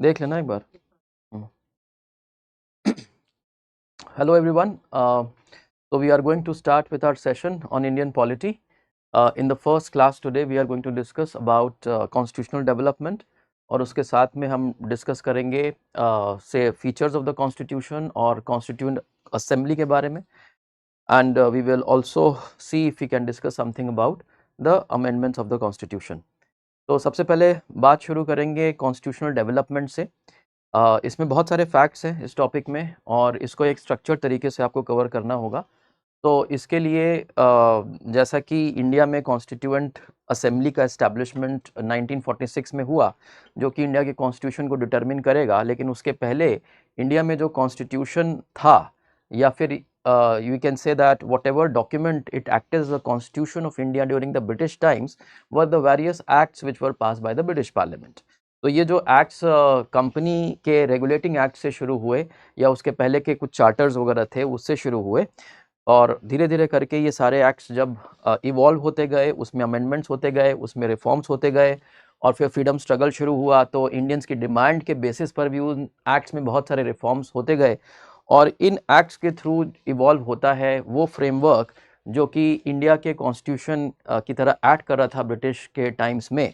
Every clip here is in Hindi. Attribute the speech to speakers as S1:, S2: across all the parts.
S1: देख लेना एक बार। Hello everyone. So we are going to start with our session on Indian polity. In the first class today we are going to discuss about constitutional development और उसके साथ में हम डिस्कस करेंगे से फीचर्स ऑफ द कॉन्स्टिट्यूशन और कॉन्स्टिट्यूएंट असेंबली के बारे में and we will also see if we can discuss something about the amendments of the constitution. तो सबसे पहले बात शुरू करेंगे कॉन्स्टिट्यूशनल डेवलपमेंट से। इसमें बहुत सारे फैक्ट्स हैं इस टॉपिक में और इसको एक स्ट्रक्चर तरीके से आपको कवर करना होगा। तो इसके लिए जैसा कि इंडिया में कॉन्स्टिट्यूएंट असेंबली का इस्टेब्लिशमेंट 1946 में हुआ जो कि इंडिया के कॉन्स्टिट्यूशन को डिटरमिन करेगा, लेकिन उसके पहले इंडिया में जो कॉन्स्टिट्यूशन था या फिर you can say that whatever document it acted as the constitution of India during the British times were the various acts which were passed by the British Parliament. तो ये जो एक्ट्स कंपनी के रेगुलेटिंग एक्ट से शुरू हुए या उसके पहले के कुछ चार्टर्स वगैरह थे उससे शुरू हुए और धीरे धीरे करके ये सारे एक्ट्स जब इवॉल्व होते गए, उसमें अमेंडमेंट्स होते गए, उसमें रिफॉर्म्स होते गए और फिर फ्रीडम स्ट्रगल शुरू हुआ तो इंडियंस की डिमांड के बेसिस पर भी उन एक्ट्स में बहुत सारे रिफॉर्म्स होते गए और इन एक्ट्स के थ्रू इवॉल्व होता है वो फ्रेमवर्क जो कि इंडिया के कॉन्स्टिट्यूशन की तरह एक्ट कर रहा था ब्रिटिश के टाइम्स में।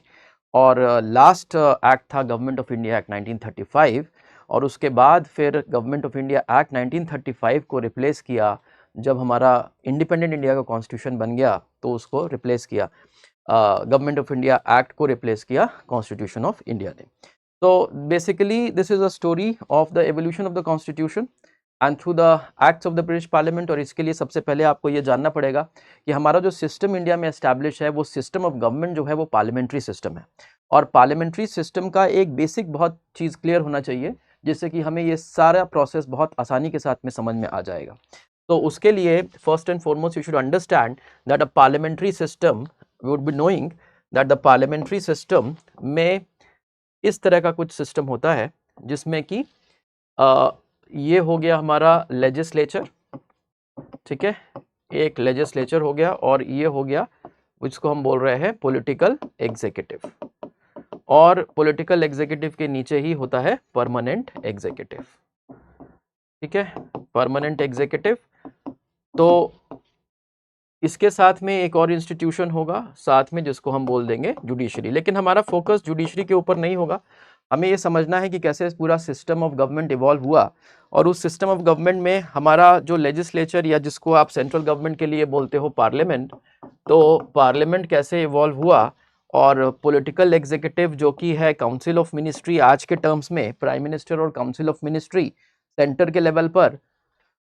S1: और लास्ट एक्ट था गवर्नमेंट ऑफ इंडिया एक्ट 1935 और उसके बाद फिर गवर्नमेंट ऑफ इंडिया एक्ट 1935 को रिप्लेस किया जब हमारा इंडिपेंडेंट इंडिया का कॉन्स्टिट्यूशन बन गया तो उसको रिप्लेस किया, गवर्नमेंट ऑफ इंडिया एक्ट को रिप्लेस किया कॉन्स्टिट्यूशन ऑफ इंडिया ने। तो basically this is a story of the evolution of the constitution and through the acts of the British parliament. और इसके लिए सबसे पहले आपको ये जानना पड़ेगा कि हमारा जो सिस्टम इंडिया में एस्टैब्लिश है वो सिस्टम ऑफ गवर्नमेंट जो है वो पार्लियामेंट्री सिस्टम है और पार्लियामेंट्री सिस्टम का एक बेसिक बहुत चीज़ क्लियर होना चाहिए जिससे कि हमें ये सारा प्रोसेस बहुत आसानी के साथ में समझ में आ जाएगा। तो उसके लिए first and foremost you should understand that a parliamentary system would be knowing that the parliamentary system में इस तरह का कुछ सिस्टम होता है जिसमें कि ये हो गया हमारा लेजिस्लेचर, ठीक है, एक लेजिस्लेचर हो गया और ये हो गया जिसको हम बोल रहे हैं पॉलिटिकल एग्जीक्यूटिव और पॉलिटिकल एग्जीक्यूटिव के नीचे ही होता है परमानेंट एग्जीक्यूटिव, ठीक है, परमानेंट एग्जीक्यूटिव। तो इसके साथ में एक और इंस्टीट्यूशन होगा साथ में जिसको हम बोल देंगे जुडिशरी, लेकिन हमारा फोकस जुडिशरी के ऊपर नहीं होगा। हमें ये समझना है कि कैसे पूरा सिस्टम ऑफ गवर्नमेंट इवॉल्व हुआ और उस सिस्टम ऑफ गवर्नमेंट में हमारा जो लेजिस्लेचर या जिसको आप सेंट्रल गवर्नमेंट के लिए बोलते हो पार्लियामेंट, तो पार्लियामेंट कैसे इवॉल्व हुआ और पॉलिटिकल एग्जीक्यूटिव जो कि है काउंसिल ऑफ मिनिस्ट्री आज के टर्म्स में, प्राइम मिनिस्टर और काउंसिल ऑफ मिनिस्ट्री सेंटर के लेवल पर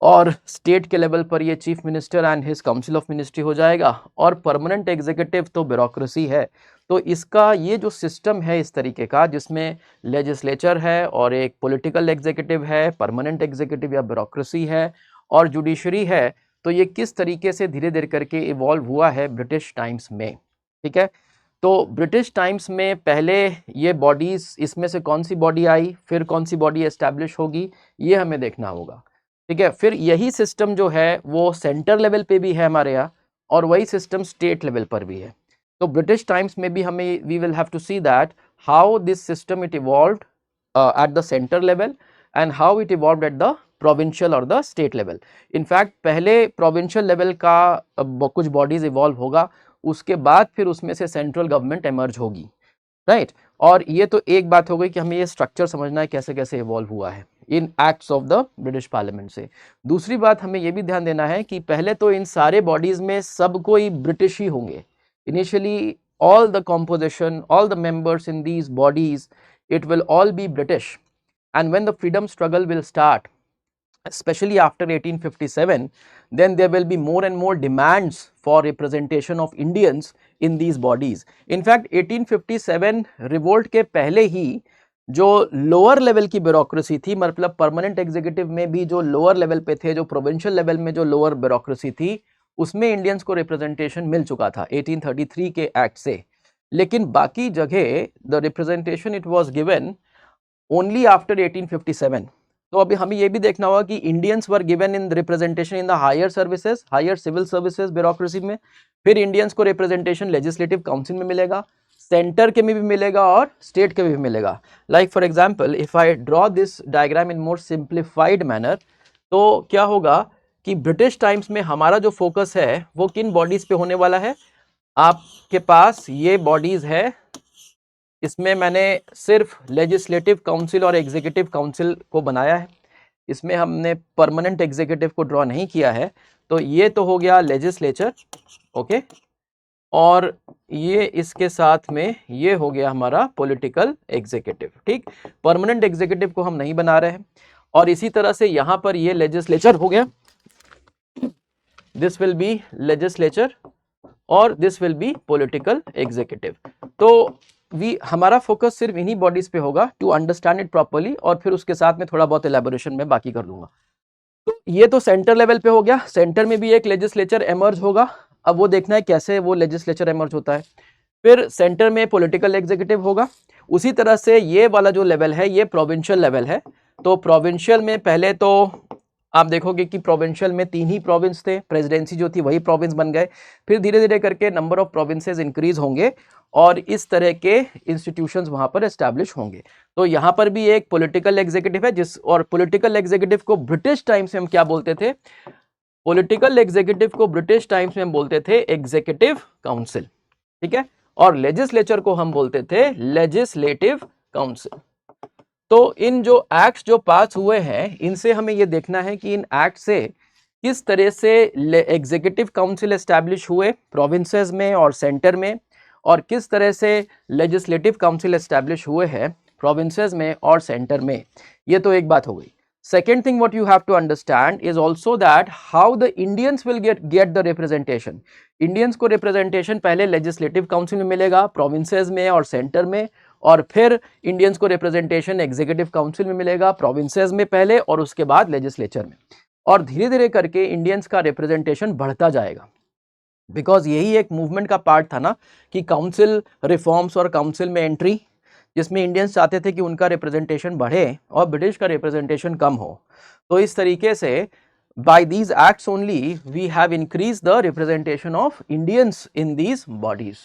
S1: और स्टेट के लेवल पर ये chief minister and his council of ministry हो जाएगा और परमानेंट एग्जीक्यूटिव तो ब्यूरोक्रेसी है। तो इसका ये जो सिस्टम है इस तरीके का जिसमें लेजिस्लेचर है और एक पॉलिटिकल एग्जीक्यूटिव है, परमानेंट एग्जीक्यूटिव या ब्यूरोक्रेसी है और जुडिशरी है, तो ये किस तरीके से धीरे धीरे करके इवॉल्व हुआ है ब्रिटिश टाइम्स में, ठीक है। तो ब्रिटिश टाइम्स में पहले ये बॉडीज, इसमें से कौन सी बॉडी आई फिर कौन सी बॉडी एस्टैब्लिश होगी ये हमें देखना होगा, ठीक है। फिर यही सिस्टम जो है वो सेंटर लेवल पे भी है हमारे यहाँ और वही सिस्टम स्टेट लेवल पर भी है। तो ब्रिटिश टाइम्स में भी हमें we will have to see that how this system it evolved at the centre level and how it evolved at the provincial और द स्टेट लेवल। इनफैक्ट पहले प्रोविंशियल लेवल का कुछ बॉडीज इवॉल्व होगा, उसके बाद फिर उसमें से सेंट्रल गवर्नमेंट एमर्ज होगी, राइट। और ये तो एक बात हो गई कि हमें ये स्ट्रक्चर समझना है कैसे कैसे इवॉल्व हुआ है in acts of the British parliament से। दूसरी बात हमें ये भी ध्यान देना है कि पहले तो इन सारे बॉडीज में सब कोई ब्रिटिश ही होंगे। Initially all the composition, all the members in these bodies, it will all B British and when the freedom struggle will start, especially after 1857, then there will be more and more demands for representation of Indians in these bodies. In fact 1857 revolt के पहले ही जो लोअर लेवल की ब्यूरोक्रेसी थी, मतलब परमानेंट एग्जीक्यूटिव में भी जो लोअर लेवल पे थे, जो प्रोविंशियल लेवल में जो लोअर ब्यूरोक्रेसी थी, उसमें इंडियंस को रिप्रेजेंटेशन मिल चुका था 1833 के एक्ट से। लेकिन बाकी जगह the representation it was given only after 1857। तो अभी हमें ये भी देखना होगा कि Indians were given in representation in the higher services, higher civil services bureaucracy में, फिर इंडियंस को रिप्रेजेंटेशन लेजिस्लेटिव काउंसिल में मिलेगा, सेंटर के में भी मिलेगा और स्टेट के में भी मिलेगा। Like for example if I draw this diagram in more simplified manner, तो क्या होगा कि ब्रिटिश टाइम्स में हमारा जो फोकस है वो किन बॉडीज पे होने वाला है। आपके पास ये बॉडीज है, इसमें मैंने सिर्फ लेजिस्लेटिव काउंसिल और एग्जीक्यूटिव काउंसिल को बनाया है, इसमें हमने परमानेंट एग्जीक्यूटिव को ड्रॉ नहीं किया है। तो ये तो हो गया लेजिस्लेचर, ओके, और ये इसके साथ में ये हो गया हमारा पॉलिटिकल एग्जीक्यूटिव, ठीक। परमानेंट एग्जीक्यूटिव को हम नहीं बना रहे हैं। और इसी तरह से यहां पर ये लेजिस्लेचर हो गया, दिस विल बी लेजिस्लेचर और this will be political executive. तो हमारा फोकस सिर्फ इन्हीं बॉडीज पे होगा टू अंडरस्टैंड इट प्रॉपर्ली, और फिर उसके साथ में थोड़ा बहुत एलैबोरेशन में बाकी कर दूंगा। तो ये तो सेंटर लेवल पे हो गया, सेंटर में भी एक लेजिस्लेचर एमर्ज होगा। अब वो देखना है कैसे वो लेजिस्लेचर एमर्ज होता है। फिर सेंटर में पॉलिटिकल एग्जीक्यूटिव होगा। उसी तरह से ये वाला जो लेवल है ये प्रोविंशियल लेवल है। तो प्रोविंशियल में पहले तो आप देखोगे कि प्रोविंशियल में 3 ही प्रोविंस थे, प्रेसिडेंसी जो थी वही प्रोविंस बन गए। फिर धीरे धीरे करके नंबर ऑफ प्रोविंसेस इंक्रीज होंगे और इस तरह के इंस्टीट्यूशंस वहां पर एस्टैब्लिश होंगे। तो यहाँ पर भी एक पॉलिटिकल एग्जीक्यूटिव है और पॉलिटिकल एग्जीक्यूटिव को ब्रिटिश टाइम्स में हम क्या बोलते थे, पॉलिटिकल एग्जीक्यूटिव को ब्रिटिश टाइम्स में हम बोलते थे एग्जीक्यूटिव काउंसिल, ठीक है, और लेजिस्लेचर को हम बोलते थे लेजिस्लेटिव काउंसिल। तो इन जो एक्ट्स जो पास हुए हैं इनसे हमें ये देखना है कि इन एक्ट से किस तरह से एग्जीक्यूटिव काउंसिल एस्टैब्लिश हुए प्रोविंसेस में और सेंटर में, और किस तरह से लेजिस्लेटिव काउंसिल एस्टैब्लिश हुए हैं प्रोविंसेस में और सेंटर में। ये तो एक बात हो गई। Second thing what you have to understand is also that how the Indians will get the representation. Indians को representation पहले legislative council में मिलेगा, provinces में और center में, और फिर Indians को representation executive council में मिलेगा, provinces में पहले और उसके बाद legislature में, और धीरे धीरे करके Indians का representation बढ़ता जाएगा। बिकॉज यही एक मूवमेंट का पार्ट था ना कि काउंसिल रिफॉर्म्स और काउंसिल में एंट्री, जिसमें इंडियंस चाहते थे कि उनका रिप्रेजेंटेशन बढ़े और ब्रिटिश का रिप्रेजेंटेशन कम हो। तो इस तरीके से by these acts only we have increase the representation of Indians in these bodies.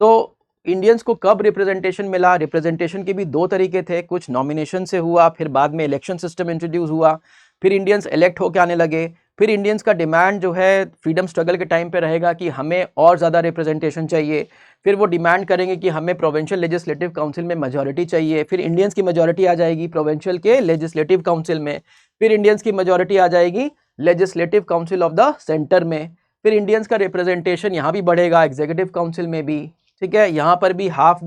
S1: तो इंडियंस को कब रिप्रेजेंटेशन मिला, रिप्रेजेंटेशन के भी 2 तरीके थे, कुछ नॉमिनेशन से हुआ, फिर बाद में इलेक्शन सिस्टम इंट्रोड्यूस हुआ, फिर इंडियंस इलेक्ट होकर आने लगे। फिर इंडियंस का डिमांड जो है फ्रीडम स्ट्रगल के टाइम पे रहेगा कि हमें और ज़्यादा रिप्रेजेंटेशन चाहिए। फिर वो डिमांड करेंगे कि हमें प्रोविंशियल लेजिस्लेटिव काउंसिल में मेजॉरिटी चाहिए। फिर इंडियंस की मेजॉरिटी आ जाएगी प्रोविंशियल के लेजिस्लेटिव काउंसिल में। फिर इंडियंस की मेजॉरिटी आ जाएगी legislative council of the centre में। फिर इंडियंस का रिप्रेजेंटेशन यहाँ भी बढ़ेगा एग्जीक्यूटिव काउंसिल में भी, ठीक है, यहाँ पर भी half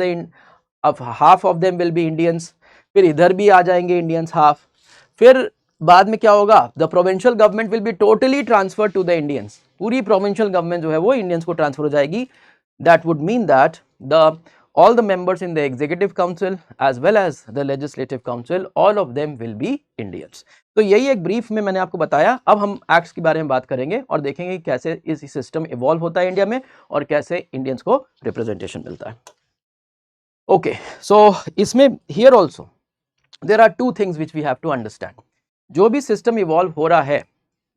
S1: of them will be Indians. फिर इधर भी आ जाएंगे इंडियंस हाफ। फिर बाद में क्या होगा, the provincial government will be totally transfer to the Indians. पूरी प्रोविंशियल गवर्नमेंट जो है वो इंडियंस को ट्रांसफर हो जाएगी। That would mean that all the members in the executive council as well as the legislative council, all of them will be Indians. तो यही एक ब्रीफ में मैंने आपको बताया। अब हम एक्ट्स के बारे में बात करेंगे और देखेंगे कैसे इस सिस्टम इवॉल्व होता है इंडिया में और कैसे इंडियंस को रिप्रेजेंटेशन मिलता है। ओके, सो इसमें here also there are 2 things which we have to understand. जो भी सिस्टम इवॉल्व हो रहा है,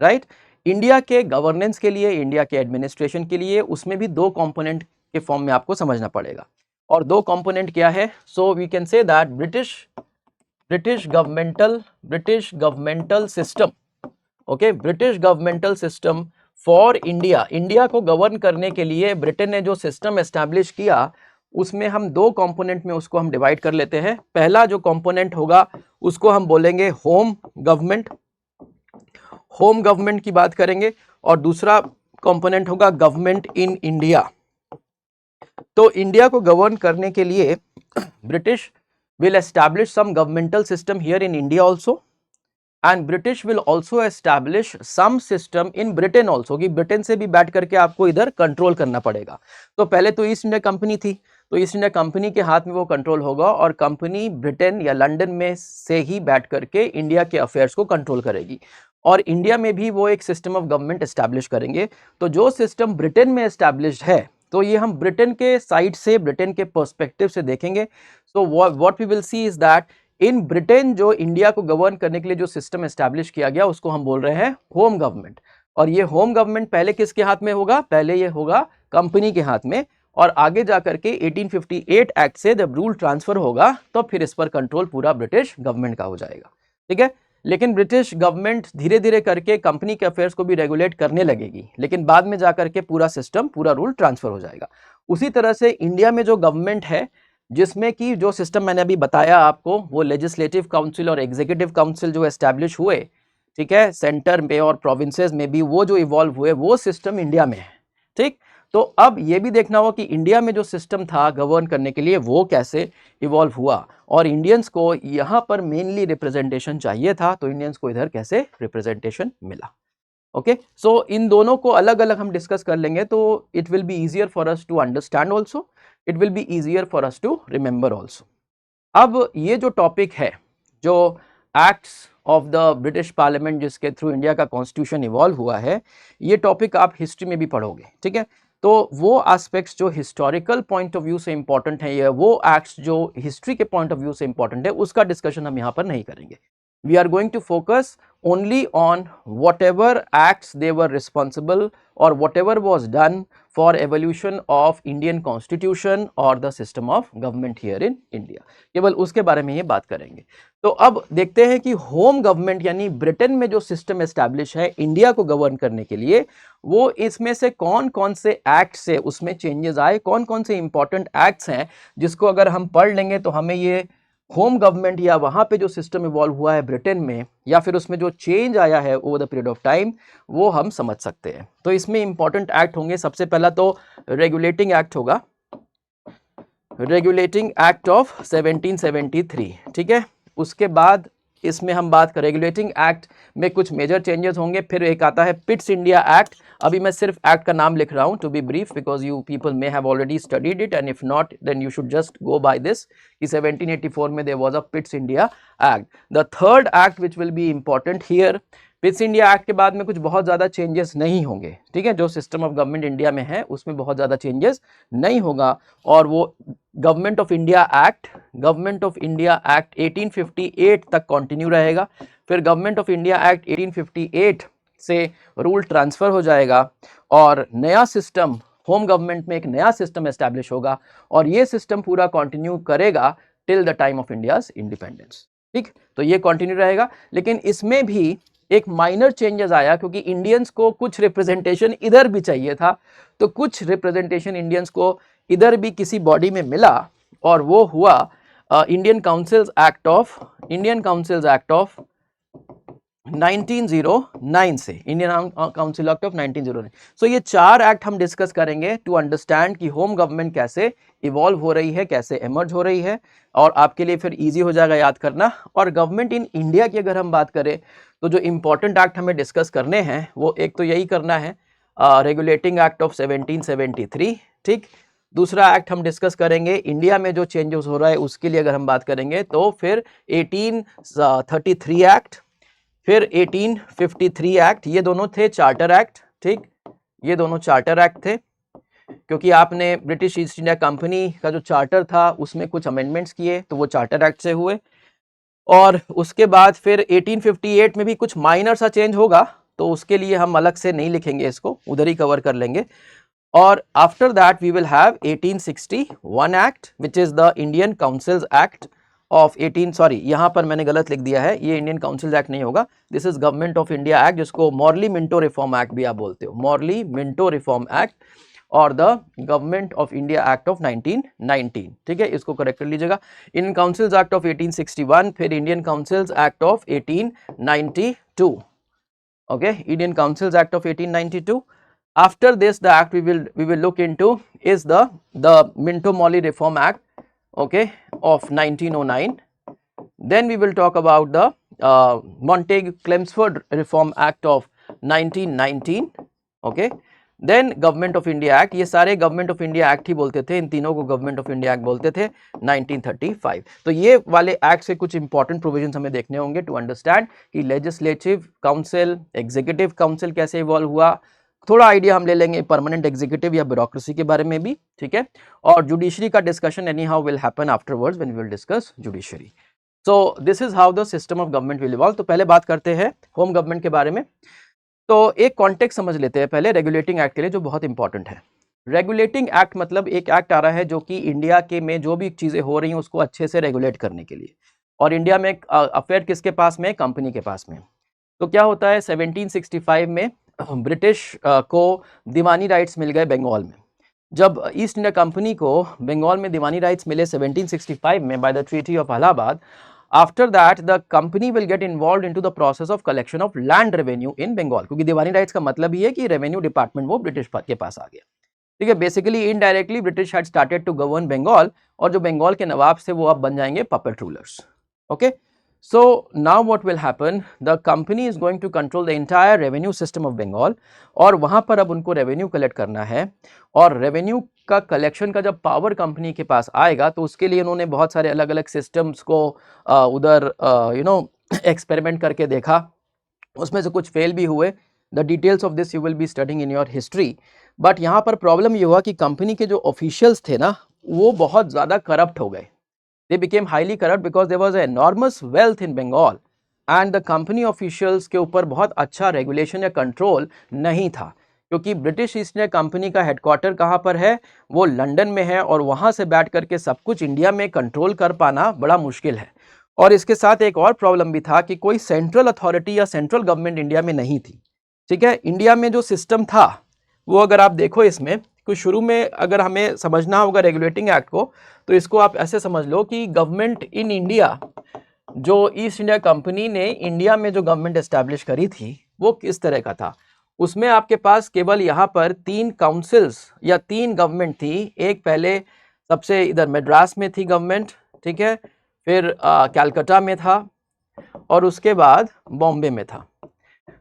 S1: राइट, इंडिया के गवर्नेंस के लिए, इंडिया के एडमिनिस्ट्रेशन के लिए, उसमें भी 2 कंपोनेंट के फॉर्म में आपको समझना पड़ेगा। और 2 कंपोनेंट क्या है? So we can say that British governmental system, okay, British governmental system for India. India को गवर्न करने के लिए ब्रिटेन ने जो सिस्टम एस्टैब्लिश किया उसमें हम 2 कंपोनेंट में उसको हम डिवाइड कर लेते हैं। पहला जो कंपोनेंट होगा उसको हम बोलेंगे होम गवर्नमेंट की बात करेंगे, और दूसरा कंपोनेंट होगा गवर्नमेंट इन इंडिया। तो इंडिया को गवर्न करने के लिए British will establish some governmental system here in India also, and British will also establish some system in Britain also, कि ब्रिटेन से भी बैठ करके आपको इधर कंट्रोल करना पड़ेगा। तो पहले तो ईस्ट इंडिया कंपनी थी, तो ईस्ट इंडिया कंपनी के हाथ में वो कंट्रोल होगा और कंपनी ब्रिटेन या लंदन में से ही बैठ करके इंडिया के अफेयर्स को कंट्रोल करेगी, और इंडिया में भी वो एक सिस्टम ऑफ गवर्नमेंट एस्टैब्लिश करेंगे। तो जो सिस्टम ब्रिटेन में एस्टैब्लिश्ड है, तो ये हम ब्रिटेन के साइड से, ब्रिटेन के पर्सपेक्टिव से देखेंगे। So what we will see is that in Britain जो इंडिया को गवर्न करने के लिए जो सिस्टम एस्टैब्लिश किया गया उसको हम बोल रहे हैं होम गवर्नमेंट। और ये होम गवर्नमेंट पहले किसके हाथ में होगा? पहले ये होगा कंपनी के हाथ में, और आगे जाकर के 1858 एक्ट से जब रूल ट्रांसफर होगा तो फिर इस पर कंट्रोल पूरा ब्रिटिश गवर्नमेंट का हो जाएगा, ठीक है। लेकिन ब्रिटिश गवर्नमेंट धीरे धीरे करके कंपनी के अफेयर्स को भी रेगुलेट करने लगेगी, लेकिन बाद में जाकर के पूरा सिस्टम, पूरा रूल ट्रांसफर हो जाएगा। उसी तरह से इंडिया में जो गवर्नमेंट है, जिसमें कि जो सिस्टम मैंने अभी बताया आपको, वो लेजिस्लेटिव काउंसिल और एग्जीक्यूटिव काउंसिल जो एस्टैब्लिश हुए, ठीक है, सेंटर में और प्रोविंसेस में भी वो जो इवॉल्व हुए, वो सिस्टम इंडिया में है, ठीक। तो अब ये भी देखना होगा कि इंडिया में जो सिस्टम था गवर्न करने के लिए वो कैसे इवॉल्व हुआ, और इंडियंस को यहाँ पर मेनली रिप्रेजेंटेशन चाहिए था, तो इंडियंस को इधर कैसे रिप्रेजेंटेशन मिला। ओके, सो इन दोनों को अलग अलग हम डिस्कस कर लेंगे, तो it will be easier for us to understand also, it will be easier for us to remember also. अब ये जो टॉपिक है, जो acts of the British parliament जिसके थ्रू इंडिया का कॉन्स्टिट्यूशन इवॉल्व हुआ है, ये टॉपिक आप हिस्ट्री में भी पढ़ोगे, ठीक है। तो वो एस्पेक्ट्स जो हिस्टोरिकल पॉइंट ऑफ व्यू से इंपॉर्टेंट है, या वो एक्ट्स जो हिस्ट्री के पॉइंट ऑफ व्यू से इंपॉर्टेंट है, उसका डिस्कशन हम यहाँ पर नहीं करेंगे। We are going to focus only on whatever acts they were responsible or whatever was done for evolution of Indian constitution or the system of government here in India. केवल उसके बारे में ये बात करेंगे। तो अब देखते हैं कि होम गवर्नमेंट यानी ब्रिटेन में जो सिस्टम एस्टैब्लिश है इंडिया को गवर्न करने के लिए, वो इसमें से कौन कौन से एक्ट से उसमें चेंजेस आए, कौन कौन से इंपॉर्टेंट एक्ट्स हैं जिसको अगर हम पढ़ लेंगे तो हमें ये होम गवर्नमेंट या वहाँ पे जो सिस्टम इवॉल्व हुआ है ब्रिटेन में, या फिर उसमें जो चेंज आया है over the period of time, वो हम समझ सकते हैं। तो इसमें इंपॉर्टेंट एक्ट होंगे, सबसे पहला तो रेगुलेटिंग एक्ट होगा, रेगुलेटिंग एक्ट ऑफ 1773, ठीक है। उसके बाद इसमें हम बात करें, रेगुलेटिंग एक्ट में कुछ मेजर चेंजेस होंगे। फिर एक आता है पिट्स इंडिया एक्ट, अभी मैं सिर्फ एक्ट का नाम लिख रहा हूं to be brief because you people may have already studied it and if not then you should just go by this कि 1784 में there was a Pitt's India Act. The third act which will be important here, Pitt's India Act के बाद में कुछ बहुत ज़्यादा चेंजेस नहीं होंगे, ठीक है। जो सिस्टम ऑफ गवर्नमेंट इंडिया में है उसमें बहुत ज़्यादा चेंजेस नहीं होगा, और वो government of India act, government of India act 1858 तक कंटिन्यू रहेगा। फिर गवर्नमेंट ऑफ इंडिया एक्ट 1858 से रूल ट्रांसफर हो जाएगा और नया सिस्टम, होम गवर्नमेंट में एक नया सिस्टम एस्टैब्लिश होगा, और ये सिस्टम पूरा कंटिन्यू करेगा till the time of India's independence, ठीक। तो ये कंटिन्यू रहेगा, लेकिन इसमें भी एक माइनर चेंजेस आया, क्योंकि इंडियंस को कुछ रिप्रेजेंटेशन इधर भी चाहिए था, तो कुछ रिप्रेजेंटेशन इंडियंस को इधर भी किसी बॉडी में मिला, और वो हुआ इंडियन काउंसिल्स एक्ट ऑफ 1909 से, इंडियन काउंसिल एक्ट ऑफ 1909। सो ये चार एक्ट हम डिस्कस करेंगे टू अंडरस्टैंड कि होम गवर्नमेंट कैसे इवॉल्व हो रही है, कैसे एमर्ज हो रही है, और आपके लिए फिर इजी हो जाएगा याद करना। और गवर्नमेंट इन इंडिया की अगर हम बात करें तो जो इंपॉर्टेंट एक्ट हमें डिस्कस करने हैं वो एक तो यही करना है, रेगुलेटिंग एक्ट ऑफ 1773, ठीक। दूसरा एक्ट हम डिस्कस करेंगे इंडिया में जो चेंजेस हो रहा है उसके लिए अगर हम बात करेंगे तो फिर 1833 एक्ट, फिर 1853 एक्ट, ये दोनों थे चार्टर एक्ट, ठीक। ये दोनों चार्टर एक्ट थे, क्योंकि आपने ब्रिटिश ईस्ट इंडिया कंपनी का जो चार्टर था उसमें कुछ अमेंडमेंट्स किए, तो वो चार्टर एक्ट से हुए। और उसके बाद फिर 1858 में भी कुछ माइनर सा चेंज होगा, तो उसके लिए हम अलग से नहीं लिखेंगे, इसको उधर ही कवर कर लेंगे। और after that we will have 1861 act which is the Indian Councils Act of 18, sorry यहाँ पर मैंने गलत लिख दिया है, ये इंडियन काउंसिल्स एक्ट नहीं होगा, this is government of India act, जिसको मॉर्ली मिंटो रिफॉर्म एक्ट भी आप बोलते हो, मॉर्ली मिंटो रिफॉर्म एक्ट और the government of India act of 1919, ठीक है, इसको करेक्ट कर लीजिएगा। इंडियन काउंसिल्स एक्ट ऑफ 1861, फिर Indian Councils Act of 1892, okay, Indian Councils Act of 1892। After this, the act we will look into is the Minto-Morley Reform Act, okay, of 1909. Then we will talk about the Montague-Chelmsford Reform Act of 1919, okay. Then Government of India Act, ये सारे Government of India Act ही बोलते थे, इन तीनों को Government of India Act बोलते थे, 1935। तो ये वाले एक्ट से कुछ इंपॉर्टेंट प्रोविजंस हमें देखने होंगे टू अंडरस्टैंड कि लेजिस्लेटिव काउंसिल, एग्जीक्यूटिव काउंसिल कैसे इवॉल्व हुआ, थोड़ा आइडिया हम ले लेंगे परमानेंट एग्जीक्यूटिव या ब्यूरोक्रेसी के बारे में भी, ठीक है। और जुडिशरी का discussion anyhow will happen afterwards when we will discuss judiciary. So this is how the system of government will evolve. तो पहले बात करते हैं होम गवर्नमेंट के बारे में। तो एक कॉन्टेक्स्ट समझ लेते हैं पहले रेगुलेटिंग एक्ट के लिए, जो बहुत इंपॉर्टेंट है। रेगुलेटिंग एक्ट मतलब एक एक्ट आ रहा है जो कि इंडिया के में जो भी चीज़ें हो रही हैं उसको अच्छे से रेगुलेट करने के लिए। और इंडिया में अफेयर किसके पास में, कंपनी के पास में। तो क्या होता है 1765 में ब्रिटिश को दीवानी राइट्स मिल गए बंगाल में। जब ईस्ट इंडिया कंपनी को बंगाल में दीवानी राइट्स मिले 1765 में by the treaty of Allahabad, after that the company will get involve into the process of collection of land revenue in Bengal, क्योंकि दीवानी राइट्स का मतलब ही है कि रेवेन्यू डिपार्टमेंट वो ब्रिटिश के पास आ गया। ठीक है, basically indirectly British had started to govern Bengal, और जो बंगाल के नवाब से वो अब बन जाएंगे puppet rulers. Okay, so now what will happen, the company is going to control the entire revenue system of Bengal, और वहाँ पर अब उनको रेवेन्यू कलेक्ट करना है। और रेवेन्यू का कलेक्शन का जब पावर कंपनी के पास आएगा तो उसके लिए उन्होंने बहुत सारे अलग अलग सिस्टम्स को उधर एक्सपेरिमेंट करके देखा, उसमें से कुछ फेल भी हुए। The details of this you will be studying in your history. But यहाँ पर प्रॉब्लम ये हुआ कि कंपनी के जो ऑफिशियल्स थे ना वो बहुत ज़्यादा करप्ट हो गए। They became highly corrupt because there was an enormous wealth in Bengal and the company officials के ऊपर बहुत अच्छा रेगुलेशन या कंट्रोल नहीं था, क्योंकि ब्रिटिश ईस्ट इंडिया कंपनी का हेडक्वार्टर कहाँ पर है, वो लंदन में है, और वहाँ से बैठ करके सब कुछ इंडिया में कंट्रोल कर पाना बड़ा मुश्किल है। और इसके साथ एक और प्रॉब्लम भी था कि कोई सेंट्रल अथॉरिटी या सेंट्रल गवर्नमेंट इंडिया में नहीं थी। ठीक है, इंडिया में जो सिस्टम था वो अगर आप देखो इसमें कुछ शुरू में अगर हमें समझना होगा रेगुलेटिंग एक्ट को, तो इसको आप ऐसे समझ लो कि गवर्नमेंट इन इंडिया, जो ईस्ट इंडिया कंपनी ने इंडिया में जो गवर्नमेंट एस्टैब्लिश करी थी वो किस तरह का था। उसमें आपके पास केवल यहाँ पर 3 काउंसिल्स या 3 गवर्नमेंट थी। एक पहले सबसे इधर मद्रास में थी गवर्नमेंट, ठीक है, फिर कलकत्ता में था, और उसके बाद बॉम्बे में था।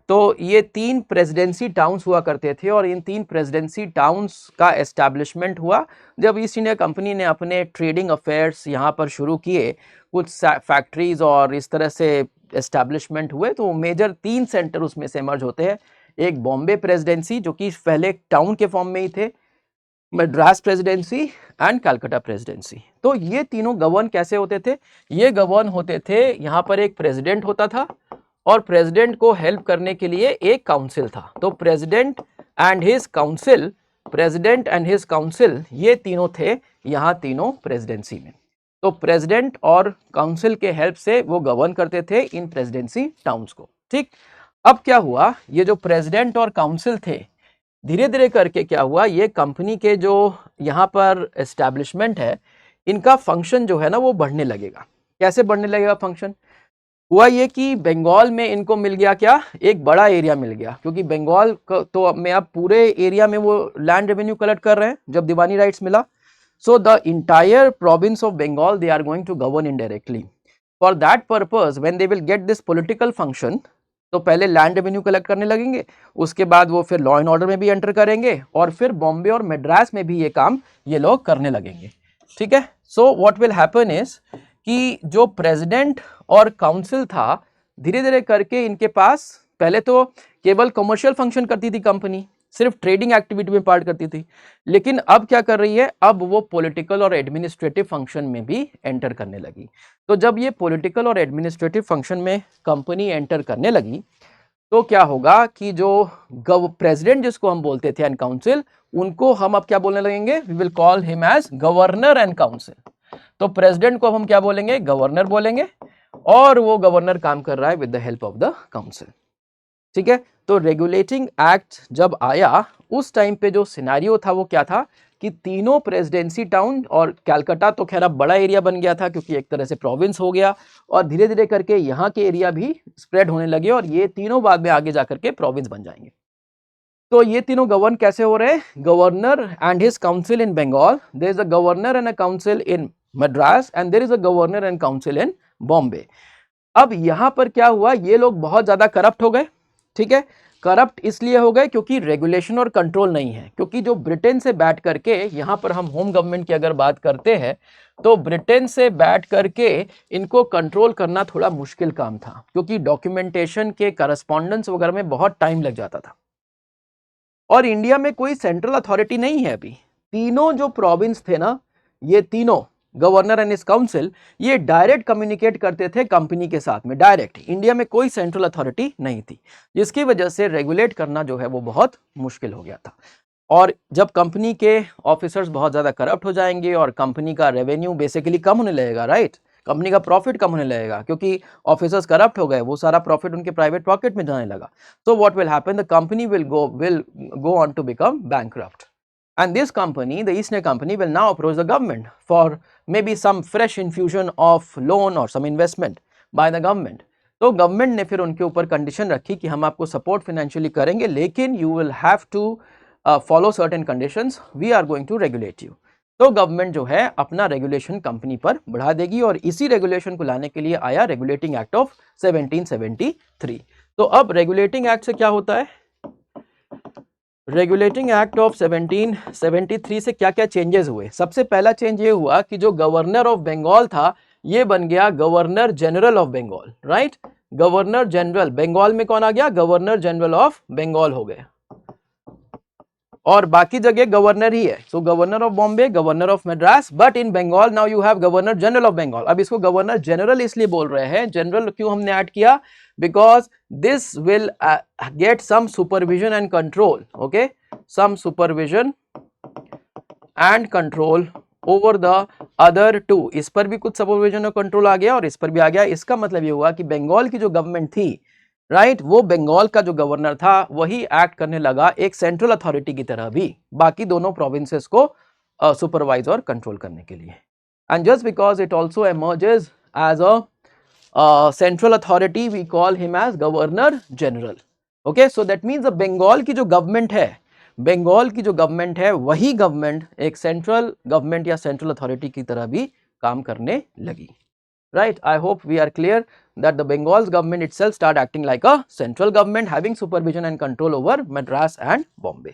S1: तो ये 3 प्रेसिडेंसी टाउन्स हुआ करते थे, और इन 3 प्रेसिडेंसी टाउन्स का एस्टैब्लिशमेंट हुआ जब ईस्ट इंडिया कंपनी ने अपने ट्रेडिंग अफेयर्स यहाँ पर शुरू किए, कुछ फैक्ट्रीज और इस तरह से एस्टैब्लिशमेंट हुए। तो मेजर 3 सेंटर उसमें से इमर्ज होते हैं। एक बॉम्बे प्रेसिडेंसी जो कि पहले टाउन के फॉर्म में ही थे, Madras presidency and Calcutta presidency. तो ये तीनों गवर्न कैसे होते थे, ये गवर्न होते थे, यहाँ पर एक प्रेसिडेंट होता था और प्रेसिडेंट को हेल्प करने के लिए एक काउंसिल था। तो president and his council, president and his council, ये तीनों थे यहाँ तीनों प्रेसिडेंसी में। तो प्रेसिडेंट और काउंसिल के हेल्प से वो गवर्न करते थे इन प्रेसिडेंसी टाउन्स को। ठीक, अब क्या हुआ, ये जो प्रेसिडेंट और काउंसिल थे, धीरे धीरे करके क्या हुआ, ये कंपनी के जो यहाँ पर एस्टैब्लिशमेंट है, इनका फंक्शन जो है ना वो बढ़ने लगेगा। कैसे बढ़ने लगेगा फंक्शन, हुआ ये कि बंगाल में इनको मिल गया क्या, एक बड़ा एरिया मिल गया, क्योंकि बंगाल तो में अब पूरे एरिया में वो लैंड रेवेन्यू कलेक्ट कर रहे हैं जब दीवानी राइट्स मिला। So the entire province of Bengal they are going to govern indirectly. For that purpose when they will get this political function, तो पहले लैंड रेवेन्यू कलेक्ट करने लगेंगे, उसके बाद वो फिर लॉ एंड ऑर्डर में भी एंटर करेंगे, और फिर बॉम्बे और मद्रास में भी ये काम ये लोग करने लगेंगे। ठीक है, so what will happen is कि जो प्रेसिडेंट और काउंसिल था, धीरे धीरे करके इनके पास पहले तो केवल कमर्शियल फंक्शन करती थी कंपनी, सिर्फ ट्रेडिंग एक्टिविटी में पार्ट करती थी, लेकिन अब क्या कर रही है, अब वो पॉलिटिकल और एडमिनिस्ट्रेटिव फंक्शन में भी एंटर करने लगी। तो जब ये पॉलिटिकल और एडमिनिस्ट्रेटिव फंक्शन में कंपनी एंटर करने लगी, तो क्या होगा कि जो प्रेसिडेंट जिसको हम बोलते थे एंड काउंसिल, उनको हम अब क्या बोलने लगेंगे, we will call him as governor and council. तो प्रेसिडेंट को हम क्या बोलेंगे, गवर्नर बोलेंगे, और वो गवर्नर काम कर रहा है with the help of the council. ठीक है, तो रेगुलेटिंग एक्ट जब आया उस टाइम पे जो सिनेरियो था वो क्या था कि तीनों प्रेसिडेंसी टाउन, और कलकत्ता तो खैर अब बड़ा एरिया बन गया था क्योंकि एक तरह से प्रोविंस हो गया, और धीरे धीरे करके यहाँ के एरिया भी स्प्रेड होने लगे, और ये तीनों बाद में आगे जाकर के प्रोविंस बन जाएंगे। तो ये तीनों गवर्न कैसे हो रहे हैं, governor and his council in Bengal, there is a governor and a council in Madras, and there is a governor and council in Bombay. अब यहाँ पर क्या हुआ, ये लोग बहुत ज्यादा करप्ट हो गए। ठीक है, करप्ट इसलिए हो गए क्योंकि रेगुलेशन और कंट्रोल नहीं है, क्योंकि जो ब्रिटेन से बैठ करके, यहाँ पर हम होम गवर्नमेंट की अगर बात करते हैं, तो ब्रिटेन से बैठ करके इनको कंट्रोल करना थोड़ा मुश्किल काम था, क्योंकि डॉक्यूमेंटेशन के करस्पॉन्डेंस वगैरह में बहुत टाइम लग जाता था, और इंडिया में कोई सेंट्रल अथॉरिटी नहीं है अभी। तीनों जो प्रोविंस थे ना, ये तीनों गवर्नर एंड इस काउंसिल, ये डायरेक्ट कम्युनिकेट करते थे कंपनी के साथ में डायरेक्ट। इंडिया में कोई सेंट्रल अथॉरिटी नहीं थी, जिसकी वजह से रेगुलेट करना जो है वो बहुत मुश्किल हो गया था। और जब कंपनी के ऑफिसर्स बहुत ज़्यादा करप्ट हो जाएंगे और कंपनी का रेवेन्यू बेसिकली कम होने लगेगा, राइट, कंपनी का प्रॉफिट कम होने लगेगा क्योंकि ऑफिसर्स करप्ट हो गए, वो सारा प्रॉफिट उनके प्राइवेट पॉकेट में जाने लगा. So what will happen, the company will go on to become bankrupt, and this company, the East India Company, will now approach the government for maybe some fresh infusion of loan or some investment by the government. तो गवर्नमेंट ने फिर उनके ऊपर कंडीशन रखी कि हम आपको सपोर्ट फाइनेंशियली करेंगे, लेकिन you will have to follow certain conditions, we are going to regulate you. तो गवर्नमेंट जो है अपना रेगुलेशन कंपनी पर बढ़ा देगी और इसी रेगुलेशन को लाने के लिए आया रेगुलेटिंग एक्ट ऑफ 1773. तो अब रेगुलेटिंग एक्ट से क्या होता है, रेगुलेटिंग एक्ट ऑफ 1773 से क्या क्या चेंजेस हुए. सबसे पहला चेंज ये हुआ कि जो गवर्नर ऑफ बंगाल था ये बन गया governor general of Bengal, right. Governor general, Bengal में कौन आ गया, गवर्नर जनरल ऑफ बंगाल हो गए, और बाकी जगह गवर्नर ही है. So governor of Bombay, governor of Madras, but in Bengal now you have governor general of Bengal. अब इसको गवर्नर जनरल इसलिए बोल रहे हैं, जनरल क्यों हमने ऐड किया, because this will get some supervision and control, okay, some supervision and control over the other two. इस पर भी कुछ सुपरविजन और कंट्रोल आ गया और इस पर भी आ गया. इसका मतलब ये हुआ कि बंगाल की जो गवर्नमेंट थी, राइट, वो बंगाल का जो गवर्नर था वही एक्ट करने लगा एक सेंट्रल अथॉरिटी की तरह भी बाकी दोनों प्रोविंसेस को सुपरवाइज और कंट्रोल करने के लिए. And just because it also emerges as a central authority we call him as governor general, okay. So that means Bengal की जो गवर्नमेंट है, बंगाल की जो गवर्नमेंट है वही गवर्नमेंट एक सेंट्रल गवर्नमेंट या सेंट्रल अथॉरिटी की तरह भी काम करने लगी, right. I hope we are clear that the Bengal's government itself start acting like a central government having supervision and control over Madras and Bombay.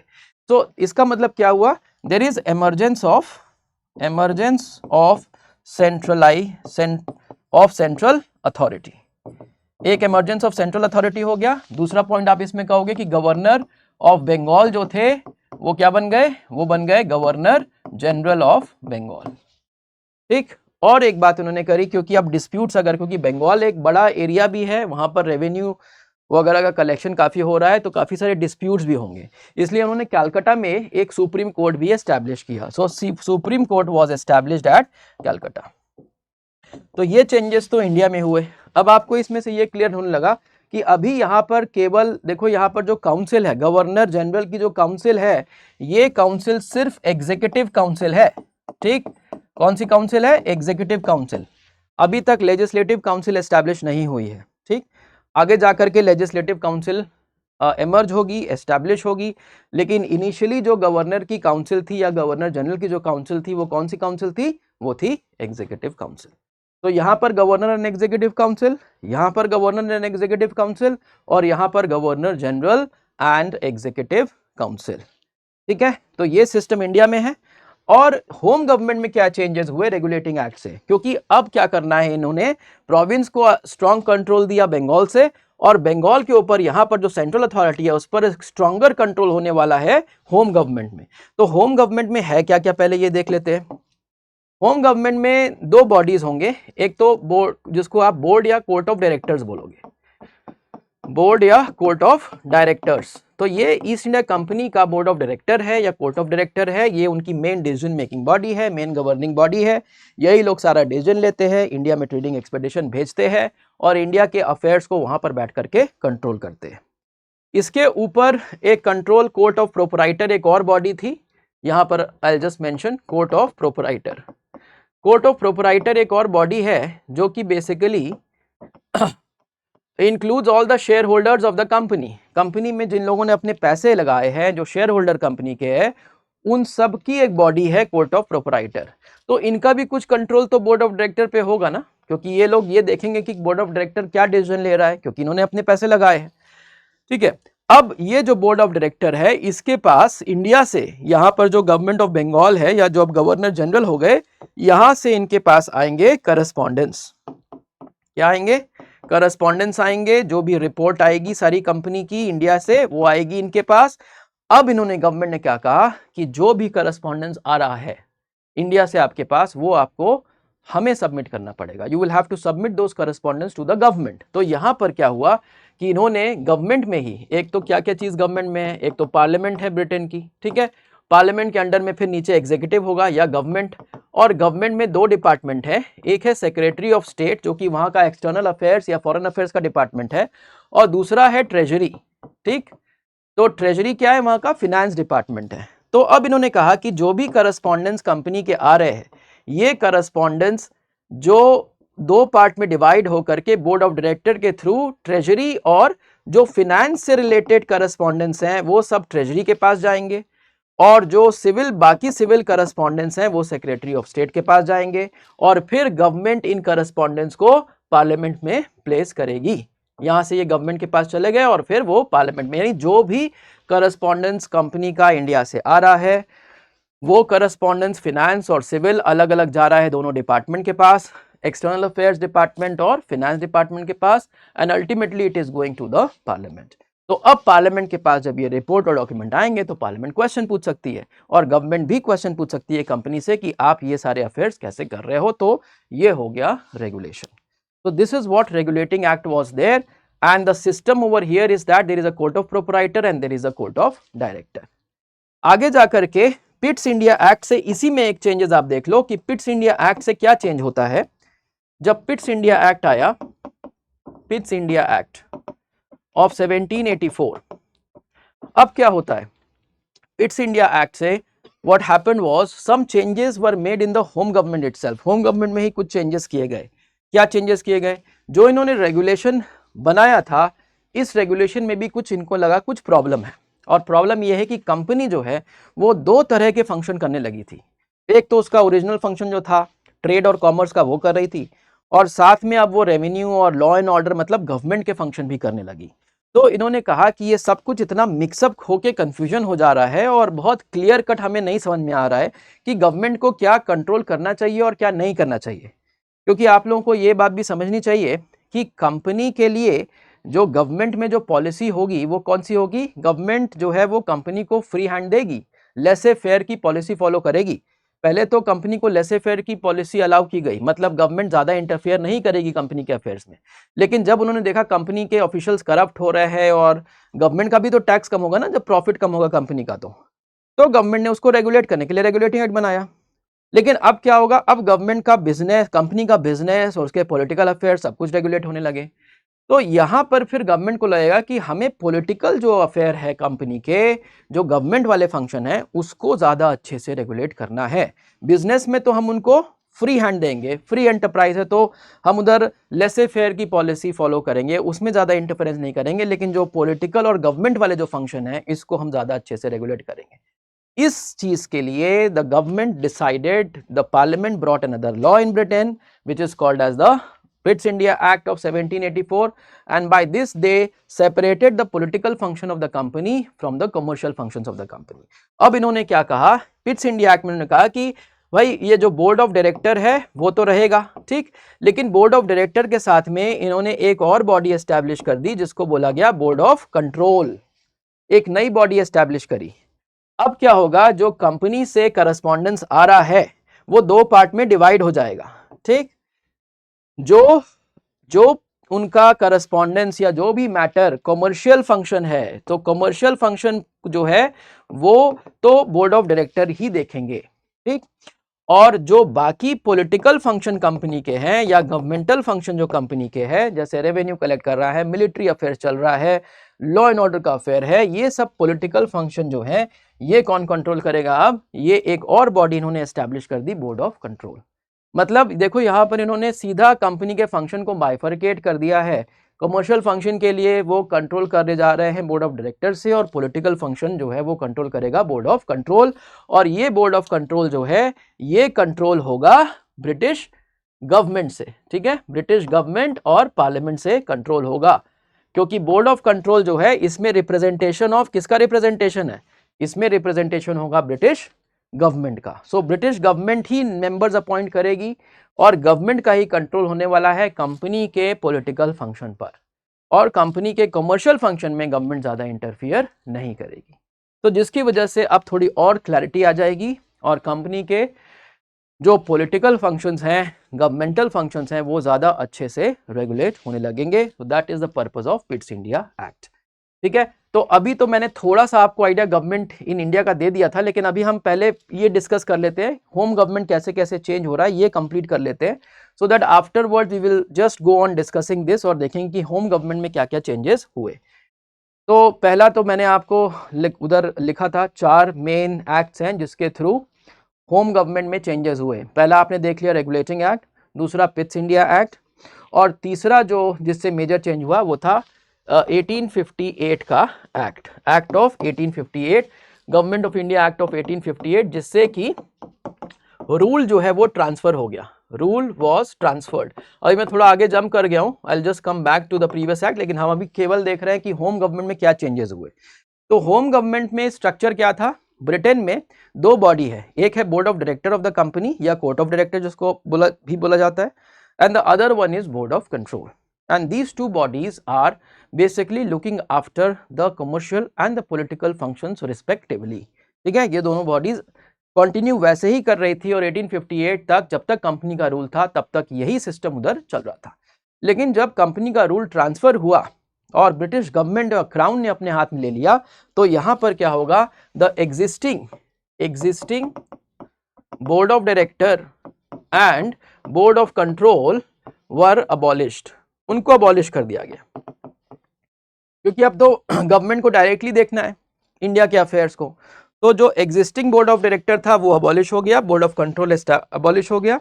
S1: So इसका मतलब क्या हुआ, there is emergence of central authority. एक emergence of central authority हो गया. दूसरा पॉइंट आप इसमें कहोगे कि गवर्नर ऑफ बंगाल जो थे वो क्या बन गए, वो बन गए गवर्नर जनरल ऑफ बंगाल, ठीक. और एक बात उन्होंने करी, क्योंकि अब डिस्प्यूट्स अगर, क्योंकि बंगाल एक बड़ा एरिया भी है, वहां पर रेवेन्यू वगैरह का कलेक्शन काफी हो रहा है, तो काफी सारे डिस्प्यूट्स भी होंगे, इसलिए उन्होंने कलकत्ता में एक सुप्रीम कोर्ट भी एस्टैब्लिश किया. So supreme court was established at Calcutta. तो ये चेंजेस तो इंडिया में हुए. अब आपको इसमें से ये क्लियर होने लगा कि अभी यहाँ पर केवल देखो, यहाँ पर जो काउंसिल है, गवर्नर जनरल की जो काउंसिल है, ये काउंसिल सिर्फ एग्जीक्यूटिव काउंसिल है, ठीक. कौन सी काउंसिल है, एग्जीक्यूटिव काउंसिल. अभी तक लेजिस्लेटिव काउंसिल एस्टैब्लिश नहीं हुई है, ठीक. आगे जाकर के लेजिस्लेटिव काउंसिल एमर्ज होगी, एस्टैब्लिश होगी, लेकिन इनिशियली जो गवर्नर की काउंसिल थी या गवर्नर जनरल की जो काउंसिल थी वो कौन सी काउंसिल थी, वो थी एग्जीक्यूटिव काउंसिल. तो यहाँ पर गवर्नर एंड एग्जीक्यूटिव काउंसिल, यहाँ पर गवर्नर एंड एग्जीक्यूटिव काउंसिल, और यहाँ पर governor general and executive council, ठीक है. तो ये सिस्टम इंडिया में है. और होम गवर्नमेंट में क्या चेंजेस हुए रेगुलेटिंग एक्ट से, क्योंकि अब क्या करना है, इन्होंने प्रोविंस को स्ट्रॉन्ग कंट्रोल दिया बंगाल से, और बंगाल के ऊपर यहाँ पर जो सेंट्रल अथॉरिटी है उस पर स्ट्रॉन्गर कंट्रोल होने वाला है होम गवर्नमेंट में. तो होम गवर्नमेंट में है क्या क्या, पहले ये देख लेते हैं. होम गवर्नमेंट में दो बॉडीज होंगे, एक तो बोर्ड, जिसको आप बोर्ड या कोर्ट ऑफ डायरेक्टर्स बोलोगे, बोर्ड या कोर्ट ऑफ डायरेक्टर्स. तो ये ईस्ट इंडिया कंपनी का बोर्ड ऑफ डायरेक्टर है या कोर्ट ऑफ डायरेक्टर है, ये उनकी मेन डिसीजन मेकिंग बॉडी है, मेन गवर्निंग बॉडी है. यही लोग सारा डिसीजन लेते हैं, इंडिया में ट्रेडिंग एक्सपेडिशन भेजते हैं और इंडिया के अफेयर्स को वहां पर बैठ करके कंट्रोल करते हैं. इसके ऊपर एक कंट्रोल कोर्ट ऑफ प्रोपराइटर एक और बॉडी थी, यहाँ पर I just mention court of proprietor. Court of proprietor एक और बॉडी है जो कि basically includes all the share holders of the company. Company में जिन लोगों ने अपने पैसे लगाए हैं, जो शेयर होल्डर कंपनी के हैं, उन सब की एक बॉडी है कोर्ट ऑफ प्रोपराइटर. तो इनका भी कुछ कंट्रोल तो बोर्ड ऑफ डायरेक्टर पे होगा ना, क्योंकि ये लोग ये देखेंगे कि बोर्ड ऑफ डायरेक्टर क्या डिसीजन ले रहा है, क्योंकि इन्होंने अपने पैसे लगाए हैं, ठीक है. अब ये जो बोर्ड ऑफ डायरेक्टर है, इसके पास इंडिया से, यहाँ पर जो गवर्नमेंट ऑफ बंगाल है या जो अब गवर्नर जनरल हो गए, यहाँ से इनके पास आएंगे करस्पॉन्डेंस. क्या आएंगे, करस्पॉन्डेंस आएंगे. जो भी रिपोर्ट आएगी सारी कंपनी की इंडिया से, वो आएगी इनके पास. अब इन्होंने, गवर्नमेंट ने क्या कहा कि जो भी करस्पॉन्डेंस आ रहा है इंडिया से आपके पास, वो आपको हमें सबमिट करना पड़ेगा. You will have to submit those correspondence to the government. तो यहाँ पर क्या हुआ कि इन्होंने गवर्नमेंट में ही, एक तो क्या क्या चीज गवर्नमेंट में है, एक तो पार्लियामेंट है ब्रिटेन की, ठीक है, पार्लियामेंट के अंडर में फिर नीचे एग्जीक्यूटिव होगा या गवर्नमेंट, और गवर्नमेंट में दो डिपार्टमेंट है, एक है सेक्रेटरी ऑफ स्टेट जो कि वहां का एक्सटर्नल अफेयर्स या फॉरेन अफेयर्स का डिपार्टमेंट है, और दूसरा है ट्रेजरी। ठीक, तो ट्रेजरी क्या है, वहां का फिनेंस डिपार्टमेंट है। तो अब इन्होंने कहा कि जो भी करस्पॉन्डेंस कंपनी के आ रहे हैं, ये करस्पॉन्डेंस जो दो पार्ट में डिवाइड होकर के बोर्ड ऑफ डायरेक्टर के थ्रू ट्रेजरी और जो फिनेंस से रिलेटेड करस्पॉन्डेंस हैं वो सब ट्रेजरी के पास जाएंगे, और जो बाकी सिविल करस्पॉन्डेंस हैं वो सेक्रेटरी ऑफ स्टेट के पास जाएंगे, और फिर गवर्नमेंट इन करस्पॉन्डेंस को पार्लियामेंट में प्लेस करेगी। यहां से ये गवर्नमेंट के पास चले गए और फिर वो पार्लियामेंट में, यानी जो भी करस्पॉन्डेंस कंपनी का इंडिया से आ रहा है वो करस्पॉन्डेंस फिनेंस और सिविल अलग अलग जा रहा है दोनों डिपार्टमेंट के पास, एक्सटर्नल अफेयर्स डिपार्टमेंट और फिनेंस डिपार्टमेंट के पास, and ultimately it is going to the parliament. तो अब पार्लियामेंट के पास जब ये रिपोर्ट और डॉक्यूमेंट आएंगे तो पार्लियामेंट क्वेश्चन पूछ सकती है, और गवर्नमेंट भी क्वेश्चन पूछ सकती है कंपनी से कि आप ये सारे अफेयर्स कैसे कर रहे हो। तो ये हो गया रेगुलेशन। तो this is what regulating act was there, and the system over here is that there is a court of proprietor and there is a court of director. आगे जाकर के पिट्स इंडिया एक्ट से इसी में एक चेंजेस आप देख लो कि पिट्स इंडिया एक्ट से क्या चेंज होता है। जब पिट्स इंडिया एक्ट आया, पिट्स इंडिया एक्ट ऑफ 1784, अब क्या होता है, पिट्स इंडिया एक्ट से what happened was some changes were made in the home government itself. Home government में ही कुछ चेंजेस किए गए। क्या चेंजेस किए गए, जो इन्होंने रेगुलेशन बनाया था इस रेगुलेशन में भी कुछ इनको लगा कुछ प्रॉब्लम है, और प्रॉब्लम यह है कि कंपनी जो है वो दो तरह के फंक्शन करने लगी थी। एक तो उसका ओरिजिनल फंक्शन जो था ट्रेड और कॉमर्स का वो कर रही थी, और साथ में अब वो रेवेन्यू और लॉ एंड ऑर्डर मतलब गवर्नमेंट के फंक्शन भी करने लगी। तो इन्होंने कहा कि ये सब कुछ इतना मिक्सअप होके कंफ्यूजन हो जा रहा है और बहुत क्लियर कट हमें नहीं समझ में आ रहा है कि गवर्नमेंट को क्या कंट्रोल करना चाहिए और क्या नहीं करना चाहिए। क्योंकि आप लोगों को ये बात भी समझनी चाहिए कि कंपनी के लिए जो गवर्नमेंट में जो पॉलिसी होगी वो कौन सी होगी, गवर्नमेंट जो है वो कंपनी को फ्री हैंड देगी, लेसे फेयर की पॉलिसी फॉलो करेगी। पहले तो कंपनी को लेसे फेयर की पॉलिसी अलाउ की गई, मतलब गवर्नमेंट ज्यादा इंटरफेयर नहीं करेगी कंपनी के अफेयर्स में। लेकिन जब उन्होंने देखा कंपनी के ऑफिशियल्स करप्ट हो रहे हैं और गवर्नमेंट का भी तो टैक्स कम होगा ना जब प्रॉफिट कम होगा कंपनी का, तो गवर्नमेंट ने उसको रेगुलेट करने के लिए रेगुलेटिंग एक्ट बनाया। लेकिन अब क्या होगा, अब गवर्नमेंट का बिजनेस, कंपनी का बिजनेस और उसके पॉलिटिकल अफेयर सब कुछ रेगुलेट होने लगे। तो यहां पर फिर गवर्नमेंट को लगेगा कि हमें पॉलिटिकल जो अफेयर है कंपनी के, जो गवर्नमेंट वाले फंक्शन है उसको ज्यादा अच्छे से रेगुलेट करना है। बिजनेस में तो हम उनको फ्री हैंड देंगे, फ्री एंटरप्राइज है तो हम उधर लेसे फेयर की पॉलिसी फॉलो करेंगे, उसमें ज्यादा इंटरफेरेंस नहीं करेंगे। लेकिन जो पॉलिटिकल और गवर्नमेंट वाले जो फंक्शन है इसको हम ज्यादा अच्छे से रेगुलेट करेंगे। इस चीज के लिए the government decided, the parliament brought another law in Britain which is called as the Pitt's India Act of 1784, and by this they separated the political function of the company from the commercial functions of the company. अब इन्होंने क्या कहा, पिट्स इंडिया एक्ट में इन्होंने कहा कि भाई ये जो बोर्ड ऑफ डायरेक्टर है वो तो रहेगा ठीक, लेकिन बोर्ड ऑफ डायरेक्टर के साथ में इन्होंने एक और बॉडी एस्टैब्लिश कर दी जिसको बोला गया बोर्ड ऑफ कंट्रोल। एक नई बॉडी एस्टैब्लिश करी। अब क्या होगा, जो कंपनी से करस्पॉन्डेंस आ रहा है वो दो पार्ट में डिवाइड हो जाएगा ठीक। जो उनका करस्पॉन्डेंस या जो भी मैटर कॉमर्शियल फंक्शन है, तो कॉमर्शियल फंक्शन जो है वो तो बोर्ड ऑफ डायरेक्टर ही देखेंगे ठीक। और जो बाकी पॉलिटिकल फंक्शन कंपनी के हैं या गवर्नमेंटल फंक्शन जो कंपनी के हैं, जैसे रेवेन्यू कलेक्ट कर रहा है, मिलिट्री अफेयर चल रहा है, लॉ एंड ऑर्डर का अफेयर है, ये सब पॉलिटिकल फंक्शन जो है ये कौन कंट्रोल करेगा। अब ये एक और बॉडी इन्होंने एस्टैब्लिश कर दी, बोर्ड ऑफ कंट्रोल। मतलब देखो यहां पर इन्होंने सीधा कंपनी के फंक्शन को बाइफरकेट कर दिया है। कमर्शियल फंक्शन के लिए वो कंट्रोल करने जा रहे हैं बोर्ड ऑफ डायरेक्टर से, और पॉलिटिकल फंक्शन जो है वो कंट्रोल करेगा बोर्ड ऑफ कंट्रोल। और ये बोर्ड ऑफ कंट्रोल जो है ये कंट्रोल होगा ब्रिटिश गवर्नमेंट से ठीक है, ब्रिटिश गवर्नमेंट और पार्लियामेंट से कंट्रोल होगा। क्योंकि बोर्ड ऑफ कंट्रोल जो है इसमें रिप्रेजेंटेशन ऑफ किसका रिप्रेजेंटेशन है, इसमें रिप्रेजेंटेशन होगा ब्रिटिश गवर्नमेंट का। सो ब्रिटिश गवर्नमेंट ही मेंबर्स अपॉइंट करेगी और गवर्नमेंट का ही कंट्रोल होने वाला है कंपनी के पॉलिटिकल फंक्शन पर, और कंपनी के कमर्शियल फंक्शन में गवर्नमेंट ज्यादा इंटरफियर नहीं करेगी। तो जिसकी वजह से अब थोड़ी और क्लैरिटी आ जाएगी और कंपनी के जो पॉलिटिकल फंक्शंस हैं, गवर्नमेंटल फंक्शंस हैं, वो ज्यादा अच्छे से रेगुलेट होने लगेंगे। तो that is the purpose of पिट्स India act. ठीक है। तो अभी तो मैंने थोड़ा सा आपको आइडिया गवर्नमेंट इन इंडिया का दे दिया था, लेकिन अभी हम पहले ये डिस्कस कर लेते हैं होम गवर्नमेंट कैसे कैसे चेंज हो रहा है, ये कंप्लीट कर लेते हैं, so that afterward we will just go on discussing this और देखेंगे कि होम गवर्नमेंट में क्या क्या चेंजेस हुए। तो पहला तो मैंने आपको उधर लिखा था 4 मेन एक्ट्स हैं जिसके थ्रू होम गवर्नमेंट में चेंजेस हुए। पहला आपने देख लिया रेगुलेटिंग एक्ट, दूसरा पिट्स इंडिया एक्ट, और तीसरा जो जिससे मेजर चेंज हुआ वो था 1858 का act of 1858, government of India act of 1858, जिससे कि रूल जो है वो ट्रांसफर हो गया, रूल वॉज ट्रांसफर्ड। अभी मैं थोड़ा आगे जंप कर गया हूं, I will just come back to the previous act, लेकिन हम अभी केवल देख रहे हैं कि होम गवर्नमेंट में क्या चेंजेस हुए। तो होम गवर्नमेंट में स्ट्रक्चर क्या था, ब्रिटेन में 2 बॉडी है, एक है board of director of the company या कोर्ट ऑफ डायरेक्टर जिसको बोला जाता है, and the other one is board of control, and these 2 bodies are basically looking after the commercial and the political functions respectively. ठीक है, ये दोनों बॉडीज कंटिन्यू वैसे ही कर रही थी और 1858 तक जब तक कंपनी का रूल था तब तक यही सिस्टम उधर चल रहा था। लेकिन जब कंपनी का रूल ट्रांसफर हुआ और ब्रिटिश गवर्नमेंट और क्राउन ने अपने हाथ में ले लिया, तो यहां पर क्या होगा, the existing board of director and board of control were abolished, उनको अबॉलिश कर दिया गया, क्योंकि अब तो गवर्नमेंट को डायरेक्टली देखना है इंडिया के अफेयर्स को। तो जो एग्जिस्टिंग बोर्ड ऑफ डायरेक्टर था वो अबॉलिश हो गया, बोर्ड ऑफ कंट्रोल अबॉलिश हो गया।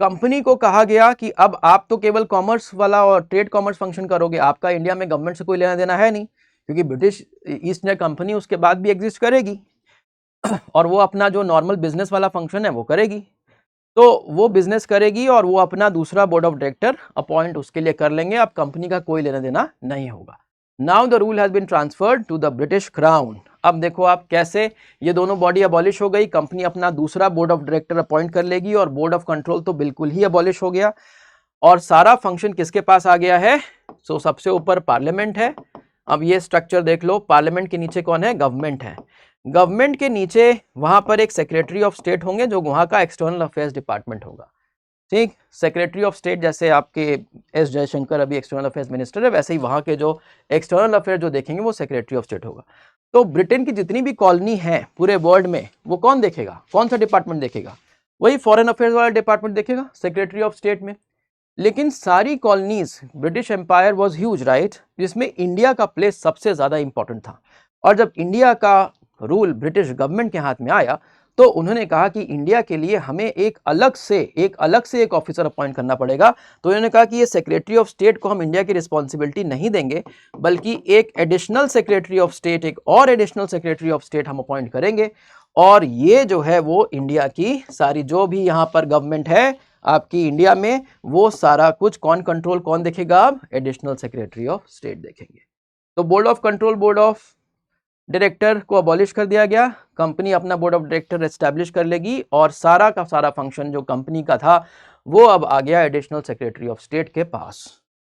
S1: कंपनी को कहा गया कि अब आप तो केवल कॉमर्स वाला और ट्रेड कॉमर्स फंक्शन करोगे, आपका इंडिया में गवर्नमेंट से कोई लेना देना है नहीं, क्योंकि ब्रिटिश ईस्ट इंडिया कंपनी उसके बाद भी एग्जिस्ट करेगी और वो अपना जो नॉर्मल बिजनेस वाला फंक्शन है वो करेगी, तो वो बिजनेस करेगी और वो अपना दूसरा बोर्ड ऑफ डायरेक्टर अपॉइंट उसके लिए कर लेंगे, अब कंपनी का कोई लेना देना नहीं होगा। Now the rule has been transferred to the British crown. अब देखो आप कैसे ये दोनों बॉडी अबॉलिश हो गई, कंपनी अपना दूसरा बोर्ड ऑफ डायरेक्टर अपॉइंट कर लेगी और बोर्ड ऑफ कंट्रोल तो बिल्कुल ही अबॉलिश हो गया, और सारा फंक्शन किसके पास आ गया है, सो सबसे ऊपर पार्लियामेंट है। अब ये स्ट्रक्चर देख लो, पार्लियामेंट के नीचे कौन है, गवर्नमेंट है, गवर्नमेंट के नीचे वहां पर एक सेक्रेटरी ऑफ स्टेट होंगे जो वहां का एक्सटर्नल अफेयर्स डिपार्टमेंट होगा। ठीक, सेक्रेटरी ऑफ स्टेट जैसे आपके एस जयशंकर अभी एक्सटर्नल अफेयर्स मिनिस्टर है, वैसे ही वहाँ के जो एक्सटर्नल अफेयर जो देखेंगे वो सेक्रेटरी ऑफ स्टेट होगा। तो ब्रिटेन की जितनी भी कॉलोनी है पूरे वर्ल्ड में वो कौन देखेगा, कौन सा डिपार्टमेंट देखेगा, वही फॉरेन अफेयर्स वाला डिपार्टमेंट देखेगा, सेक्रेटरी ऑफ स्टेट में। लेकिन सारी colonies, British empire was huge right, जिसमें इंडिया का प्लेस सबसे ज़्यादा इंपॉर्टेंट था, और जब इंडिया का रूल ब्रिटिश गवर्नमेंट के हाथ में आया तो उन्होंने कहा कि इंडिया के लिए हमें एक अलग से एक ऑफिसर अपॉइंट करना पड़ेगा। तो उन्होंने कहा कि ये सेक्रेटरी ऑफ स्टेट को हम इंडिया की रिस्पॉन्सिबिलिटी नहीं देंगे, बल्कि एक एडिशनल सेक्रेटरी ऑफ स्टेट, एक और एडिशनल सेक्रेटरी ऑफ स्टेट हम अपॉइंट करेंगे, और ये जो है वो इंडिया की सारी जो भी यहाँ पर गवर्नमेंट है आपकी इंडिया में, वो सारा कुछ कौन कंट्रोल कौन देखेगा, अब एडिशनल सेक्रेटरी ऑफ स्टेट देखेंगे। तो board of control, board of director को अबॉलिश कर दिया गया, कंपनी अपना बोर्ड ऑफ डायरेक्टर एस्टैब्लिश कर लेगी, और सारा का सारा फंक्शन जो कंपनी का था वो अब आ गया एडिशनल सेक्रेटरी ऑफ स्टेट के पास,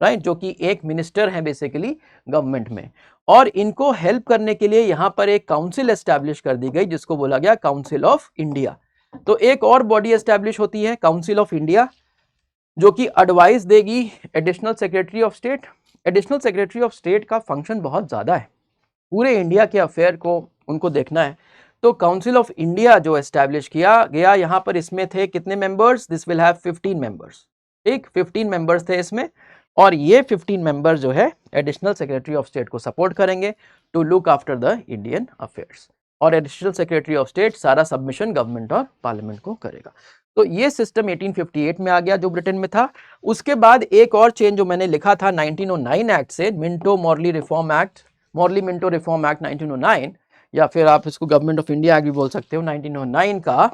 S1: राइट, जो कि एक मिनिस्टर है बेसिकली गवर्नमेंट में, और इनको हेल्प करने के लिए यहाँ पर एक काउंसिल एस्टैब्लिश कर दी गई जिसको बोला गया काउंसिल ऑफ इंडिया। तो एक और बॉडी एस्टैब्लिश होती है काउंसिल ऑफ इंडिया, जो कि एडवाइस देगी additional secretary of state. Additional secretary of state का फंक्शन बहुत ज़्यादा है, पूरे इंडिया के अफेयर को उनको देखना है। तो काउंसिल ऑफ इंडिया जो एस्टैब्लिश किया गया, यहाँ पर इसमें थे कितने members, this will have 15 members, ठीक, 15 मेंबर्स थे इसमें, और ये 15 मेंबर्स जो है एडिशनल सेक्रेटरी ऑफ स्टेट को सपोर्ट करेंगे to look after the Indian affairs, और एडिशनल सेक्रेटरी ऑफ स्टेट सारा सबमिशन गवर्नमेंट और पार्लियामेंट को करेगा। तो ये सिस्टम 1858 में आ गया जो ब्रिटेन में था। उसके बाद एक और चेंज जो मैंने लिखा था 1909 एक्ट से, Minto Morley reform act, Morley Minto reform act 1909, या फिर आप इसको गवर्नमेंट ऑफ इंडिया एक्ट भी बोल सकते हो 1909 का,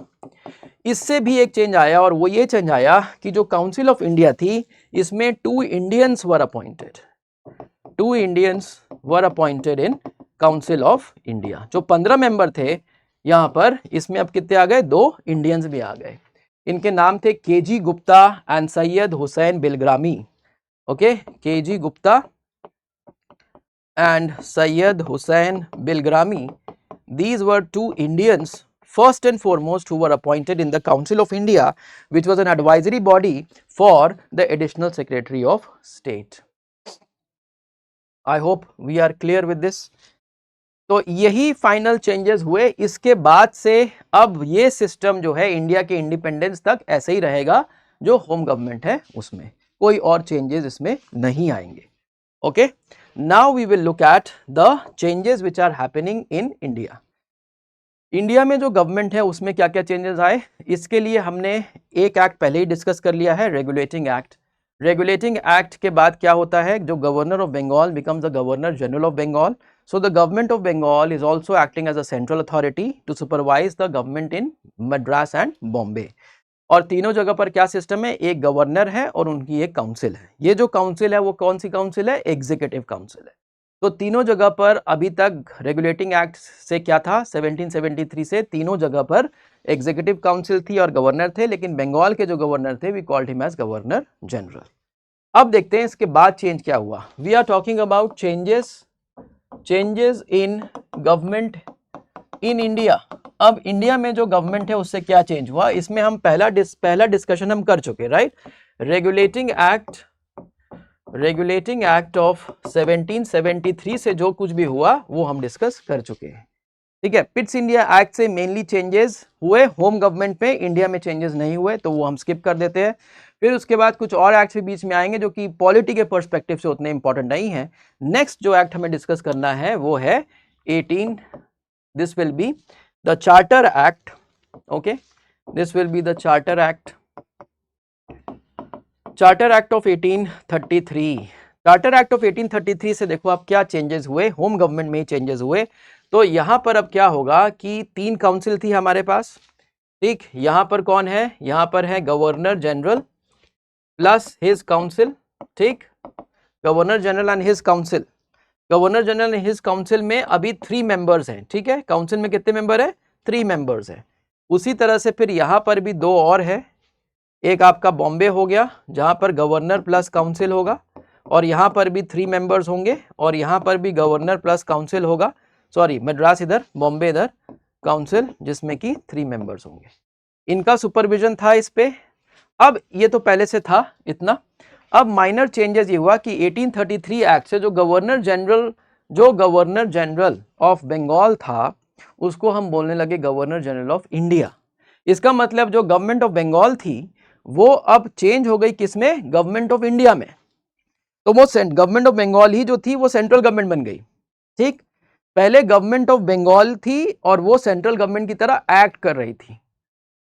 S1: इससे भी एक चेंज आया, और वो ये चेंज आया कि जो काउंसिल ऑफ इंडिया थी इसमें 2 Indians were appointed, 2 Indians were appointed in council of India. जो 15 मेंबर थे यहाँ पर, इसमें अब कितने आ गए, 2 इंडियंस भी आ गए। इनके नाम थे KG Gupta and Syed Hussain Bilgrami. Okay, KG Gupta and Sayyid Hussain Bilgrami. These were 2 Indians, first and foremost, who were appointed in the Council of India, which was an advisory body for the Additional Secretary of State. I hope we are clear with this. तो यही फाइनल चेंजेस हुए। इसके बाद से अब ये सिस्टम जो है इंडिया के इंडिपेंडेंस तक ऐसे ही रहेगा, जो होम गवर्नमेंट है उसमें कोई और चेंजेस इसमें नहीं आएंगे। Okay, now we will look at the changes which are happening in India. India में जो गवर्नमेंट है उसमें क्या क्या चेंजेस आए, इसके लिए हमने एक एक्ट पहले ही डिस्कस कर लिया है, रेगुलेटिंग एक्ट। रेगुलेटिंग एक्ट के बाद क्या होता है, जो governor of Bengal becomes the governor general of Bengal. So the government of Bengal is also acting as a central authority to supervise the government in Madras and Bombay। और तीनों जगह पर क्या सिस्टम है, एक गवर्नर है और उनकी एक काउंसिल है। ये जो काउंसिल है वो कौन सी काउंसिल है, एग्जीक्यूटिव काउंसिल है। तो तीनों जगह पर अभी तक रेगुलेटिंग एक्ट से क्या था, 1773 से तीनों जगह पर एग्जीक्यूटिव काउंसिल थी और गवर्नर थे, लेकिन बंगाल के जो गवर्नर थे we called him as governor general. अब देखते हैं इसके बाद चेंज क्या हुआ। We are talking about changes in government in India. अब इंडिया में जो गवर्नमेंट है उससे क्या चेंज हुआ, इसमें हम पहला डिस्कशन हम कर चुके, राइट। रेगुलेटिंग एक्ट ऑफ 1773 से जो कुछ भी हुआ वो हम डिस्कस कर चुके हैं, ठीक है। पिट्स इंडिया एक्ट से मेनली चेंजेस हुए, होम गवर्नमेंट में इंडिया में चेंजेस नहीं हुए, तो वो हम स्किप कर देते हैं। फिर उसके बाद कुछ और एक्ट्स भी बीच में आएंगे जो कि पॉलिटी के पर्सपेक्टिव से उतने इंपॉर्टेंट नहीं है। नेक्स्ट जो एक्ट हमें डिस्कस करना है वो है 18, this will be the charter act. Okay, this will be the charter act of 1833। Charter act of 1833 से देखो आप क्या चेंजेस हुए, होम गवर्नमेंट में ही चेंजेस हुए। तो यहां पर अब क्या होगा कि 3 काउंसिल थी हमारे पास, ठीक। यहां पर कौन है, यहां पर है governor general plus his council, ठीक। Governor general and his council, governor general and his council में अभी 3 मेंबर्स हैं, ठीक है। काउंसिल में कितने मेंबर है, 3 मेंबर्स हैं। उसी तरह से फिर यहां पर भी 2 और है, एक आपका बॉम्बे हो गया जहां पर गवर्नर प्लस काउंसिल होगा, और यहां पर भी 3 मेंबर्स होंगे, और यहां पर भी गवर्नर प्लस काउंसिल होगा। सॉरी, मद्रास इधर, बॉम्बे इधर, काउंसिल जिसमें कि 3 मेंबर्स होंगे। इनका सुपरविजन था इस पे। अब ये तो पहले से था इतना। अब माइनर चेंजेस ये हुआ कि 1833 एक्ट से जो गवर्नर जनरल ऑफ बंगाल था उसको हम बोलने लगे गवर्नर जनरल ऑफ इंडिया। इसका मतलब जो गवर्नमेंट ऑफ बंगाल थी वो अब चेंज हो गई किसमें, गवर्नमेंट ऑफ इंडिया में। तो वो गवर्नमेंट ऑफ बंगाल ही जो थी वो सेंट्रल गवर्नमेंट बन गई, ठीक। पहले गवर्नमेंट ऑफ बंगाल थी और वो सेंट्रल गवर्नमेंट की तरह एक्ट कर रही थी।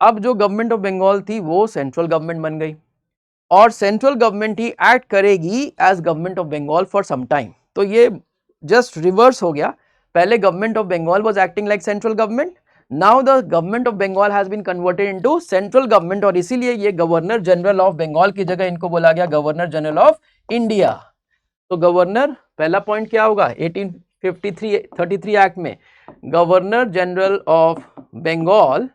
S1: अब जो गवर्नमेंट ऑफ बंगाल थी वो सेंट्रल गवर्नमेंट बन गई, और सेंट्रल गवर्नमेंट ही एक्ट करेगी as government of Bengal for some time. तो ये जस्ट रिवर्स हो गया। पहले government of Bengal was acting like central government, now the government of Bengal has been converted into central government, और इसीलिए ये गवर्नर जनरल ऑफ बंगाल की जगह इनको बोला गया गवर्नर जनरल ऑफ इंडिया। तो गवर्नर, पहला पॉइंट क्या होगा 1833 एक्ट में, governor general of Bengal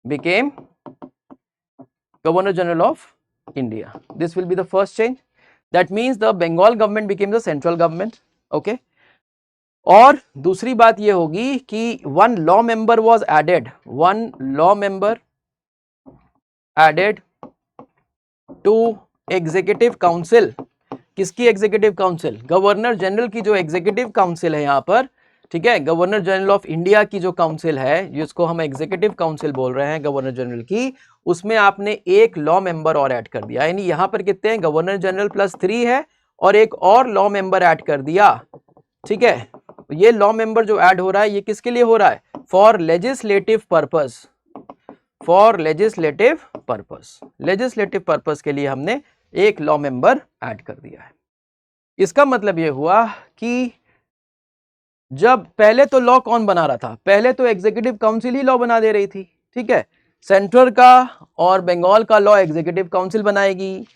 S1: became governor general of India. This will be the first change. That means the Bengal government became the central government. Okay. और दूसरी बात ये होगी कि one law member was added to executive council। किसकी एग्जीक्यूटिव काउंसिल, गवर्नर जनरल की जो एग्जीक्यूटिव काउंसिल है यहाँ पर, ठीक है। गवर्नर जनरल ऑफ इंडिया की जो काउंसिल है जिसको हम एग्जीक्यूटिव काउंसिल बोल रहे हैं गवर्नर जनरल की, उसमें आपने एक लॉ मेंबर और ऐड कर दिया। यानी यहाँ पर कितने हैं, गवर्नर जनरल प्लस 3 है और एक और लॉ मेंबर ऐड कर दिया, ठीक है। ये लॉ मेंबर जो ऐड हो रहा है ये किसके लिए हो रहा है, फॉर लेजिस्लेटिव पर्पस के लिए हमने एक लॉ मेंबर ऐड कर दिया है। इसका मतलब ये हुआ कि जब पहले तो लॉ कौन बना रहा था, पहले तो एग्जीक्यूटिव काउंसिल ही लॉ बना दे रही थी, ठीक है। सेंट्रल का और बंगाल का लॉ एग्जीक्यूटिव काउंसिल बनाएगी,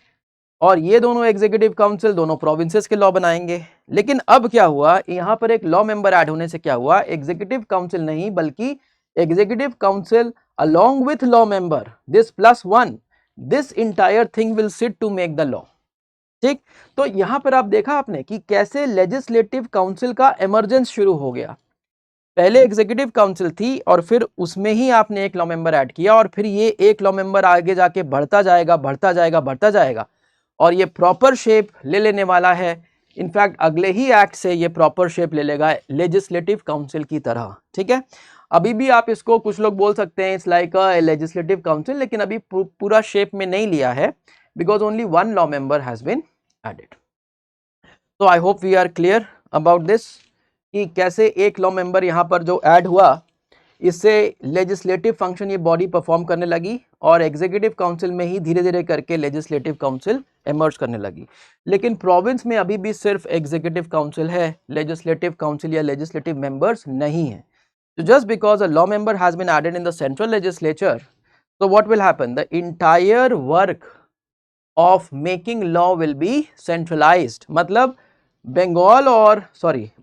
S1: और ये दोनों एग्जीक्यूटिव काउंसिल दोनों प्रोविंसेस के लॉ बनाएंगे। लेकिन अब क्या हुआ, यहाँ पर एक लॉ मेंबर ऐड होने से क्या हुआ, एग्जीक्यूटिव काउंसिल नहीं बल्कि executive council along with law member, this plus 1, this entire thing will sit to make the law, ठीक। तो यहां पर आप देखा आपने कि कैसे लेजिस्लेटिव काउंसिल का इमरजेंस शुरू हो गया। पहले एग्जीक्यूटिव काउंसिल थी और फिर उसमें ही आपने एक लॉ मेंबर ऐड किया, और फिर ये एक लॉ मेंबर आगे जाके बढ़ता जाएगा, और ये प्रॉपर शेप ले लेने वाला है इनफैक्ट अगले ही एक्ट से ये प्रॉपर शेप ले लेगा लेजिस्लेटिव काउंसिल की तरह, ठीक है। अभी भी आप इसको, कुछ लोग बोल सकते हैं it's like a legislative council, लेकिन अभी पूरा शेप में नहीं लिया है, because only one law member has been added. तो I hope we are clear about this कि कैसे एक लॉ मेंबर यहाँ पर जो ऐड हुआ, इससे लेजिस्लेटिव फंक्शन ये बॉडी परफॉर्म करने लगी और एग्जीक्यूटिव काउंसिल में ही धीरे धीरे करके लेजिस्लेटिव काउंसिल इमर्ज करने लगी। लेकिन प्रोविंस में अभी भी सिर्फ एग्जीक्यूटिव काउंसिल है, लेजिस्लेटिव काउंसिल या लेजिस्लेटिव मेंबर्स नहीं है। So just because a law member has been added in the central legislature, so what will happen? The entire work of making law will be centralized. मतलब बंगाल और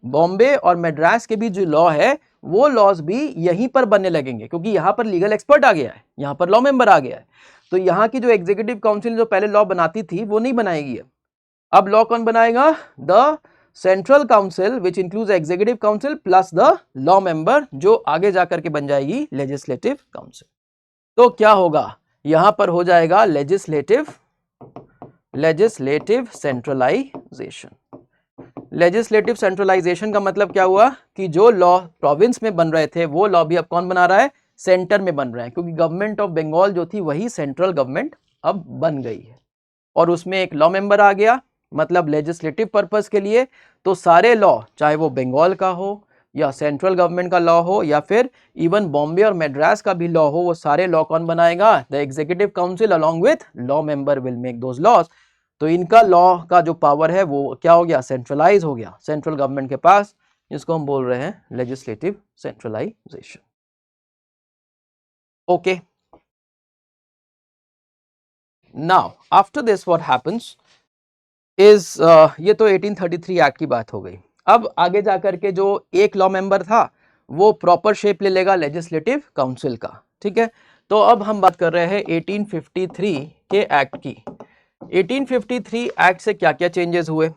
S1: बॉम्बे और मद्रास के भी जो लॉ है वो लॉज भी यहीं पर बनने लगेंगे, क्योंकि यहाँ पर लीगल एक्सपर्ट आ गया है, यहाँ पर लॉ मेंबर आ गया है। तो यहाँ की जो एग्जीक्यूटिव काउंसिल जो पहले लॉ बनाती थी वो नहीं बनाएगी। अब लॉ कौन बनाएगा? The central council which includes executive council plus the law member, जो आगे जाकर के बन जाएगी लेजिस्लेटिव काउंसिल। तो क्या होगा? यहां पर हो जाएगा लेजिस्लेटिव सेंट्रलाइजेशन। लेजिस्लेटिव सेंट्रलाइजेशन का मतलब क्या हुआ कि जो लॉ प्रोविंस में बन रहे थे वो लॉ भी अब कौन बना रहा है? सेंटर में बन रहे हैं, क्योंकि गवर्नमेंट ऑफ बंगाल जो थी वही सेंट्रल गवर्नमेंट अब बन गई है और उसमें एक लॉ मेंबर आ गया, मतलब लेजिस्लेटिव पर्पस के लिए। तो सारे लॉ, चाहे वो बंगाल का हो या सेंट्रल गवर्नमेंट का लॉ हो या फिर इवन बॉम्बे और मद्रास का भी लॉ हो, वो सारे लॉ कौन बनाएगा? The executive council along with law member will make those laws. तो इनका लॉ का जो पावर है वो क्या हो गया? सेंट्रलाइज हो गया सेंट्रल गवर्नमेंट के पास, जिसको हम बोल रहे हैं legislative centralization. Okay, now after this what happens is, ये तो 1833 एक्ट की बात हो गई। अब आगे जाकर के जो एक लॉ मेंबर था वो प्रॉपर शेप ले लेगा लेजिस्लेटिव काउंसिल का, ठीक है। तो अब हम बात कर रहे हैं 1853 के एक्ट की। 1853 एक्ट से क्या क्या चेंजेस हुए?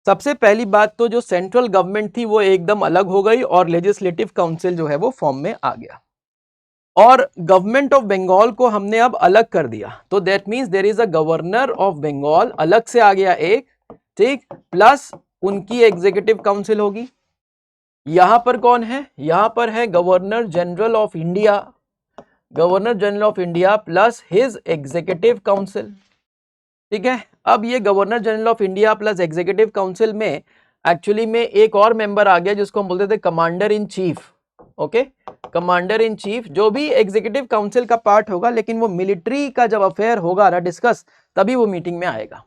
S1: सबसे पहली बात तो जो सेंट्रल गवर्नमेंट थी वो एकदम अलग हो गई और लेजिस्लेटिव काउंसिल जो है वो फॉर्म में आ गया, और गवर्नमेंट ऑफ बंगाल को हमने अब अलग कर दिया। तो that means there is a governor of Bengal, अलग से आ गया एक, ठीक, प्लस उनकी एग्जीक्यूटिव काउंसिल होगी। यहां पर कौन है? यहां पर है governor general of India, governor general of India plus his executive council, ठीक है। अब ये governor general of India plus executive council में एक्चुअली में एक और मेंबर आ गया जिसको हम बोलते थे commander in chief. Okay, commander in chief जो भी एग्जीक्यूटिव काउंसिल का पार्ट होगा, लेकिन वो मिलिट्री का जब अफेयर होगा ना डिस्कस, तभी वो मीटिंग में आएगा,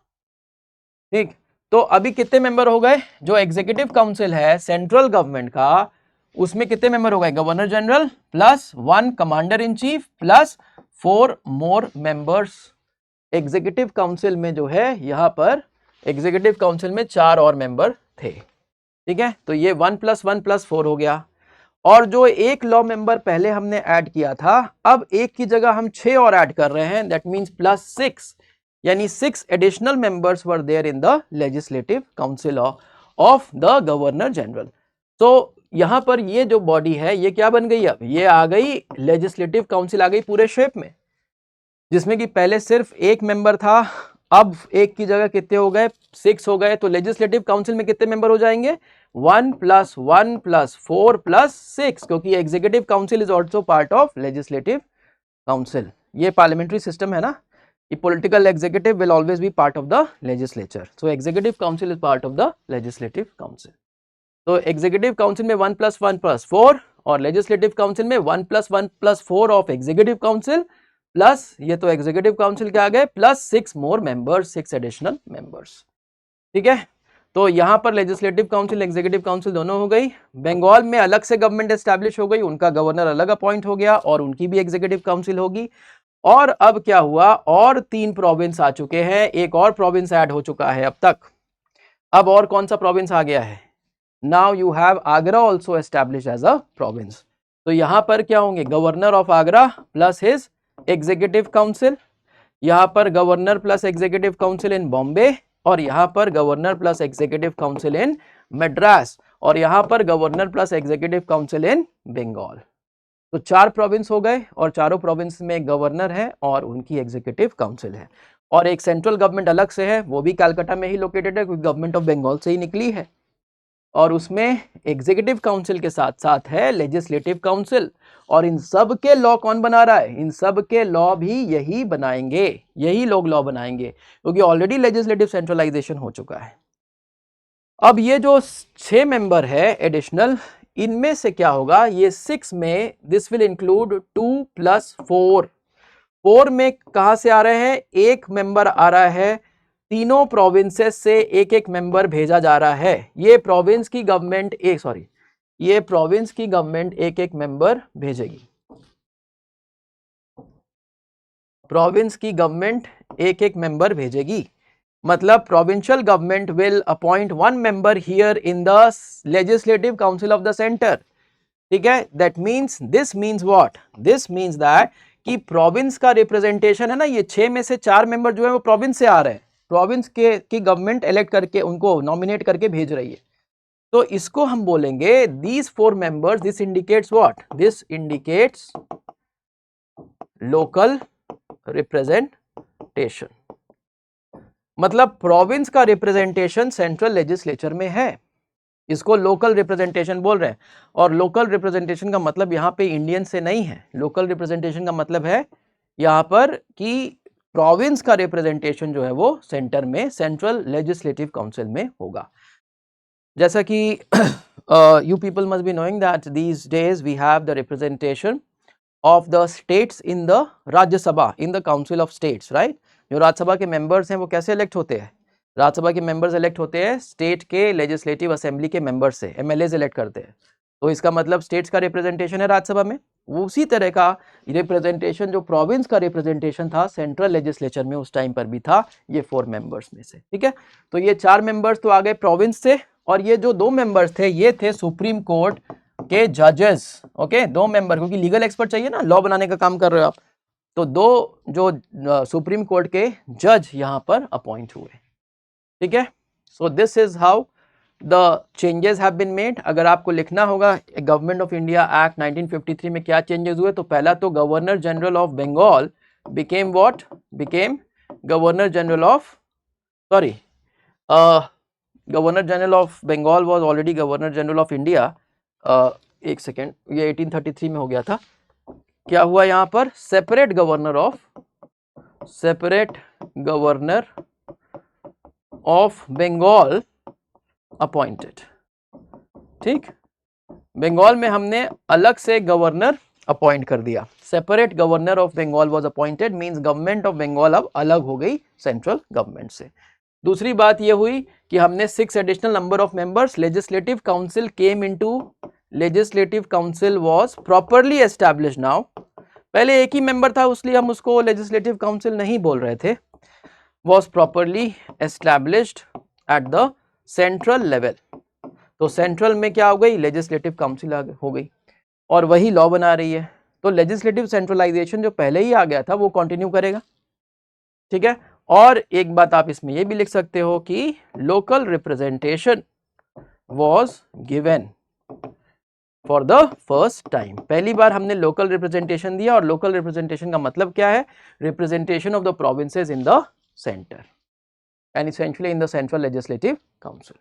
S1: ठीक। तो अभी कितने मेंबर हो गए? जो एग्जीक्यूटिव काउंसिल है सेंट्रल गवर्नमेंट का, उसमें कितने मेंबर हो गए? Governor general plus 1 commander in chief plus 4 more members. Executive council में जो है यहाँ पर एग्जीक्यूटिव काउंसिल में 4 और मेंबर थे, ठीक है। तो ये 1 + 1 + 4 हो गया। और जो एक लॉ मेंबर पहले हमने ऐड किया था, अब एक की जगह हम 6 और ऐड कर रहे हैं, दैट मींस +6, यानी 6 additional members were there in the legislative council of the governor general. तो यहां पर ये जो बॉडी है ये क्या बन गई? अब ये आ गई लेजिस्लेटिव काउंसिल, आ गई पूरे शेप में, जिसमें कि पहले सिर्फ एक मेंबर था, अब एक की जगह कितने हो गए? 6 हो गए। तो लेजिस्लेटिव काउंसिल में कितने मेंबर हो जाएंगे? 1 + 1 + 4 + 6, क्योंकि executive council is also part of legislative council. ये पार्लियामेंट्री सिस्टम है ना, ये political executive will always be part of the legislature, so executive council is part of the legislative council. तो एग्जीक्यूटिव काउंसिल में 1 + 1 + 4 और लेजिस्लेटिव काउंसिल में 1 + 1 + 4 ऑफ एग्जीक्यूटिव काउंसिल प्लस ये तो एग्जीक्यूटिव काउंसिल के आ गए प्लस 6 मोर मेंबर्स, 6 एडिशनल मेंबर्स, ठीक है। तो यहां पर लेजिस्लेटिव काउंसिल एग्जीक्यूटिव काउंसिल दोनों हो गई। बंगाल में अलग से गवर्नमेंट एस्टैब्लिश हो गई, उनका गवर्नर अलग अपॉइंट हो गया और उनकी भी एग्जीक्यूटिव काउंसिल होगी। और अब क्या हुआ? और 3 प्रोविंस आ चुके हैं, एक और प्रोविंस ऐड हो चुका है अब तक। अब और कौन सा प्रोविंस आ गया है? Now you have Agra also establish as a province. तो यहां पर क्या होंगे? Governor of Agra plus his executive council, यहां पर governor plus executive council in Bombay, और यहां पर governor plus executive council in Madras, और यहां पर governor plus executive council in Bengal. तो 4 प्रोविंस हो गए और चारों प्रोविंस में गवर्नर है और उनकी एग्जीक्यूटिव काउंसिल है। और एक सेंट्रल गवर्नमेंट अलग से है, वो भी कलकत्ता में ही लोकेटेड है क्योंकि गवर्नमेंट ऑफ बंगाल से ही निकली है। और उसमें एग्जीक्यूटिव काउंसिल के साथ साथ है लेजिस्लेटिव काउंसिल। और इन सब के लॉ कौन बना रहा है? इन सब के लॉ भी यही बनाएंगे, यही लोग लॉ बनाएंगे, क्योंकि ऑलरेडी लेजिस्लेटिव सेंट्रलाइजेशन हो चुका है। अब ये जो 6 मेंबर है एडिशनल, इनमें से क्या होगा? ये 6 में दिस विल इंक्लूड 2 + 4। 4 में कहां से आ रहे हैं? एक मेंबर आ रहा है, तीनों प्रोविंसेस से एक एक मेंबर भेजा जा रहा है। ये प्रोविंस की गवर्नमेंट एक एक मेंबर भेजेगी। प्रोविंस की गवर्नमेंट एक एक मेंबर भेजेगी, मतलब provincial government will appoint 1 member here in the legislative council of the centre. ठीक है, that means, this means what? This means that कि प्रोविंस का रिप्रेजेंटेशन है ना, ये 6 में से 4 मेंबर जो है वो प्रोविंस से आ रहे हैं, प्रोविंस के की गवर्नमेंट इलेक्ट करके उनको नॉमिनेट करके भेज रही है। तो इसको हम बोलेंगे these 4 members, this indicates what? This indicates local representation. मतलब प्रोविंस का रिप्रेजेंटेशन सेंट्रल लेजिस्लेचर में है, इसको लोकल रिप्रेजेंटेशन बोल रहे हैं। और लोकल रिप्रेजेंटेशन का मतलब यहाँ पे इंडियन से नहीं है, लोकल रिप्रेजेंटेशन का मतलब है यहाँ पर कि प्रोविंस का रिप्रेजेंटेशन जो है वो सेंटर में, सेंट्रल लेजिस्लेटिव काउंसिल में होगा। जैसा कि you people must be knowing that these days we have the representation of the states in the Rajya Sabha, in the council of states, right. जो राज्यसभा के मेंबर्स हैं वो कैसे इलेक्ट होते हैं? राज्यसभा के मेंबर्स इलेक्ट होते हैं स्टेट के लेजिस्लेटिव असेंबली के मेंबर से, एमएलएज इलेक्ट करते हैं। तो इसका मतलब स्टेट्स का रिप्रेजेंटेशन है राज्यसभा में। उसी तरह का रिप्रेजेंटेशन जो प्रोविंस का रिप्रेजेंटेशन था सेंट्रल लेजिस्लेचर में उस टाइम पर भी था, ये 4 मेंबर्स में से। ठीक है, तो ये 4 मेंबर्स तो आ गए प्रोविंस से, और ये जो 2 मेंबर्स थे ये थे सुप्रीम कोर्ट के जजेस। ओके, 2 मेंबर, क्योंकि लीगल एक्सपर्ट चाहिए ना, लॉ बनाने का काम कर रहे हो आप, तो 2 जो सुप्रीम कोर्ट के जज यहाँ पर अपॉइंट हुए। ठीक है, so this is how the changes have been made. अगर आपको लिखना होगा गवर्नमेंट ऑफ इंडिया एक्ट 1953 में क्या चेंजेस हुए, तो पहला तो governor general of Bengal became what? Became governor general of, sorry, governor general of Bengal was already governor general of India. एक सेकेंड, ये 1833 में हो गया था। क्या हुआ यहाँ पर? Separate governor of Bengal appointed. ठीक, बंगाल में हमने अलग से गवर्नर अपॉइंट कर दिया, separate governor of Bengal was appointed, means government of Bengal अब अलग हो गई सेंट्रल गवर्नमेंट से। दूसरी बात यह हुई कि हमने 6 additional number of members, legislative council came into, legislative council was properly established now. पहले एक ही मेंबर था इसलिए हम उसको लेजिस्लेटिव काउंसिल नहीं बोल रहे थे, was properly established at the central level। तो सेंट्रल में क्या हो गई? लेजिस्लेटिव काउंसिल हो गई और वही लॉ बना रही है। तो लेजिस्लेटिव सेंट्रलाइजेशन जो पहले ही आ गया था वो कंटिन्यू करेगा। ठीक है, और एक बात आप इसमें ये भी लिख सकते हो कि local representation was given for the first time. पहली बार हमने लोकल रिप्रेजेंटेशन दिया, और लोकल रिप्रेजेंटेशन का मतलब क्या है? Representation of the provinces in the centre and essentially in the central legislative council.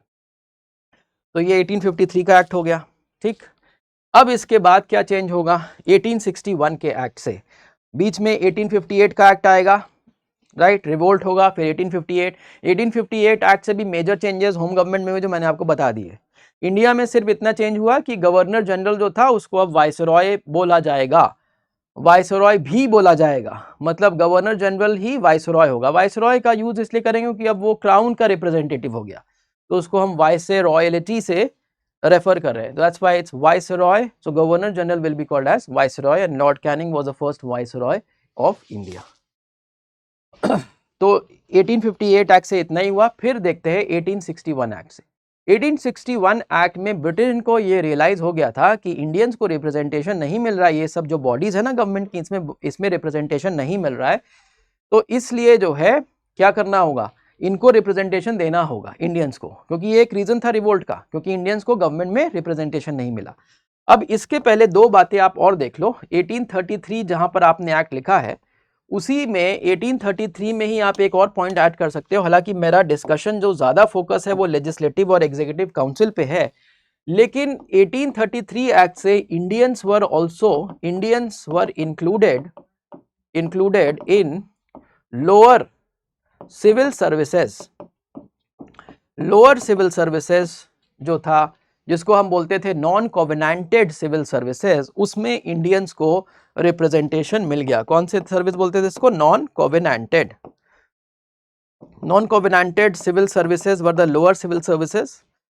S1: तो ये 1853 का एक्ट हो गया। ठीक, अब इसके बाद क्या चेंज होगा? 1861 के एक्ट से, बीच में 1858 का एक्ट आएगा, राइट, रिवोल्ट होगा, फिर 1858 एक्ट से भी मेजर चेंजेस होम गवर्नमेंट में हुए जो मैंने आपको बता दिए। इंडिया में सिर्फ इतना चेंज हुआ कि गवर्नर जनरल जो था उसको अब वाइसरॉय बोला जाएगा, वाइसरॉय भी बोला जाएगा, मतलब गवर्नर जनरल ही वाइसरॉय होगा। वाइसरॉय का यूज इसलिए करेंगे क्योंकि अब वो क्राउन का रिप्रेजेंटेटिव हो गया, तो उसको हम वाइसरॉयलिटी से रेफर कर रहे हैं, that's why it's viceroy. So governor general will be called as viceroy and lord Canning was the first viceroy of India. तो 1858 एक्ट से इतना ही हुआ। फिर देखते हैं 1861 एक्ट से। 1861 एक्ट में ब्रिटेन को ये रियलाइज हो गया था कि इंडियंस को रिप्रेजेंटेशन नहीं मिल रहा है, ये सब जो बॉडीज है ना गवर्नमेंट की, इसमें रिप्रेजेंटेशन नहीं मिल रहा है, तो इसलिए जो है क्या करना होगा? इनको रिप्रेजेंटेशन देना होगा इंडियंस को, क्योंकि ये एक रीजन था रिवोल्ट का, क्योंकि इंडियंस को गवर्नमेंट में रिप्रेजेंटेशन नहीं मिला। अब इसके पहले 2 बातें आप और देख लो। 1833 जहां पर आपने एक्ट लिखा है उसी में 1833 में ही आप एक और पॉइंट ऐड कर सकते हो। हालांकि मेरा डिस्कशन जो ज़्यादा फोकस है वो लेजिस्लेटिव और एग्जीक्यूटिव काउंसिल पे है, लेकिन 1833 एक्ट से Indians were included in lower civil services जो था, जिसको हम बोलते थे नॉन कोवेनेंटेड सिविल सर्विसेज, उसमें इंडियंस को रिप्रेजेंटेशन मिल गया। कौन से सर्विस बोलते थे इसको? Non covenanted civil services were the lower civil services.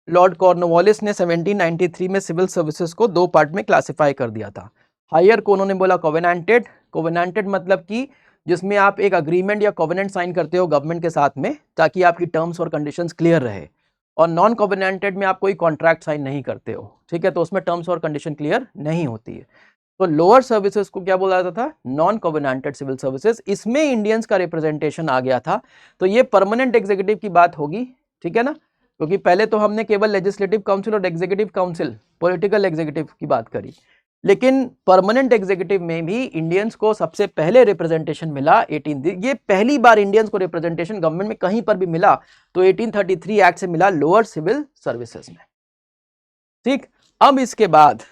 S1: Lord Cornwallis ने 1793 में सिविल सर्विसेज को दो पार्ट में क्लासिफाई कर दिया था। हायर को उन्होंने बोला कोवेनेंटेड मतलब कि जिसमें आप एक अग्रीमेंट या कोवेनेंट साइन करते हो गवर्नमेंट के साथ में, ताकि आपकी टर्म्स और कंडीशंस क्लियर रहे। और नॉन कोवेनेंटेड में आप कोई कॉन्ट्रैक्ट साइन नहीं करते हो, ठीक है, तो उसमें टर्म्स और कंडीशन क्लियर नहीं होती है। तो लोअर सर्विसेज को क्या बोला जाता था? Non covenanted civil services. इसमें इंडियंस का रिप्रेजेंटेशन आ गया था। तो ये परमानेंट एग्जीक्यूटिव की बात होगी, ठीक है ना, क्योंकि पहले तो हमने केवल लेजिस्लेटिव काउंसिल और एग्जीक्यूटिव काउंसिल, पॉलिटिकल एग्जीक्यूटिव की बात करी, लेकिन परमानेंट एग्जीक्यूटिव में भी इंडियंस को सबसे पहले रिप्रेजेंटेशन मिला। ये पहली बार इंडियंस को रिप्रेजेंटेशन गवर्नमेंट में कहीं पर भी मिला तो 1833 एक्ट से मिला, लोअर सिविल सर्विसेज में। ठीक, अब इसके बाद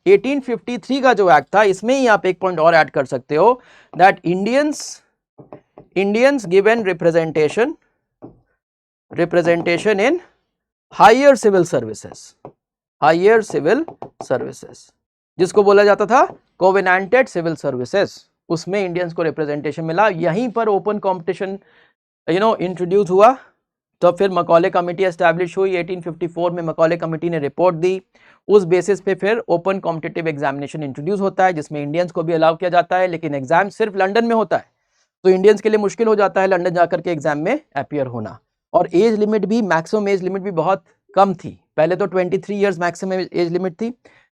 S1: 1853 का जो एक्ट था, इसमें ही आप एक पॉइंट और ऐड कर सकते हो, that Indians given representation in higher civil services, जिसको बोला जाता था कोवेनेंटेड सिविल सर्विसेज, उसमें इंडियंस को रिप्रेजेंटेशन मिला। यहीं पर ओपन कंपटीशन इंट्रोड्यूस हुआ। तो फिर मकौले कमेटी एस्टैब्लिश हुई 1854 में। मकौले कमेटी ने रिपोर्ट दी, उस बेसिस पे फिर ओपन कॉम्पिटिटिव एग्जामिनेशन इंट्रोड्यूस होता है, जिसमें इंडियंस को भी अलाउ किया जाता है, लेकिन एग्जाम सिर्फ लंदन में होता है, तो इंडियंस के लिए मुश्किल हो जाता है लंदन जाकर के एग्जाम में अपियर होना। और एज लिमिट भी, मैक्सिमम एज लिमिट भी बहुत कम थी। पहले तो 23 ईयर्स मैक्सिमम एज लिमिट थी,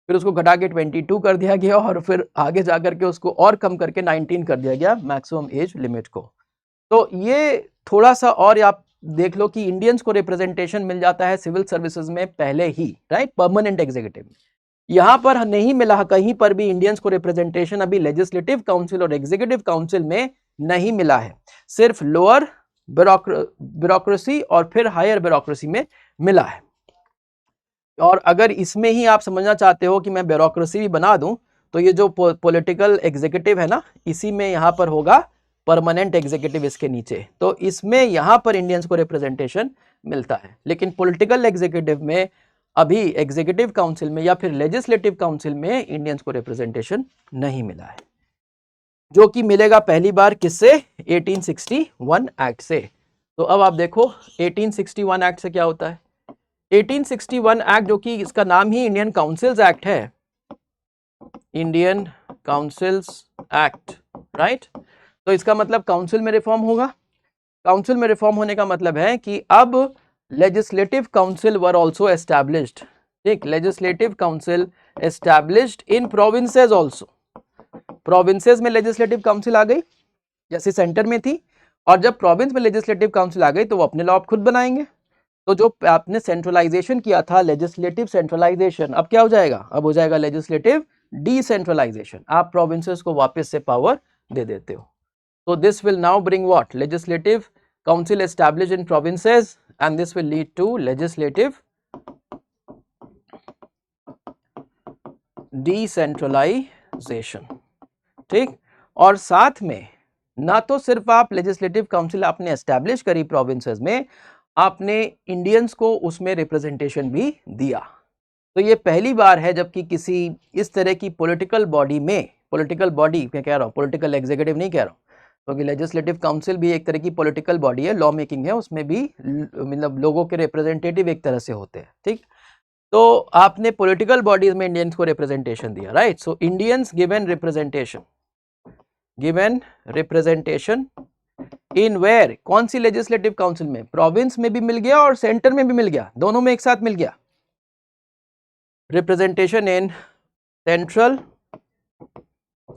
S1: फिर उसको घटा के 22 कर दिया गया, और फिर आगे जाकर के उसको और कम करके 19 कर दिया गया मैक्सिमम एज लिमिट को। तो ये थोड़ा सा और आप देख लो कि इंडियंस को रिप्रेजेंटेशन मिल जाता है सिविल सर्विसेज में पहले ही, राइट, परमानेंट एग्जीक्यूटिव। यहां पर नहीं मिला कहीं पर भी इंडियंस को रिप्रेजेंटेशन, अभी लेजिस्लेटिव काउंसिल और एग्जीक्यूटिव काउंसिल में नहीं मिला है, सिर्फ लोअर ब्यूरोक्रेसी और फिर हायर ब्यूरोक्रेसी में मिला है। और अगर इसमें ही आप समझना चाहते हो कि मैं ब्यूरोक्रेसी भी बना दूं, तो ये जो पॉलिटिकल एग्जीक्यूटिव है ना, इसी में यहां पर होगा परमानेंट एग्जीक्यूटिव इसके नीचे, तो इसमें यहां पर इंडियंस को रिप्रेजेंटेशन मिलता है। लेकिन पॉलिटिकल एग्जीक्यूटिव में अभी एग्जीक्यूटिव काउंसिल में या फिर लेजिस्लेटिव काउंसिल में इंडियंस को रिप्रेजेंटेशन नहीं मिला है, जो कि मिलेगा पहली बार किससे? 1861 एक्ट से। तो अब आप देखो 1861 एक्ट से क्या होता है। 1861 एक्ट, जो कि इसका नाम ही इंडियन काउंसिल्स एक्ट है, इंडियन काउंसिल्स एक्ट, राइट। तो इसका मतलब काउंसिल में रिफॉर्म होगा। काउंसिल में रिफॉर्म होने का मतलब है कि अब legislative council were also established. ठीक, legislative council established in provinces also. Provinces में लेजिस्लेटिव काउंसिल आ गई जैसे सेंटर में थी, और जब प्रोविंस में लेजिस्लेटिव काउंसिल आ गई तो वो अपने लॉ खुद बनाएंगे। तो जो आपने सेंट्रलाइजेशन किया था, लेजिस्लेटिव सेंट्रलाइजेशन, अब क्या हो जाएगा? अब हो जाएगा लेजिस्लेटिव डिसेंट्रलाइजेशन। आप प्रोविंसेस को वापस से पावर दे देते हो। So this will now bring what? Legislative council established in provinces, and this will lead to legislative decentralization. ठीक, और साथ में ना तो सिर्फ आप लेजिस्लेटिव काउंसिल आपने एस्टैब्लिश करी प्रोविंसेस में, आपने इंडियंस को उसमें रिप्रेजेंटेशन भी दिया। तो ये पहली बार है जबकि किसी इस तरह की पॉलिटिकल बॉडी में, पॉलिटिकल बॉडी मैं कह रहा हूँ, पॉलिटिकल एग्जीक्यूटिव नहीं कह रहा हूँ, क्योंकि लेजिस्लेटिव काउंसिल भी एक तरह की पॉलिटिकल बॉडी है, लॉ मेकिंग है, उसमें भी मतलब लोगों के रिप्रेजेंटेटिव एक तरह से होते हैं। ठीक, तो आपने पॉलिटिकल बॉडीज में इंडियंस को रिप्रेजेंटेशन दिया, right. So Indians given representation in where? कौन सी लेजिस्लेटिव काउंसिल में? प्रोविंस में भी मिल गया और सेंटर में भी मिल गया, दोनों में एक साथ मिल गया। Representation in central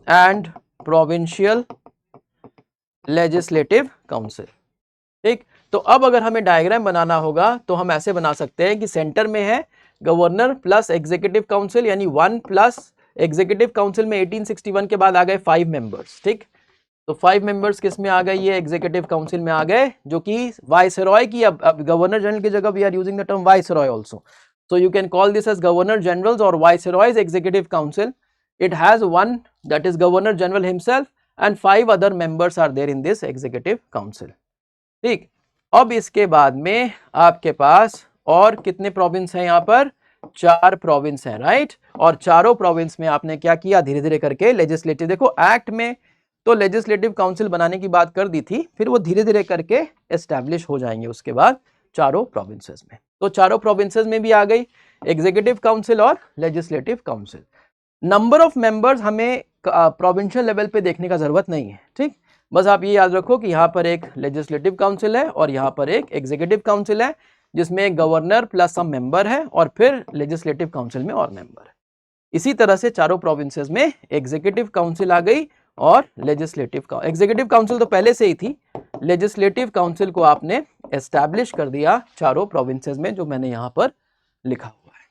S1: and provincial legislative council. ठीक, तो अब अगर हमें डायग्राम बनाना होगा तो हम ऐसे बना सकते हैं कि सेंटर में है गवर्नर प्लस एग्जीक्यूटिव काउंसिल, यानी 1 प्लस एग्जीक्यूटिव काउंसिल में 1861 के बाद आ गए 5 मेंबर्स। ठीक, तो 5 मेंबर्स किस में आ गए, ये एग्जीक्यूटिव काउंसिल में आ गए, जो कि वाइसरॉय की, अब गवर्नर जनरल की जगह we are using the term viceroy also, so you can call this as governor generals or viceroy's executive council. It has one, that is governor general himself, and 5 other members are there in this executive council. ठीक, अब इसके बाद में आपके पास और कितने प्रोविंस हैं, यहाँ पर 4 प्रोविंस हैं, राइट। और चारों प्रोविंस में आपने क्या किया, धीरे धीरे करके लेजिस्लेटिव, देखो एक्ट में तो लेजिस्लेटिव काउंसिल बनाने की बात कर दी थी, फिर वो धीरे धीरे करके एस्टैब्लिश हो जाएंगे उसके बाद चारों प्रोविंसेस में। तो चारों प्रोविंसेस में भी आ गई एग्जीक्यूटिव काउंसिल और legislative council. Number of members हमें प्रोविंशियल लेवल पे देखने का जरूरत नहीं है, ठीक। बस आप ये याद रखो कि यहाँ पर एक लेजिस्लेटिव काउंसिल है और यहाँ पर एक एग्जीक्यूटिव काउंसिल है, जिसमें गवर्नर प्लस सम मेंबर है और फिर लेजिस्लेटिव काउंसिल में और मेंबर है। इसी तरह से चारों प्रोविंसेस में एग्जीक्यूटिव काउंसिल आ गई और लेजिस्लेटिव एग्जीक्यूटिव काउंसिल तो पहले से ही थी, लेजिस्लेटिव काउंसिल को आपने एस्टैब्लिश कर दिया चारों प्रोविंसेस में, जो मैंने यहां पर लिखा हुआ है।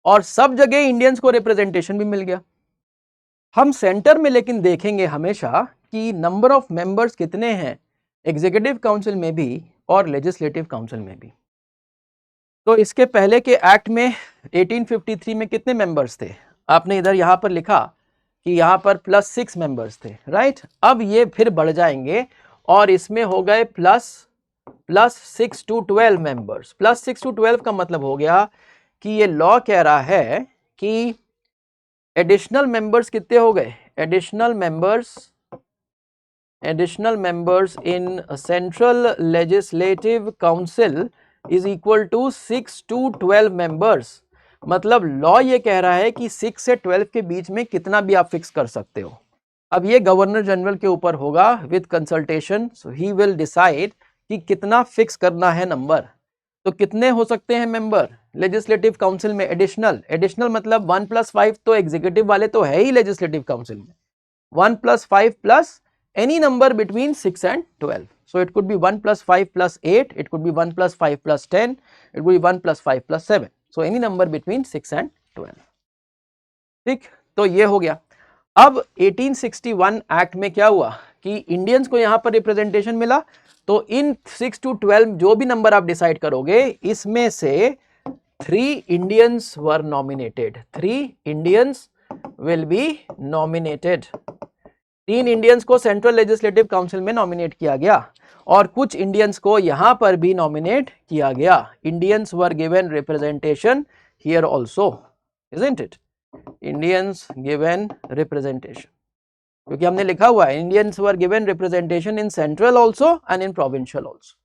S1: और सब जगह इंडियंस को रिप्रेजेंटेशन भी मिल गया। हम सेंटर में लेकिन देखेंगे हमेशा कि नंबर ऑफ मेंबर्स कितने हैं एग्जीक्यूटिव काउंसिल में भी और लेजिस्लेटिव काउंसिल में भी। तो इसके पहले के एक्ट में 1853 में कितने मेंबर्स थे, आपने इधर यहां पर लिखा कि यहाँ पर +6 मेंबर्स थे, राइट। अब ये फिर बढ़ जाएंगे और इसमें हो गए +6 to 12 मेंबर्स। +6 to 12 का मतलब हो गया कि ये लॉ कह रहा है कि एडिशनल मेंबर्स कितने हो गए, additional members in central legislative council is equal to 6 to 12 members. मतलब लॉ ये कह रहा है कि 6 से 12 के बीच में कितना भी आप फिक्स कर सकते हो। अब ये गवर्नर जनरल के ऊपर होगा with consultation, so he will decide कि कितना फिक्स करना है नंबर। तो कितने हो सकते हैं मेंबर लेजिस्लेटिव काउंसिल में एडिशनल मतलब 1 + 5, तो एग्जीक्यूटिव वाले तो है ही लेजिस्लेटिव काउंसिल में, 1 + 5 plus any number between 6 and 12. So it could be 1 + 5 + 8, it could be 1 + 5 + 10, it could be 1 + 5 + 7. So any number between 6 and 12. ठीक, तो ये हो गया। अब 1861 एक्ट में क्या हुआ कि इंडियंस को यहां पर रिप्रेजेंटेशन मिला, तो इन 6 to 12 जो भी नंबर आप डिसाइड करोगे, इसमें से 3 Indians were nominated, 3 Indians will be nominated. 3 Indians को सेंट्रल लेजिस्लेटिव काउंसिल में नॉमिनेट किया गया और कुछ इंडियंस को यहां पर भी नॉमिनेट किया गया। Indians were given representation here also, isn't it, Indians given representation, क्योंकि हमने लिखा हुआ है Indians were given representation in central also and in provincial also.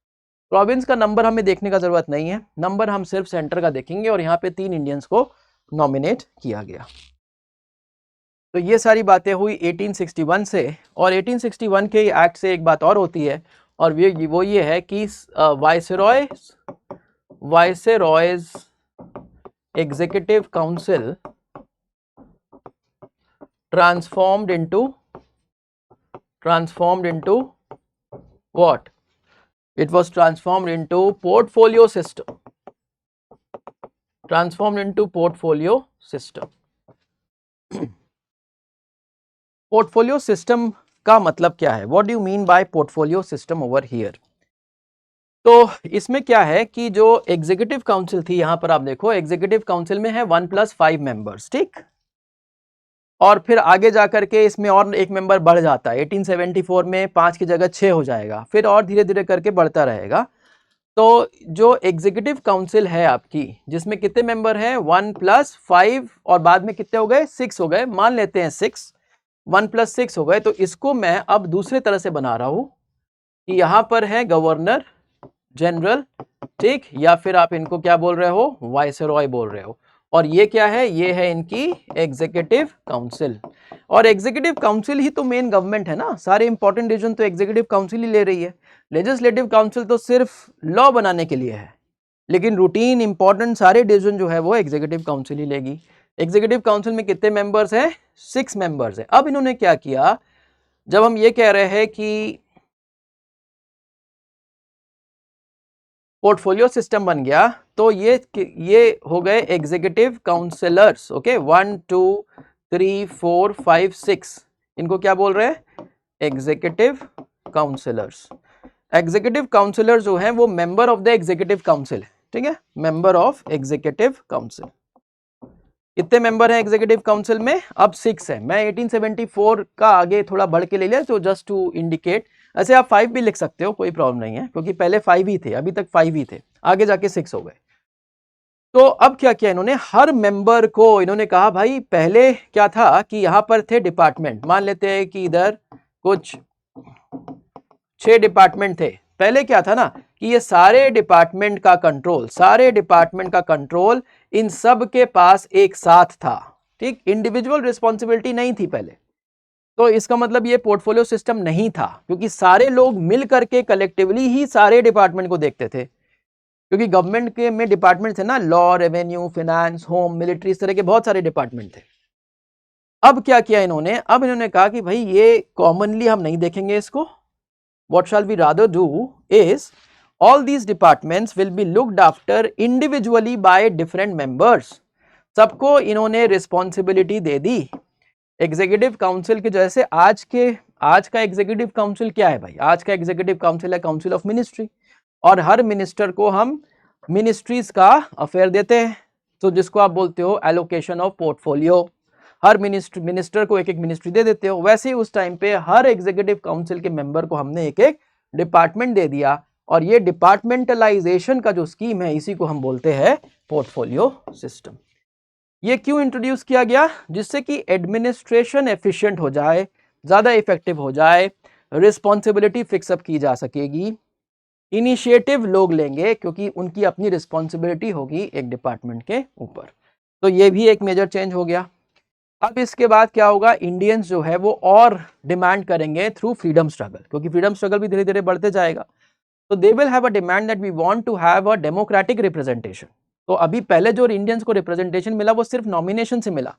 S1: Province का नंबर हमें देखने का जरूरत नहीं है, नंबर हम सिर्फ सेंटर का देखेंगे और यहाँ पे 3 इंडियंस को नॉमिनेट किया गया। तो ये सारी बातें हुई 1861 से। और 1861 के एक्ट से एक बात और होती है, और वो ये है कि viceroys executive council transformed into what? It was transformed into portfolio system. Portfolio system का मतलब क्या है? What do you mean by portfolio system over here? तो इसमें क्या है कि जो एग्जीक्यूटिव काउंसिल थी, यहां पर आप देखो एग्जीक्यूटिव काउंसिल में है 1 + 5 मेंबर्स, ठीक। और फिर आगे जाकर के इसमें और एक मेंबर बढ़ जाता है, 1874 में 5 की जगह 6 हो जाएगा, फिर और धीरे धीरे करके बढ़ता रहेगा। तो जो एग्जीक्यूटिव काउंसिल है आपकी, जिसमें कितने मेंबर हैं, 1 + 5 और बाद में कितने हो गए, 6 हो गए, मान लेते हैं 6, 1 + 6 हो गए। तो इसको मैं अब दूसरे तरह से बना रहा हूं कि यहां पर है गवर्नर जनरल, ठीक, या फिर आप इनको क्या बोल रहे हो, वाइसरॉय बोल रहे हो। और ये क्या है, ये है इनकी एग्जीक्यूटिव काउंसिल। और एग्जीक्यूटिव काउंसिल ही तो मेन गवर्नमेंट है ना, सारे इंपॉर्टेंट डिसीजन तो एग्जीक्यूटिव काउंसिल ही ले रही है। लेजिस्लेटिव काउंसिल तो सिर्फ लॉ बनाने के लिए है, लेकिन रूटीन इंपॉर्टेंट सारे डिसीजन जो है वो एग्जीक्यूटिव काउंसिल ही लेगी। एग्जीक्यूटिव काउंसिल में कितने मेंबर्स हैं, 6 मेंबर्स हैं। अब इन्होंने क्या किया, जब हम ये कह रहे हैं कि पोर्टफोलियो सिस्टम बन गया, तो ये हो गए एग्जीक्यूटिव काउंसिलर्स, ओके, 1 2 3 4 5 6, इनको क्या बोल रहे हैं, एग्जीक्यूटिव काउंसिलर्स। एग्जीक्यूटिव काउंसिलर जो है वो member of the executive council है, ठीक है, मेंबर ऑफ एग्जीक्यूटिव काउंसिल। कितने मेंबर हैं एग्जीक्यूटिव काउंसिल में? अब 6 है। मैं 1874 का आगे थोड़ा बढ़ के ले लिया तो जस्ट टू इंडिकेट। ऐसे आप 5 भी लिख सकते हो, कोई प्रॉब्लम नहीं है, क्योंकि पहले 5 ही थे, अभी तक 5 ही थे, आगे जाके 6 हो गए। तो अब क्या किया इन्होंने, हर मेंबर को इन्होंने कहा भाई पहले क्या था कि यहां पर थे डिपार्टमेंट, मान लेते हैं कि इधर कुछ 6 डिपार्टमेंट थे। पहले क्या था ना कि ये सारे डिपार्टमेंट का कंट्रोल इन सब के पास एक साथ था, ठीक, इंडिविजुअल रिस्पॉन्सिबिलिटी नहीं थी पहले। तो इसका मतलब ये पोर्टफोलियो सिस्टम नहीं था, क्योंकि सारे लोग मिल करके कलेक्टिवली ही सारे डिपार्टमेंट को देखते थे, क्योंकि गवर्नमेंट के में डिपार्टमेंट थे ना, law, revenue, finance, home, military, इस तरह के बहुत सारे डिपार्टमेंट थे। अब क्या किया इन्होंने, अब इन्होंने कहा कि भाई ये कॉमनली हम नहीं देखेंगे इसको, what shall we rather do is all these departments will be looked after individually by different members। सबको इन्होंने रिस्पॉन्सिबिलिटी दे दी एग्जीक्यूटिव काउंसिल के। जैसे आज का एग्जीक्यूटिव काउंसिल क्या है भाई, आज का एग्जीक्यूटिव काउंसिल है काउंसिल ऑफ मिनिस्ट्री, और हर मिनिस्टर को हम मिनिस्ट्रीज का अफेयर देते हैं, तो जिसको आप बोलते हो allocation of portfolio. Her minister को एक एक मिनिस्ट्री दे देते हो। वैसे ही उस टाइम पे हर एग्जीक्यूटिव काउंसिल के मेंबर को हमने एक एक डिपार्टमेंट दे दिया, और ये डिपार्टमेंटलाइजेशन का जो स्कीम है इसी को हम बोलते हैं पोर्टफोलियो सिस्टम। ये क्यों इंट्रोड्यूस किया गया? जिससे कि एडमिनिस्ट्रेशन एफिशिएंट हो जाए, ज्यादा इफेक्टिव हो जाए, रिस्पॉन्सिबिलिटी फिक्सअप की जा सकेगी, इनिशिएटिव लोग लेंगे क्योंकि उनकी अपनी रिस्पॉन्सिबिलिटी होगी एक डिपार्टमेंट के ऊपर। तो ये भी एक मेजर चेंज हो गया। अब इसके बाद क्या होगा, इंडियंस जो है वो और डिमांड करेंगे थ्रू फ्रीडम स्ट्रगल, क्योंकि फ्रीडम स्ट्रगल भी धीरे धीरे बढ़ते जाएगा। तो they will have a demand that we want to have a democratic representation. तो अभी पहले जो इंडियंस को रिप्रेजेंटेशन मिला वो सिर्फ नॉमिनेशन से मिला,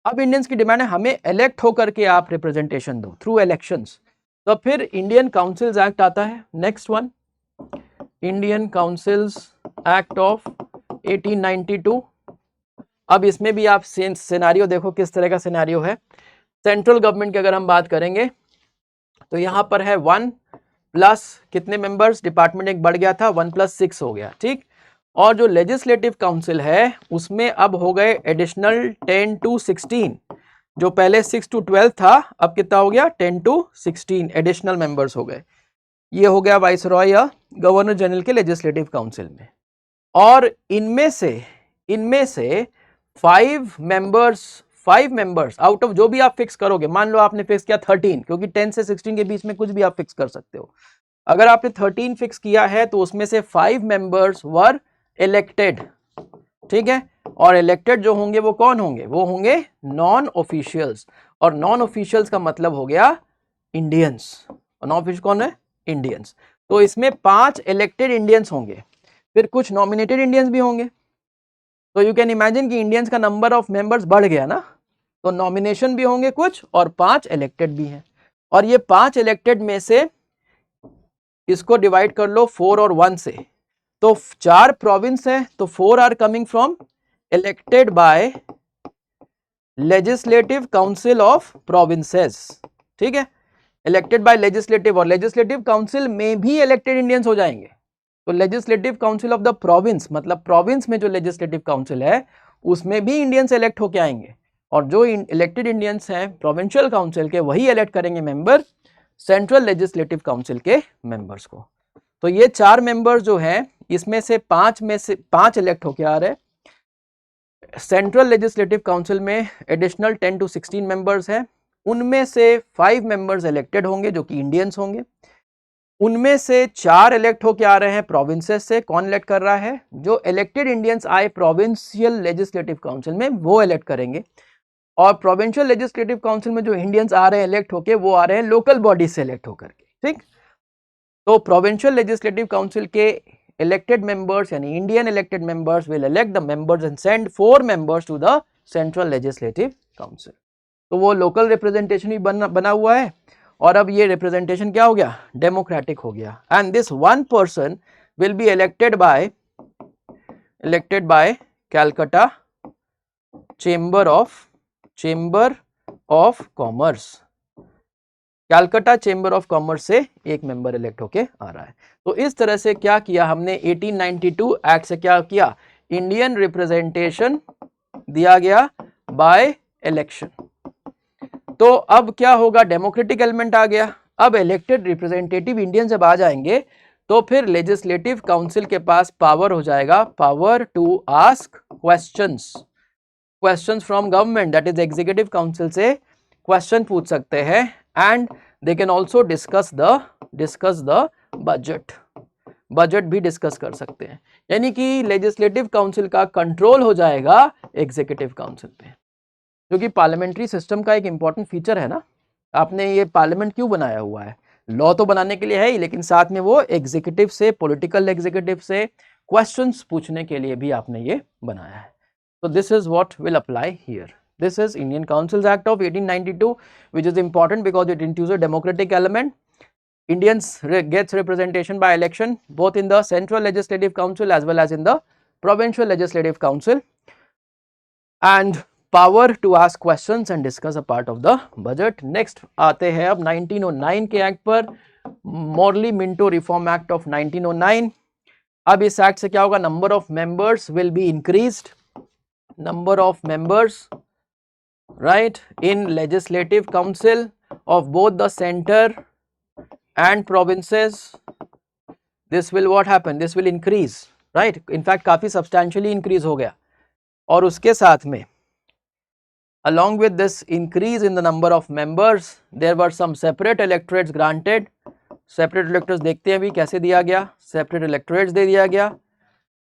S1: अब इंडियंस की डिमांड है हमें इलेक्ट होकर के आप रिप्रेजेंटेशन दो थ्रू इलेक्शंस। तो फिर इंडियन काउंसिल्स एक्ट आता है, next one, Indian Councils Act of 1892। अब इसमें भी आप सिनेरियो देखो किस तरह का सिनेरियो है। सेंट्रल गवर्नमेंट की अगर हम बात करेंगे तो यहां पर है 1 प्लस कितने मेंबर्स, डिपार्टमेंट एक बढ़ गया था, 1 + 6 हो गया, ठीक। और जो लेजिस्लेटिव काउंसिल है उसमें अब हो गए एडिशनल 10 to 16, जो पहले 6 to 12 था, अब कितना हो गया 10 to 16 एडिशनल मेंबर्स हो गए। ये हो गया वाइसरॉय या गवर्नर जनरल के लेजिस्लेटिव काउंसिल में। और इनमें से 5 मेंबर्स आउट ऑफ जो भी आप फिक्स करोगे, मान लो आपने फिक्स किया 13, क्योंकि 10 से 16 के बीच में कुछ भी आप फिक्स कर सकते हो। अगर आपने 13 फिक्स किया है तो उसमें से 5 मेंबर्स वर इलेक्टेड, ठीक है। और इलेक्टेड जो होंगे वो कौन होंगे, वो होंगे नॉन ऑफिशियल्स, और नॉन ऑफिशियल्स का मतलब हो गया इंडियंस, और नॉन ऑफिशियल कौन है, इंडियंस। तो इसमें 5 इलेक्टेड इंडियंस होंगे, फिर कुछ नॉमिनेटेड इंडियंस भी होंगे। तो यू कैन इमेजिन कि इंडियंस का नंबर ऑफ मेंबर्स बढ़ गया ना, तो नॉमिनेशन भी होंगे कुछ और 5 इलेक्टेड भी हैं। और ये 5 इलेक्टेड में से इसको डिवाइड कर लो 4 और 1 से, तो 4 प्रोविंस है, तो 4 are coming from elected by legislative council of provinces, ठीक है, इलेक्टेड बाय लेजिस्लेटिव, और लेजिस्लेटिव काउंसिल में भी इलेक्टेड इंडियंस हो जाएंगे। तो legislative council of the province, मतलब प्रोविंस में जो लेजिस्लेटिव काउंसिल है उसमें भी इंडियंस इलेक्ट होके आएंगे, और जो इलेक्टेड इंडियंस हैं प्रोविंशियल काउंसिल के वही इलेक्ट करेंगे मेंबर सेंट्रल लेजिस्लेटिव काउंसिल के मेंबर्स को। तो ये 4 मेंबर्स जो हैं इसमें से 5 इलेक्ट होके आ रहे हैं। सेंट्रल लेजिस्लेटिव काउंसिल में एडिशनल 10 to 16 मेंबर्स हैं, उनमें से 5 मेंबर्स इलेक्टेड होंगे जो कि इंडियंस होंगे। उनमें से 4 इलेक्ट होके आ रहे हैं प्रोविंसेस से। कौन इलेक्ट कर रहा है, जो इलेक्टेड इंडियंस आए प्रोविंशियल लेजिस्लेटिव काउंसिल में वो इलेक्ट करेंगे। और प्रोविंशियल लेजिस्लेटिव काउंसिल में जो इंडियंस आ रहे हैं इलेक्ट होके, वो आ रहे हैं लोकल बॉडी से इलेक्ट होकर के, ठीक। तो प्रोविंशियल लेजिस्लेटिव काउंसिल के इलेक्टेड मेंबर्स यानी Indian elected members will elect the members and send 4 members to the central legislative council. तो वो लोकल रिप्रेजेंटेशन भी बना हुआ है, और अब ये रिप्रेजेंटेशन क्या हो गया, डेमोक्रेटिक हो गया। And this 1 person will be elected by Calcutta chamber of commerce, Calcutta chamber of commerce से एक मेंबर इलेक्ट होके आ रहा है। तो इस तरह से क्या किया हमने, 1892 एक्ट से क्या किया, इंडियन रिप्रेजेंटेशन दिया गया बाय इलेक्शन। तो अब क्या होगा, डेमोक्रेटिक एलिमेंट आ गया। अब इलेक्टेड रिप्रेजेंटेटिव इंडियन जब आ जाएंगे तो फिर लेजिस्लेटिव काउंसिल के पास पावर हो जाएगा, power to ask questions from government, that is executive council से क्वेश्चन पूछ सकते हैं, and they can also discuss the budget भी डिस्कस कर सकते हैं। यानी कि लेजिस्लेटिव काउंसिल का कंट्रोल हो जाएगा एग्जीक्यूटिव काउंसिल पे, जो कि पार्लियामेंट्री सिस्टम का एक इंपॉर्टेंट फीचर है ना। आपने ये पार्लियामेंट क्यों बनाया हुआ है, लॉ तो बनाने के लिए है ही, लेकिन साथ में वो एग्जीक्यूटिव से, पॉलिटिकल एग्जीक्यूटिव से क्वेश्चंस पूछने के लिए भी आपने ये बनाया है। So this is what will apply here. This is Indian Councils Act of 1892, which is important because it introduces a democratic element. Indians gets representation by election both in the central legislative council as well as in the provincial legislative council, and power to ask questions and discuss a part of the budget. Next आते हैं अब 1909 के एक्ट पर, Morley Minto reform act of 1909। अब इस एक्ट से क्या होगा, number of members will be increased, number of members, right, in legislative council of both the center and provinces, this will what happen, this will increase, right, in fact काफी substantially increase हो गया। और उसके साथ में along with this increase in the number of members, there were some separate electorates granted। separate electorates देखते हैं अभी कैसे दिया गया, separate electorates दे दिया गया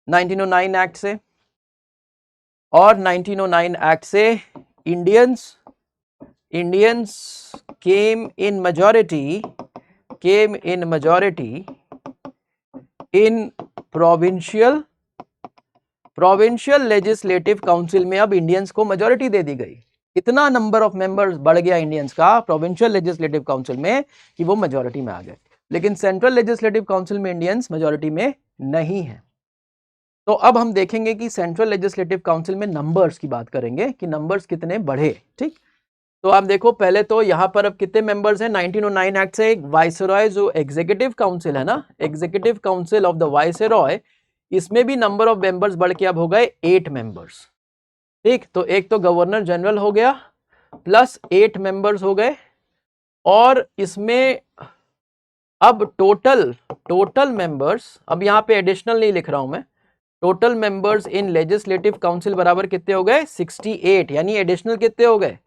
S1: 1909 एक्ट से। और 1909 एक्ट से Indians came in majority in provincial legislative council में। अब इंडियंस को मेजॉरिटी दे दी गई, इतना नंबर ऑफ मेंबर्स बढ़ गया इंडियंस का प्रोविंशियल लेजिस्लेटिव काउंसिल में कि वो मेजॉरिटी में आ गए। लेकिन सेंट्रल लेजिस्लेटिव काउंसिल में इंडियंस मेजॉरिटी में नहीं है। तो अब हम देखेंगे कि सेंट्रल लेजिस्लेटिव काउंसिल में नंबर्स की बात करेंगे कि नंबर्स कितने बढ़े। ठीक, तो आप देखो पहले तो यहाँ पर अब कितने मेंबर्स हैं, 1909 एक्ट से एक वाइसरॉय जो एग्जीक्यूटिव काउंसिल है ना, executive council of the viceroy, इसमें भी नंबर ऑफ मेंबर्स बढ़ के अब हो गए 8 मेंबर्स। ठीक, तो एक तो गवर्नर जनरल हो गया प्लस 8 मेंबर्स हो गए, और इसमें अब टोटल मेंबर्स, अब यहाँ पे एडिशनल नहीं लिख रहा हूं मैं, total members in legislative council बराबर कितने हो गए, 68, यानी एडिशनल कितने हो गए,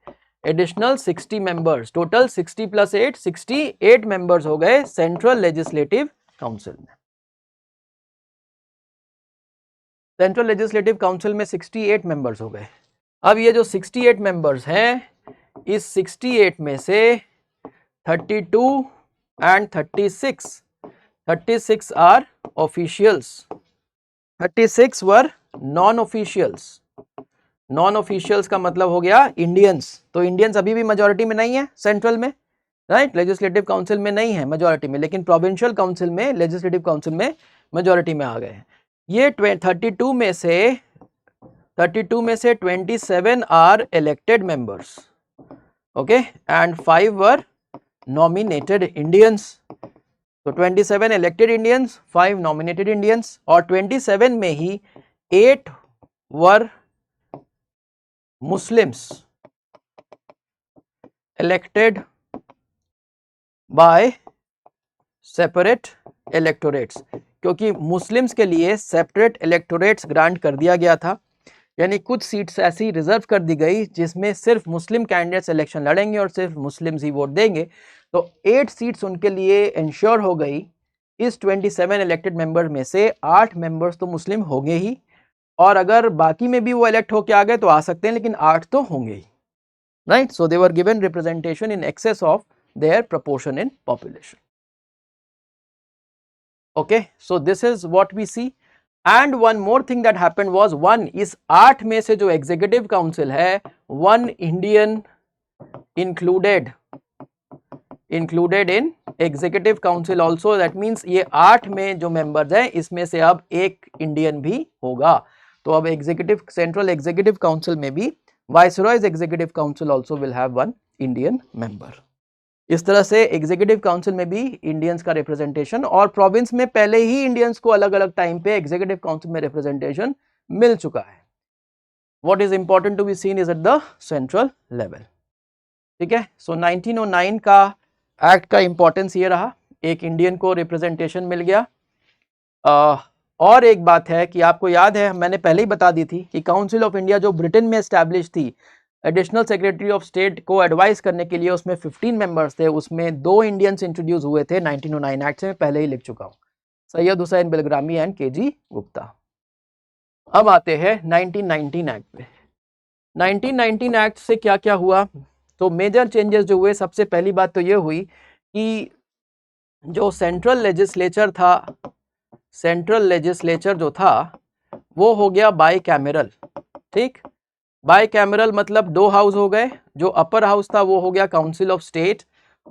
S1: additional 60 members, total 60 plus 8 68 members हो गए सेंट्रल लेजिस्लेटिव काउंसिल में। सेंट्रल लेजिस्लेटिव काउंसिल में 68 मेंबर्स हो गए। अब ये जो 68 मेंबर्स हैं, इस 68 में से 32 and 36 are officials, 36 were non officials. Non officials का मतलब हो गया इंडियंस। तो इंडियंस अभी भी मेजॉरिटी में नहीं है सेंट्रल में, राइट, लेजिस्लेटिव काउंसिल में नहीं है मेजॉरिटी में, लेकिन प्रोविंशियल काउंसिल में, लेजिस्लेटिव काउंसिल में मेजॉरिटी में आ गए हैं। ये 32 में से 27 are elected members, okay, and 5 were nominated Indians. तो 27 इलेक्टेड इंडियंस, 5 नॉमिनेटेड इंडियंस, और 27 में ही 8 वर Muslims elected by separate electorates, क्योंकि मुस्लिम्स के लिए सेपरेट इलेक्टोरेट्स ग्रांट कर दिया गया था, यानी कुछ सीट्स ऐसी रिजर्व कर दी गई जिसमें सिर्फ मुस्लिम कैंडिडेट्स इलेक्शन लड़ेंगे और सिर्फ मुस्लिम्स ही वोट देंगे। तो 8 सीट्स उनके लिए इंश्योर हो गई। इस 27 इलेक्टेड मेंबर में से 8 मेंबर्स तो मुस्लिम होंगे ही, और अगर बाकी में भी वो इलेक्ट होके आ गए तो आ सकते हैं, लेकिन 8 तो होंगे ही, right. So they were given representation in excess of their proportion in population. Okay, so this is what we see. And one more thing that happened was, one, इस 8 में से जो एग्जीक्यूटिव काउंसिल है, 1 Indian included in executive council also. That means ये 8 में जो मेंबर्स हैं, इसमें से अब एक इंडियन भी होगा। तो अब एग्जीक्यूटिव, सेंट्रल एग्जीक्यूटिव काउंसिल में भी viceroys executive council also will have 1 Indian member. इस तरह से एग्जीक्यूटिव काउंसिल में भी इंडियंस का रिप्रेजेंटेशन, और प्रोविंस में पहले ही इंडियंस को अलग अलग टाइम पे एग्जीक्यूटिव काउंसिल में रिप्रेजेंटेशन मिल चुका है. What is important to be seen is at the central level. ठीक है. सो 1909 का एक्ट का इंपॉर्टेंस ये रहा, एक इंडियन को रिप्रेजेंटेशन मिल गया. और एक बात है कि आपको याद है, मैंने पहले ही बता दी थी कि काउंसिल ऑफ इंडिया जो ब्रिटेन में एस्टैब्लिश थी, एडिशनल सेक्रेटरी ऑफ स्टेट को एडवाइस करने के लिए, उसमें 15 मेंबर्स थे, उसमें 2 इंडियंस इंट्रोड्यूस हुए थे 1909 एक्ट से. मैं पहले ही लिख चुका हूँ, सैयद हुसैन बिलग्रामी एंड केजी गुप्ता. अब आते हैं 1919 एक्ट पे. 1919 एक्ट से क्या क्या हुआ, तो मेजर चेंजेस जो हुए, सबसे पहली बात तो ये हुई कि जो सेंट्रल लेजिस्लेचर था, सेंट्रल लेजिस्लेचर जो था वो हो गया बाई कैमरल. ठीक, बाई कैमरल मतलब 2 हाउस हो गए. जो अपर हाउस था वो हो गया काउंसिल ऑफ स्टेट,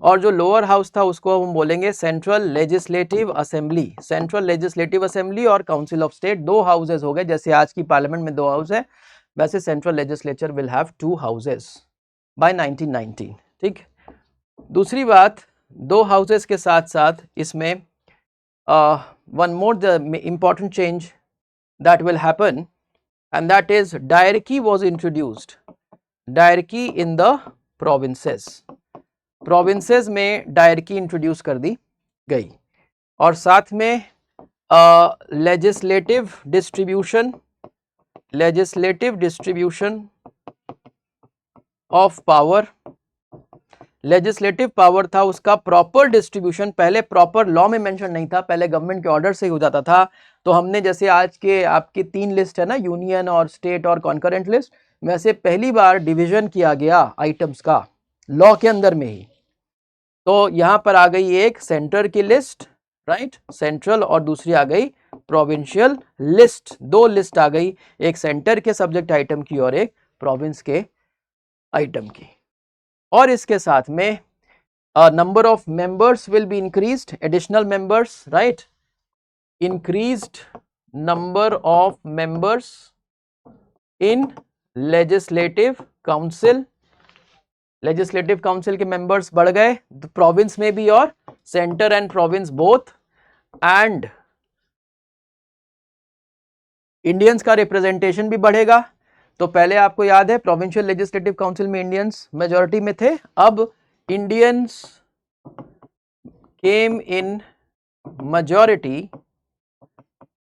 S1: और जो लोअर हाउस था उसको हम बोलेंगे central legislative assembly. Central legislative assembly और काउंसिल ऑफ स्टेट 2 हाउसेज हो गए. जैसे आज की पार्लियामेंट में 2 हाउस है, वैसे central legislature will have 2 houses by 1919. ठीक, दूसरी बात, 2 हाउसेज के साथ साथ इसमें one more the important change that will happen, and that is diarchy was introduced. Diarchy in the provinces. Provinces में diarchy introduce कर दी गई, और साथ में legislative distribution of power. Legislative power था, उसका प्रॉपर डिस्ट्रीब्यूशन. पहले प्रॉपर लॉ में मेंशन नहीं था, पहले गवर्नमेंट के ऑर्डर से ही हो जाता था. तो हमने जैसे आज के आपके 3 लिस्ट है ना, यूनियन और स्टेट और कॉन्करेंट लिस्ट, वैसे पहली बार डिवीजन किया गया आइटम्स का लॉ के अंदर में ही. तो यहां पर आ गई एक सेंटर की लिस्ट, राइट, सेंट्रल, और दूसरी आ गई प्रोविंशियल लिस्ट. 2 लिस्ट आ गई, एक सेंटर के सब्जेक्ट आइटम की और एक प्रोविंस के आइटम की. और इसके साथ में number of members will be increased, additional members, right, increased number of members in legislative council. Legislative council के मेंबर्स बढ़ गए, प्रोविंस में भी और centre and province both. And Indians का रिप्रेजेंटेशन भी बढ़ेगा. तो पहले आपको याद है प्रोविंशियल लेजिस्लेटिव काउंसिल में इंडियंस मेजॉरिटी में थे, अब Indians came in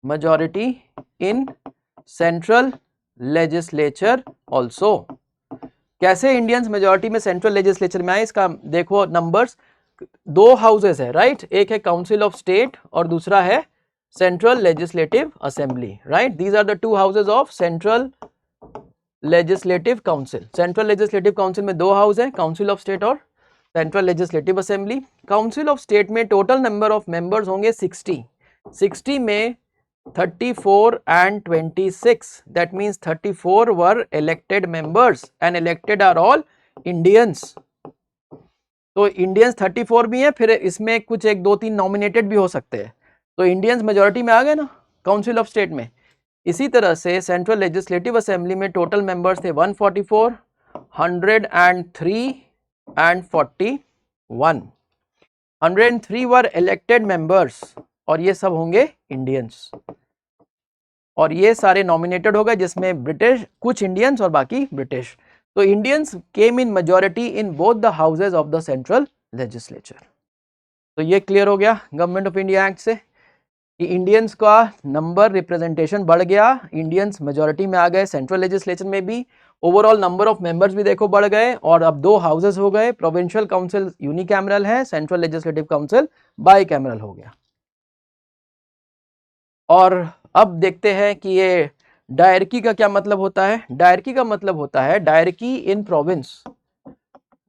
S1: majority in central legislature also. कैसे इंडियंस मेजॉरिटी में सेंट्रल लेजिस्लेचर में आए, इसका देखो नंबर्स. 2 हाउसेस है, राइट, एक है काउंसिल ऑफ स्टेट और दूसरा है central legislative assembly, right. These are the 2 houses of central legislative council. Central legislative council में 2 हाउस है, काउंसिल ऑफ स्टेट और central legislative assembly. Council of state में टोटल नंबर ऑफ मेंबर्स होंगे 60 में 34 and 26, that means 34 were elected members and elected are all Indians. तो इंडियंस 34 भी है, फिर इसमें कुछ 1 2 3 नॉमिनेटेड भी हो सकते हैं. तो इंडियंस मेजॉरिटी में आ गए ना काउंसिल ऑफ स्टेट में. इसी तरह से सेंट्रल लेजिस्लेटिव असेंबली में टोटल मेंबर्स थे 144, 103 and 41. 103 वर इलेक्टेड मेंबर्स, और ये सब होंगे इंडियंस, और ये सारे नॉमिनेटेड हो गए, जिसमें ब्रिटिश, कुछ इंडियंस और बाकी ब्रिटिश. तो Indians came in majority in both the houses of the central legislature. तो ये क्लियर हो गया गवर्नमेंट ऑफ इंडिया एक्ट से कि इंडियंस का नंबर रिप्रेजेंटेशन बढ़ गया, इंडियंस मेजॉरिटी में आ गए सेंट्रल लेजिस्लेचर में भी. ओवरऑल नंबर ऑफ मेंबर्स भी देखो बढ़ गए, और अब 2 हाउसेज हो गए. प्रोविंशियल काउंसिल यूनिकैमरल है, central legislative council by cameral हो गया. और अब देखते हैं कि ये डायरकी का क्या मतलब होता है. डायरकी का मतलब होता है डायरकी इन प्रोविंस.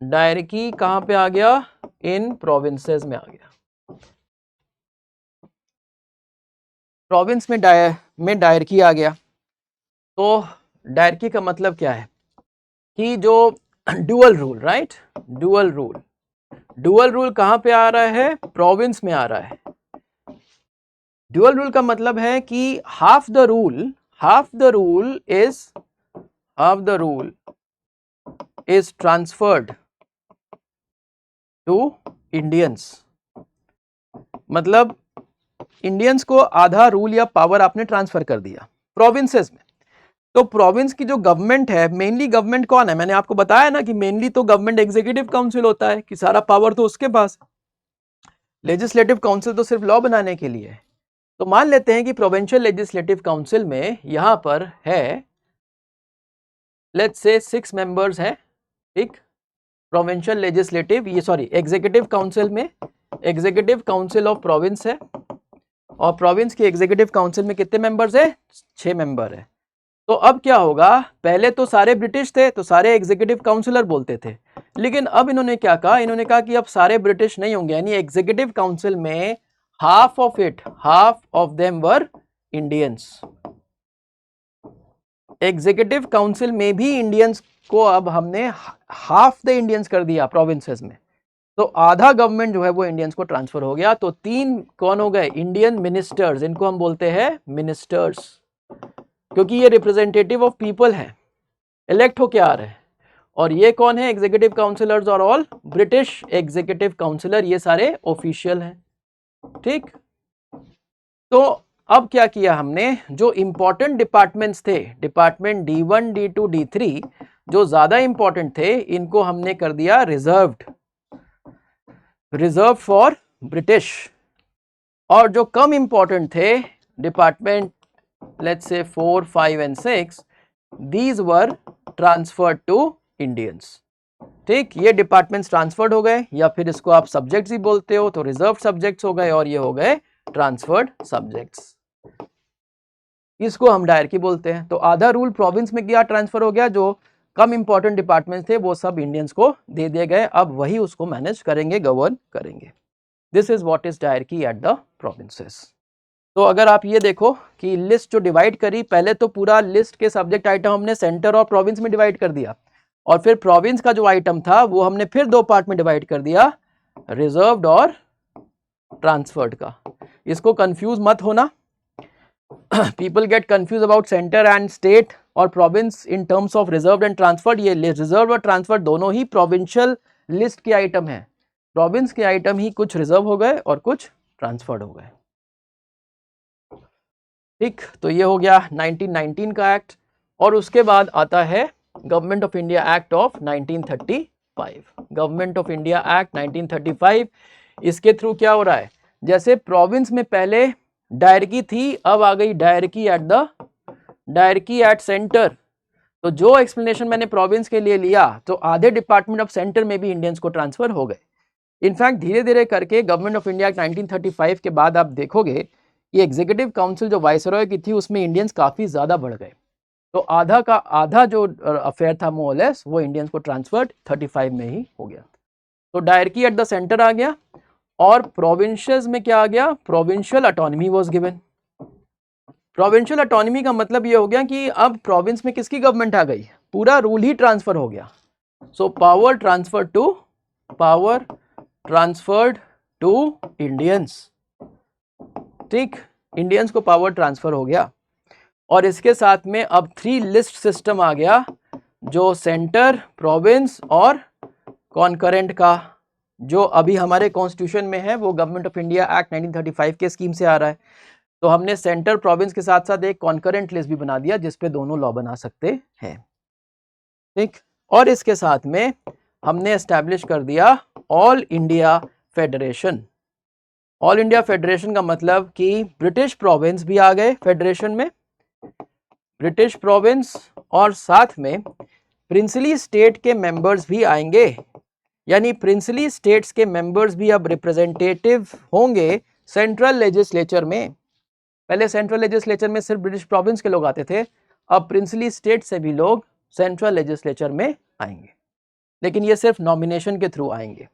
S1: डायरकी कहां पे आ गया, इन प्रोविंसेस में आ गया. प्रोविंस में डायरकी आ गया. तो डायरकी का मतलब क्या है कि जो dual rule, right, dual rule कहां पे आ रहा है, प्रोविंस में आ रहा है. ड्यूअल रूल का मतलब है कि half the rule is transferred to Indians, मतलब इंडियंस को आधा रूल या पावर आपने ट्रांसफर कर दिया प्रोविंसेस में। तो प्रोविंस की जो गवर्नमेंट है, मेनली गवर्नमेंट कौन है, मैंने आपको बताया ना कि मेनली तो गवर्नमेंट एग्जीक्यूटिव काउंसिल होता है, कि सारा पावर तो उसके पास। लेजिस्लेटिव काउंसिल तो सिर्फ लॉ बनाने के लिए है। तो मान लेते हैं कि प्रोविंशियल लेजिस्लेटिव काउंसिल में यहां पर है, लेट्स से 6 मेंबर्स है, ठीक। प्रोविंशियल लेजिस्लेटिव, ये सॉरी एग्जीक्यूटिव काउंसिल में एग्जीक्यूटिव काउंसिल ऑफ प्रोविंस है, और प्रोविंस की एग्जीक्यूटिव काउंसिल में कितने मेंबर्स है, 6 मेंबर है। तो अब क्या होगा, पहले तो सारे ब्रिटिश थे तो सारे एग्जीक्यूटिव काउंसिलर बोलते थे, लेकिन अब इन्होंने क्या कहा, इन्होंने कहा कि अब सारे ब्रिटिश नहीं होंगे, यानी एग्जीक्यूटिव काउंसिल में half of them were Indians. Executive council में भी इंडियंस को अब हमने हाफ द इंडियंस कर दिया प्रोविंसेस में, तो आधा गवर्नमेंट जो है वो इंडियंस को ट्रांसफर हो गया। तो 3 कौन हो गए, इंडियन मिनिस्टर्स, इनको हम बोलते हैं मिनिस्टर्स, क्योंकि ये रिप्रेजेंटेटिव ऑफ पीपल है, इलेक्ट होके आ रहे हैं। और ये कौन है, एग्जीक्यूटिव काउंसिलर्स और ऑल ब्रिटिश एग्जीक्यूटिव काउंसिलर, ये सारे ऑफिशियल हैं, ठीक। तो अब क्या किया हमने, जो इंपॉर्टेंट डिपार्टमेंट्स थे, डिपार्टमेंट D1 D2 D3, जो ज्यादा इंपॉर्टेंट थे, इनको हमने कर दिया रिजर्व फॉर ब्रिटिश, और जो कम इंपॉर्टेंट थे, department let's say 4, 5 and 6, these were transferred to Indians, ठीक। ये डिपार्टमेंट्स ट्रांसफर्ड हो गए, या फिर इसको आप सब्जेक्ट्स ही बोलते हो, तो रिजर्व सब्जेक्ट्स हो गए, और ये हो गए ट्रांसफर्ड सब्जेक्ट्स, इसको हम डायरकी बोलते हैं। तो आधा रूल प्रोविंस में क्या ट्रांसफर हो गया, जो कम इंपॉर्टेंट डिपार्टमेंट्स थे वो सब इंडियंस को दे दिए गए, अब वही उसको मैनेज करेंगे, गवर्न करेंगे। This is what is dyarchy at the provinces. तो अगर आप ये देखो कि लिस्ट जो डिवाइड करी, पहले तो पूरा लिस्ट के सब्जेक्ट आइटम हमने सेंटर और प्रोविंस में डिवाइड कर दिया, और फिर प्रोविंस का जो आइटम था वो हमने फिर 2 पार्ट में डिवाइड कर दिया, रिजर्व्ड और ट्रांसफर्ड का। इसको कंफ्यूज मत होना, people get confused about center and state और province in terms of reserved and transferred। ये reserved और transferred दोनों ही provincial list के आइटम हैं, province के आइटम ही कुछ रिजर्व हो गए और कुछ ट्रांसफर्ड हो गए, ठीक। तो ये हो गया 1919 का एक्ट, और उसके बाद आता है government of India act of 1935। Government of India act 1935, इसके थ्रू क्या हो रहा है, जैसे प्रोविंस में पहले डायरकी थी, अब आ गई डायरकी एट सेंटर। तो जो एक्सप्लेनेशन मैंने प्रोविंस के लिए लिया, तो आधे डिपार्टमेंट ऑफ सेंटर में भी इंडियंस को ट्रांसफर हो गए। इनफैक्ट धीरे धीरे करके गवर्नमेंट ऑफ इंडिया 1935 के बाद आप देखोगे कि एग्जीक्यूटिव काउंसिल जो वाइसरॉय की थी, उसमें इंडियंस काफी ज्यादा बढ़ गए। तो आधा का आधा जो अफेयर था मोरलेस, वो इंडियंस को ट्रांसफर 35 में ही हो गया। तो डायरकी एट द सेंटर आ गया, और प्रोविंसेस में क्या आ गया, provincial autonomy was given. Provincial autonomy का मतलब ये हो गया कि अब प्रोविंस में किसकी गवर्नमेंट आ गई, पूरा रूल ही ट्रांसफर हो गया। So power transferred to Indians, ठीक। इंडियंस को पावर ट्रांसफर हो गया, और इसके साथ में अब 3 लिस्ट सिस्टम आ गया, जो सेंटर, प्रोविंस और कॉन्करेंट का, जो अभी हमारे कॉन्स्टिट्यूशन में है, वो गवर्नमेंट ऑफ इंडिया एक्ट 1935 के स्कीम से आ रहा है। तो हमने सेंटर, प्रोविंस के साथ साथ एक कॉन्करेंट लिस्ट भी बना दिया, जिसपे दोनों लॉ बना सकते हैं, ठीक। और इसके साथ में हमने एस्टैब्लिश कर दिया all India federation. All India federation का मतलब कि ब्रिटिश प्रोविंस भी आ गए फेडरेशन में, ब्रिटिश प्रोविंस, और साथ में प्रिंसली स्टेट के मेंबर्स भी आएंगे, यानी प्रिंसली स्टेट्स के मेंबर्स भी अब रिप्रेजेंटेटिव होंगे सेंट्रल लेजिस्लेचर में। पहले सेंट्रल लेजिस्लेचर में सिर्फ ब्रिटिश प्रोविंस के लोग आते थे, अब प्रिंसली स्टेट से भी लोग सेंट्रल लेजिस्लेचर में आएंगे, लेकिन ये सिर्फ नॉमिनेशन के थ्रू आएंगे,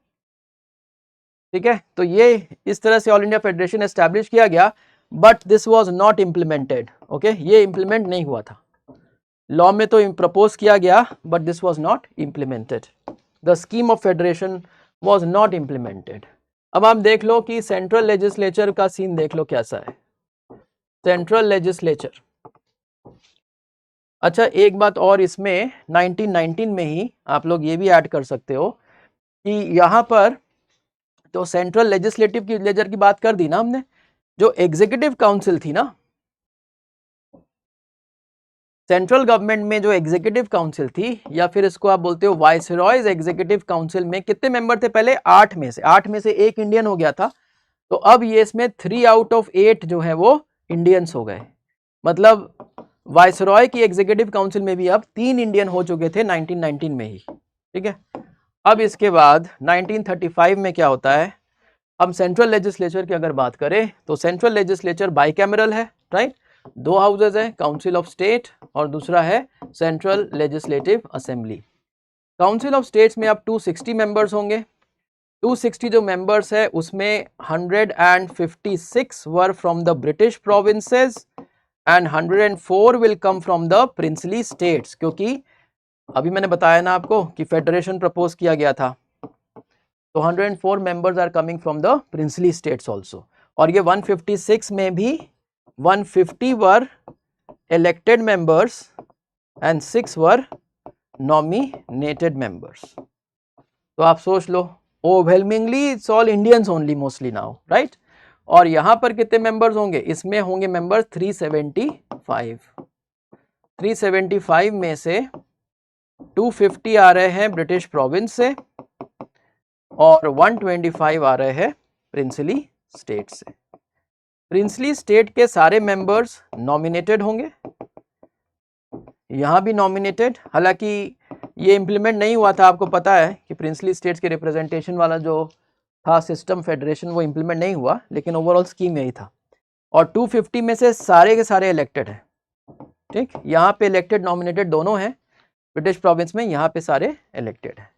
S1: ठीक है। तो ये इस तरह से ऑल इंडिया फेडरेशन एस्टैब्लिश किया गया, but this was not implemented, okay. ये इम्प्लीमेंट नहीं हुआ था, लॉ में तो प्रपोज किया गया, but this was not implemented, the scheme of federation was not implemented. अब आप देख लो कि सेंट्रल लेजिस्लेचर का सीन देख लो कैसा है, सेंट्रल लेजिस्लेचर। अच्छा, एक बात और, इसमें 1919 में ही आप लोग ये भी ऐड कर सकते हो कि यहाँ पर तो सेंट्रल लेजिस्लेचर की बात कर दी ना हमने। जो एग्जीक्यूटिव काउंसिल थी ना, सेंट्रल गवर्नमेंट में जो एग्जीक्यूटिव काउंसिल थी, या फिर इसको आप बोलते हो वाइसरॉयज एग्जीक्यूटिव काउंसिल में कितने मेंबर थे पहले? 8 में से एक इंडियन हो गया था। तो अब ये इसमें 3 आउट ऑफ 8 जो है वो इंडियंस हो गए। मतलब वाइसरॉय की एग्जीक्यूटिव काउंसिल में भी अब 3 इंडियन हो चुके थे 1919 में ही। ठीक है, अब इसके बाद 1935 में क्या होता है? हम सेंट्रल लेजिस्लेचर की अगर बात करें तो सेंट्रल लेजिस्लेचर बाइकैमरल है, राइट? 2 हाउसेज है, काउंसिल ऑफ स्टेट और दूसरा है central legislative assembly. Council of states में अब 260 मेंबर्स होंगे। 260 जो मेंबर्स है उसमें 156 वर from the British provinces and 104 will come from the princely states, क्योंकि अभी मैंने बताया ना आपको कि फेडरेशन प्रपोज किया गया था। तो 104 members are coming from the princely states also. और ये 156 में भी 150 were elected members and 6 were nominated members. तो आप सोच लो, overwhelmingly it's all Indians only mostly now, right? और यहां पर कितने मेंबर्स होंगे? इसमें होंगे मेंबर 375। 375 में से 250 आ रहे हैं ब्रिटिश प्रोविंस से और 125 आ रहे हैं प्रिंसली स्टेट से। प्रिंसली स्टेट के सारे मेंबर्स नॉमिनेटेड होंगे, यहां भी नॉमिनेटेड। हालांकि ये इंप्लीमेंट नहीं हुआ था, आपको पता है कि प्रिंसली स्टेट्स के रिप्रेजेंटेशन वाला जो था सिस्टम फेडरेशन, वो इंप्लीमेंट नहीं हुआ, लेकिन ओवरऑल स्कीम यही था। और 250 में से सारे के सारे इलेक्टेड हैं। ठीक, यहाँ पे इलेक्टेड नॉमिनेटेड दोनों हैं, ब्रिटिश प्रोविंस में यहाँ पे सारे इलेक्टेड हैं।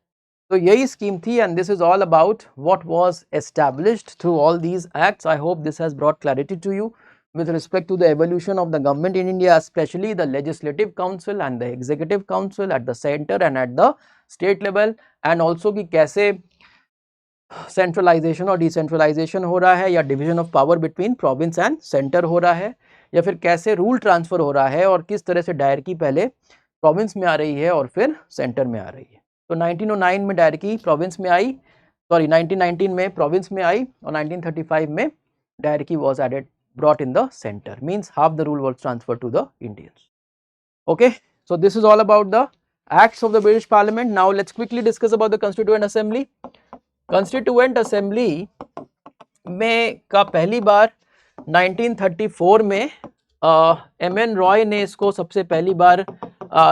S1: तो यही स्कीम थी, and this is all about what was established through all these acts. I hope this has brought clarity to you with respect to the evolution of the government in India, especially the legislative council and the executive council at the center and at the state level, and also कि कैसे सेंट्रलाइजेशन और डिसेंट्रलाइजेशन हो रहा है, या division of power between province and centre हो रहा है, या फिर कैसे रूल ट्रांसफर हो रहा है और किस तरह से डायरकी पहले प्रोविंस में आ रही है और फिर सेंटर में आ रही है। तो 1909 में डायरकी प्रोविंस में आई, सॉरी 1919 में प्रोविंस में आई, और 1935 में dyarchy was added, brought in the center, means half the rule was transferred to the Indians. Okay, so this is all about the acts of the British Parliament. Now let's quickly discuss about the Constituent Assembly. Constituent Assembly में का पहली बार 1934 में M.N. रॉय ने इसको सबसे पहली बार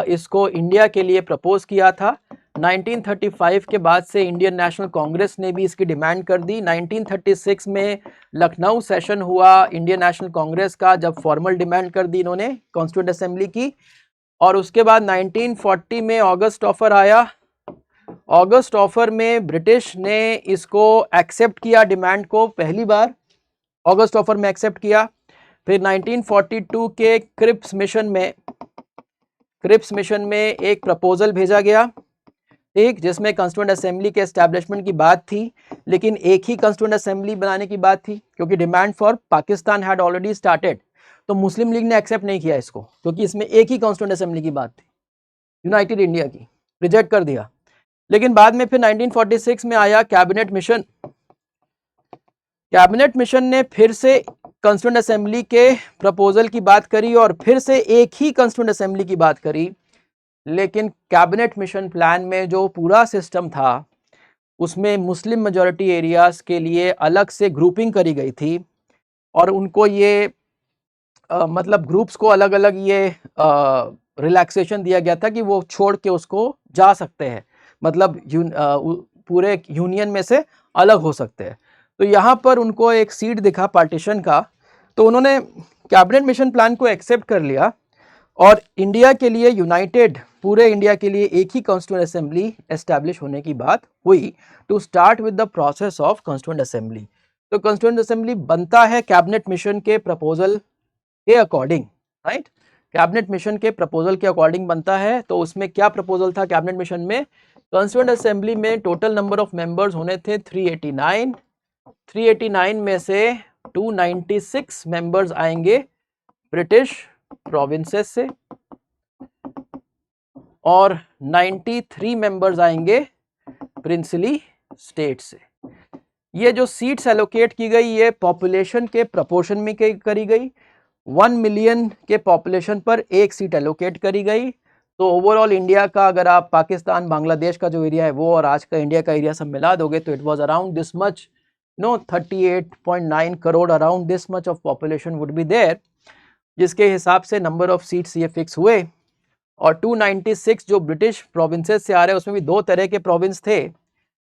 S1: इसको इंडिया के लिए प्रपोज किया था। 1935 के बाद से इंडियन नेशनल कांग्रेस ने भी इसकी डिमांड कर दी। 1936 में लखनऊ सेशन हुआ इंडियन नेशनल कांग्रेस का, जब फॉर्मल डिमांड कर दी इन्होंने कॉन्स्टिट्यूएंट असेंबली की। और उसके बाद 1940 में ऑगस्ट ऑफर आया। ऑगस्ट ऑफर में ब्रिटिश ने इसको एक्सेप्ट किया, डिमांड को पहली बार ऑगस्ट ऑफर में एक्सेप्ट किया। फिर 1942 के क्रिप्स मिशन में एक प्रपोजल भेजा गया, ठीक, जिसमें कॉन्स्टिट्यूएंट असेंबली के एस्टैब्लिशमेंट की बात थी, लेकिन एक ही कॉन्स्टिट्यूएंट असेंबली बनाने की बात थी, क्योंकि demand for Pakistan had already started. तो मुस्लिम लीग ने एक्सेप्ट नहीं किया इसको, क्योंकि इसमें एक ही कॉन्स्टिट्यूएंट असेंबली की बात थी, यूनाइटेड इंडिया की, रिजेक्ट कर दिया। लेकिन बाद में फिर 1946 में आया कैबिनेट मिशन। कैबिनेट मिशन ने फिर से कॉन्स्टिट्यूएंट असेंबली के प्रपोजल की बात करी और फिर से एक ही कॉन्स्टिट्यूएंट असेंबली की बात करी, लेकिन कैबिनेट मिशन प्लान में जो पूरा सिस्टम था उसमें मुस्लिम मेजॉरिटी एरियाज के लिए अलग से ग्रुपिंग करी गई थी, और उनको ये मतलब ग्रुप्स को अलग अलग ये रिलैक्सेशन दिया गया था कि वो छोड़ के उसको जा सकते हैं, मतलब पूरे यूनियन में से अलग हो सकते हैं। तो यहाँ पर उनको एक सीट दिखा पार्टीशन का, तो उन्होंने कैबिनेट मिशन प्लान को एक्सेप्ट कर लिया और इंडिया के लिए यूनाइटेड, पूरे इंडिया के लिए एक ही कॉन्स्टिट्यूएंट असेंबली एस्टैब्लिश होने की बात हुई, to start with the process of constituent assembly. तो कॉन्स्टिट्यूएंट असेंबली बनता है कैबिनेट मिशन के प्रपोजल के अकॉर्डिंग, राइट? कैबिनेट मिशन के प्रपोजल के अकॉर्डिंग बनता है। तो उसमें क्या प्रपोजल था कैबिनेट मिशन में? कॉन्स्टिट्यूएंट असेंबली में टोटल नंबर ऑफ मेंबर्स होने थे 389। 389 में से 296 मेंबर्स आएंगे ब्रिटिश प्रोविंसेस से और 93 मेंबर्स आएंगे प्रिंसली स्टेट से। ये जो सीट्स एलोकेट की गई ये पॉपुलेशन के प्रपोर्शन में करी गई। 1 मिलियन के पॉपुलेशन पर एक सीट एलोकेट करी गई। तो ओवरऑल इंडिया का अगर आप पाकिस्तान बांग्लादेश का जो एरिया है वो और आज का इंडिया का एरिया सब मिला दोगे तो it was around this much, 38.9 crore, around this much of population would be there, जिसके हिसाब से नंबर ऑफ सीट्स ये फिक्स हुए। और 296 जो ब्रिटिश प्रोविंसेस से आ रहे हैं उसमें भी दो तरह के प्रोविंस थे।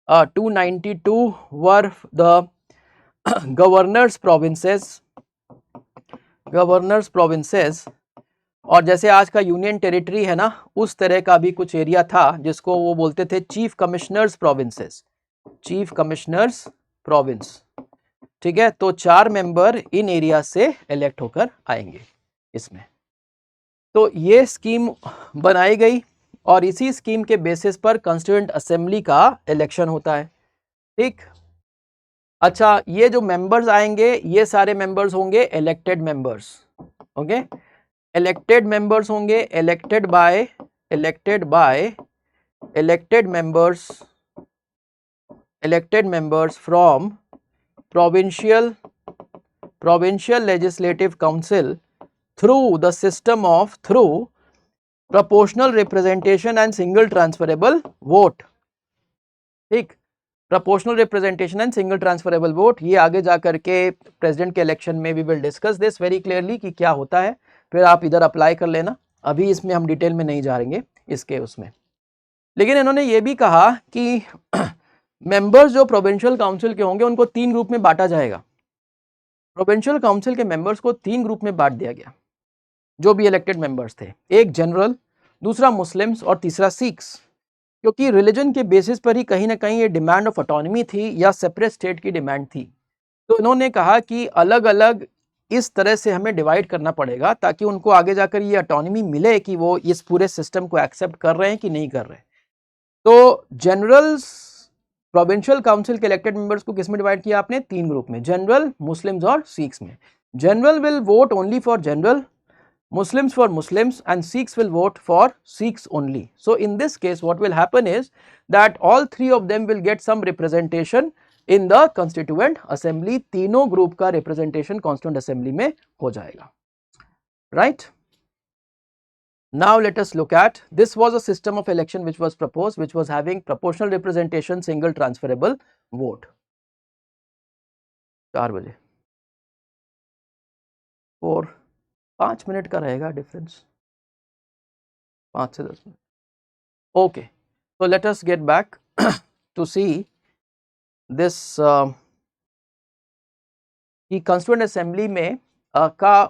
S1: 292 वर द गवर्नर्स प्रोविंसेस, और जैसे आज का यूनियन टेरिटरी है ना, उस तरह का भी कुछ एरिया था जिसको वो बोलते थे चीफ कमिश्नर्स प्रोविंस। ठीक है, तो 4 मेंबर इन एरिया से इलेक्ट होकर आएंगे इसमें। तो ये स्कीम बनाई गई और इसी स्कीम के बेसिस पर कॉन्स्टिट्यूएंट असेंबली का इलेक्शन होता है। ठीक, अच्छा, ये जो मेंबर्स आएंगे ये सारे मेंबर्स होंगे elected members. Okay, elected members होंगे, elected by elected members from provincial legislative council through the system of proportional representation and single transferable vote। ठीक, proportional representation and single transferable vote, ये आगे जाकर के प्रेसिडेंट के इलेक्शन में we will discuss this very clearly कि क्या होता है, फिर आप इधर अप्लाई कर लेना। अभी इसमें हम डिटेल में नहीं जाएंगे इसके उसमें। लेकिन इन्होंने ये भी कहा कि मेंबर्स जो प्रोविंशियल काउंसिल के होंगे उनको 3 ग्रुप में बांटा जाएगा। प्रोविंशियल काउंसिल के मेंबर्स को 3 ग्रुप में बांट दिया गया जो भी इलेक्टेड मेंबर्स थे, एक जनरल, दूसरा मुस्लिम्स और तीसरा सिख्स, क्योंकि रिलीजन के बेसिस पर ही कहीं ना कहीं ये डिमांड ऑफ ऑटोनॉमी थी या सेपरेट स्टेट की डिमांड थी। तो इन्होंने कहा कि अलग अलग इस तरह से हमें डिवाइड करना पड़ेगा ताकि उनको आगे जाकर ये ऑटोनॉमी मिले कि वो इस पूरे सिस्टम को एक्सेप्ट कर रहे हैं कि नहीं कर रहे। तो जनरल्स प्रोविंशियल काउंसिल के इलेक्टेड मेंबर्स को किस में डिवाइड किया आपने? 3 ग्रुप में, जनरल, मुस्लिम्स और सिख्स में। General will vote only for general, Muslims for Muslims, and Sikhs will vote for Sikhs only. So in this case what will happen is that all 3 of them will get some representation in the constituent assembly। तीनों ग्रुप का representation constituent assembly में हो जाएगा, right? Now let us look at, this was a system of election which was proposed, which was having proportional representation, single transferable vote। 4 बजे 5 मिनट का रहेगा डिफरेंस, 5 से 10 minute. Okay, so let us get back to see this कि कॉन्स्टिट्यूएंट असेंबली में का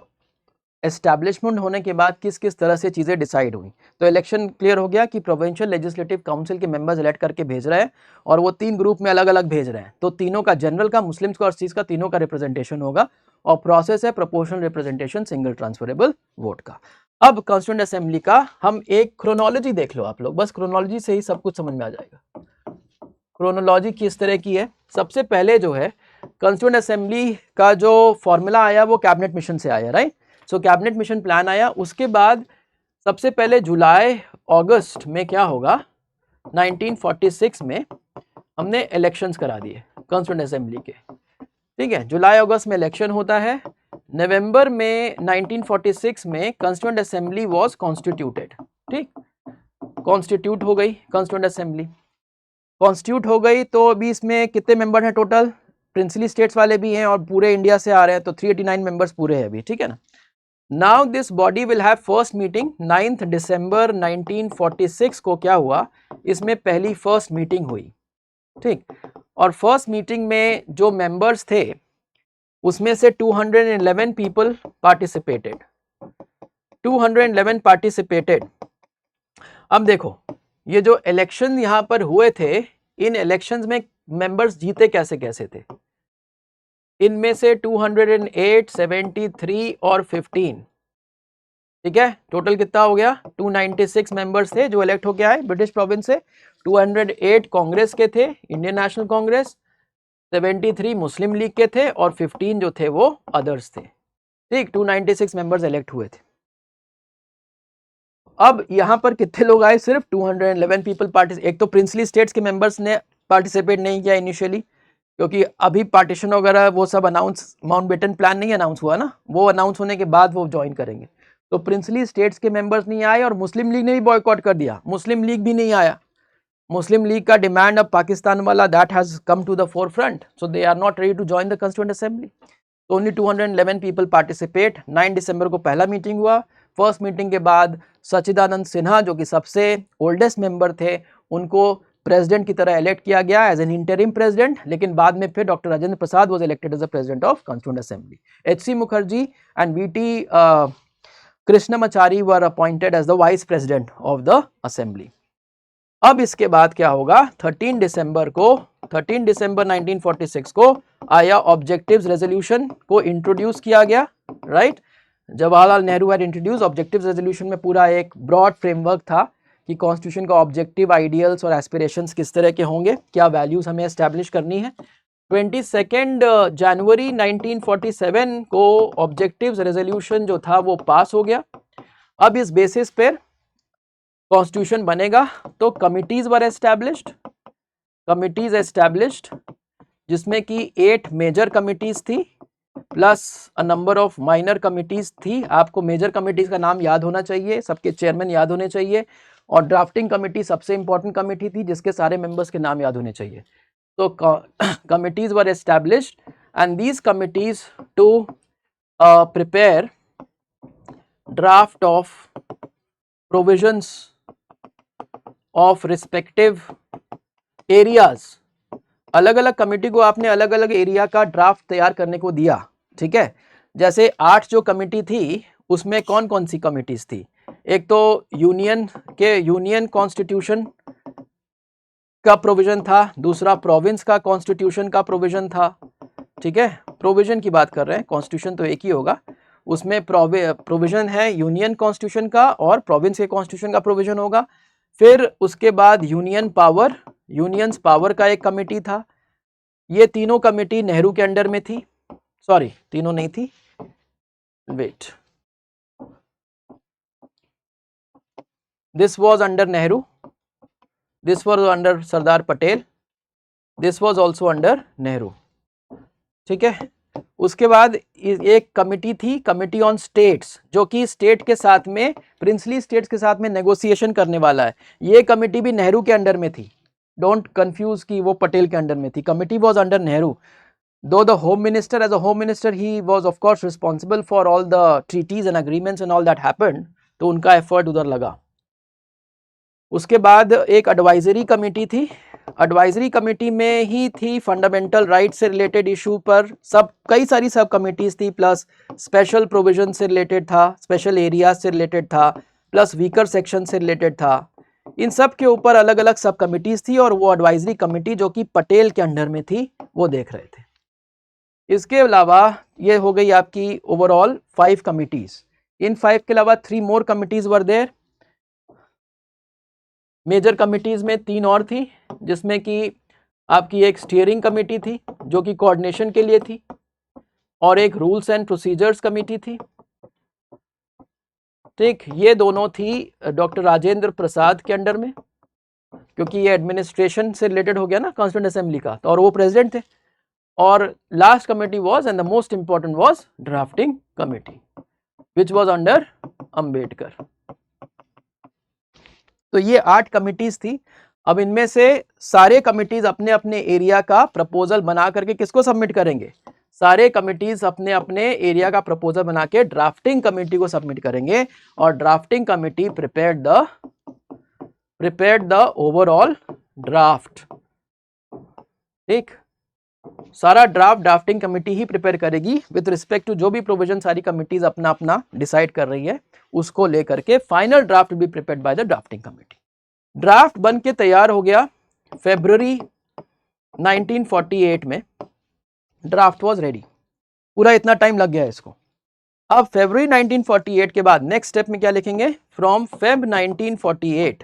S1: एस्टैब्लिशमेंट होने के बाद किस किस तरह से चीज़ें डिसाइड हुई। तो इलेक्शन क्लियर हो गया कि प्रोविंशियल लेजिस्लेटिव काउंसिल के मेंबर्स इलेक्ट करके भेज रहे हैं और वो 3 ग्रुप में अलग अलग भेज रहे हैं। तो तीनों का, जनरल का, मुस्लिम्स का और सिख्स का, तीनों का रिप्रेजेंटेशन होगा और प्रोसेस है proportional representation, single transferable vote का। अब कॉन्स्टिट्यूएंट असेंबली का हम एक क्रोनोलॉजी देख लो आप लोग, बस क्रोनोलॉजी से ही सब कुछ समझ में आ जाएगा। क्रोनोलॉजी किस तरह की है? सबसे पहले जो है कॉन्स्टिट्यूएंट असेंबली का जो फॉर्मूला आया वो कैबिनेट मिशन से आया, राइट? सो कैबिनेट मिशन प्लान आया, उसके बाद सबसे पहले जुलाई अगस्त में क्या होगा, 1946 में हमने इलेक्शंस करा दिए कॉन्स्टिट्यूएंट असेंबली के। ठीक है, जुलाई अगस्त में इलेक्शन होता है। नवंबर में 1946 में कॉन्स्टिट्यूएंट असेंबली वाज कॉन्स्टिट्यूटेड। ठीक, कॉन्स्टिट्यूट हो गई कॉन्स्टिट्यूएंट असेंबली, कॉन्स्टिट्यूट हो गई। तो अभी इसमें कितने मेंबर हैं टोटल? प्रिंसली स्टेट्स वाले भी हैं और पूरे इंडिया से आ रहे हैं, तो 389 मेंबर्स पूरे हैं अभी, ठीक है ना। Now this body will have first meeting 9 दिसंबर 1946 को। क्या हुआ इसमें? पहली फर्स्ट मीटिंग हुई, ठीक। और फर्स्ट मीटिंग में जो मेंबर्स थे उसमें से 211 पीपल पार्टिसिपेटेड, 211 पार्टिसिपेटेड। अब देखो ये जो इलेक्शन यहां पर हुए थे, इन इलेक्शंस में मेंबर्स जीते कैसे कैसे थे? इनमें से 208, 73 और 15, ठीक है, टोटल कितना हो गया? 296 मेंबर्स थे जो इलेक्ट होके आए ब्रिटिश प्रोविंस से। 208 कांग्रेस के थे, इंडियन नेशनल कांग्रेस, 73 मुस्लिम लीग के थे और 15 जो थे वो अदर्स थे। ठीक, 296 मेंबर्स इलेक्ट हुए थे। अब यहां पर कितने लोग आए? सिर्फ 211 पीपल पार्टिसिपेट। एक तो प्रिंसली स्टेट्स के मेंबर्स ने पार्टिसिपेट नहीं किया इनिशियली, क्योंकि अभी पार्टीशन वगैरह वो सब अनाउंस, माउंटबेटन प्लान नहीं अनाउंस हुआ ना, वो अनाउंस होने के बाद वो ज्वाइन करेंगे। तो प्रिंसली स्टेट्स के मेंबर्स नहीं आए और मुस्लिम लीग ने भी बॉयकॉट कर दिया, मुस्लिम लीग भी नहीं आया। मुस्लिम लीग का डिमांड अब पाकिस्तान वाला that has come to the forefront, so they are not ready to join the constituent assembly. तो ओनली 211 पीपल पार्टिसिपेट। 9 दिसंबर को पहला मीटिंग हुआ। फर्स्ट मीटिंग के बाद सच्चिदानंद सिन्हा जो कि सबसे ओल्डेस्ट मेंबर थे, उनको प्रेसिडेंट की तरह इलेक्ट किया गया एज एन इंटरिम प्रेसिडेंट, लेकिन बाद में फिर doctor Rajendra Prasad was elected as the president of constituent assembly. H C. Mukherjee and V T. Krishnamachari were appointed as the vice president of the assembly. अब इसके बाद क्या होगा, 13 दिसंबर 1946 को आया ऑब्जेक्टिव्स रेजोल्यूशन को इंट्रोड्यूस किया गया, right. Jawaharlal Nehru had introduce objectives resolution में पूरा एक ब्रॉड फ्रेमवर्क था कि कॉन्स्टिट्यूशन का ऑब्जेक्टिव, आइडियल्स और एस्पिरेशंस किस तरह के होंगे, क्या वैल्यूज हमें एस्टैब्लिश करनी है। 22 जनवरी 1947 को ऑब्जेक्टिव्स रेजोल्यूशन जो था वो पास हो गया। अब इस बेसिस पर कॉन्स्टिट्यूशन बनेगा। तो कमिटीज वर एस्टैब्लिश्ड, जिसमें कि 8 मेजर कमिटीज थी plus a number of minor committees थी। आपको मेजर कमिटीज का नाम याद होना चाहिए, सबके चेयरमैन याद होने चाहिए, और ड्राफ्टिंग कमेटी सबसे इंपॉर्टेंट कमेटी थी जिसके सारे मेंबर्स के नाम याद होने चाहिए। तो committees were established and these committees to prepare draft of provisions of respective areas. अलग अलग कमेटी को आपने अलग अलग एरिया का ड्राफ्ट तैयार करने को दिया, ठीक है। जैसे 8 जो कमेटी थी उसमें कौन कौन सी कमिटीज थी, एक तो यूनियन कॉन्स्टिट्यूशन का प्रोविजन था, दूसरा प्रोविंस का कॉन्स्टिट्यूशन का प्रोविजन था, ठीक है। प्रोविजन की बात कर रहे हैं, कॉन्स्टिट्यूशन तो एक ही होगा। उसमें प्रोविजन है यूनियन कॉन्स्टिट्यूशन का और प्रोविंस के कॉन्स्टिट्यूशन का प्रोविजन होगा। फिर उसके बाद यूनियंस पावर का एक कमेटी था। ये तीनों कमेटी नेहरू के अंडर में थी, सॉरी तीनों नहीं थी, wait, this was under Nehru, this was under Sardar Patel, this was also under Nehru, ठीक है। उसके बाद एक कमेटी थी, कमेटी ऑन स्टेट्स, जो कि स्टेट के साथ में, प्रिंसली स्टेट्स के साथ में नेगोशिएशन करने वाला है। ये कमेटी भी नेहरू के अंडर में थी, डोंट कंफ्यूज कि वो पटेल के अंडर में थी। Committee was under Nehru, though the home minister, as a home minister he was of course responsible for all the treaties and agreements and all that happened, तो उनका एफर्ट उधर लगा। उसके बाद एक एडवाइजरी कमेटी थी, एडवाइजरी कमेटी में ही थी फंडामेंटल राइट से रिलेटेड इशू पर कई सारी सब कमिटीज थी, प्लस स्पेशल प्रोविजन से रिलेटेड था, स्पेशल एरिया से रिलेटेड था, प्लस वीकर सेक्शन से रिलेटेड था। इन सब के ऊपर अलग अलग सब कमिटीज थी और वो एडवाइजरी कमेटी जो कि पटेल के अंडर में थी वो देख रहे थे। इसके अलावा ये हो गई आपकी ओवरऑल 5 कमिटीज। इन 5 के अलावा 3 more committees were there. Major committees में 3 और थी, जिसमें कि आपकी एक स्टीयरिंग कमेटी थी जो कि कोऑर्डिनेशन के लिए थी, और एक रूल्स एंड प्रोसीजर्स कमेटी थी, ठीक। ये दोनों थी डॉक्टर राजेंद्र प्रसाद के अंडर में, क्योंकि ये एडमिनिस्ट्रेशन से रिलेटेड हो गया ना कॉन्स्टिट्यूएंट असेंबली का, तो और वो प्रेसिडेंट थे। और last committee was and the most important was drafting committee which was under Ambedkar. तो ये 8 कमिटीज थी। अब इनमें से सारे कमिटीज अपने अपने एरिया का प्रपोजल बना करके किसको सबमिट करेंगे, सारे कमिटीज अपने अपने एरिया का प्रपोजल बना के ड्राफ्टिंग कमेटी को सबमिट करेंगे, और drafting committee prepared the overall draft, ठीक। सारा ड्राफ्टिंग कमेटी ही प्रिपेयर करेगी विद रिस्पेक्ट टू जो भी प्रोविजन सारी कमिटीज अपना अपना डिसाइड कर रही है, उसको लेकर के final draft be prepared by the drafting committee. Draft बन के तैयार हो गया फरवरी 1948 में, ड्राफ्ट वाज रेडी। पूरा इतना टाइम लग गया इसको। अब फरवरी 1948 के बाद नेक्स्ट स्टेप में क्या लिखेंगे, फ्रॉम फेब 1948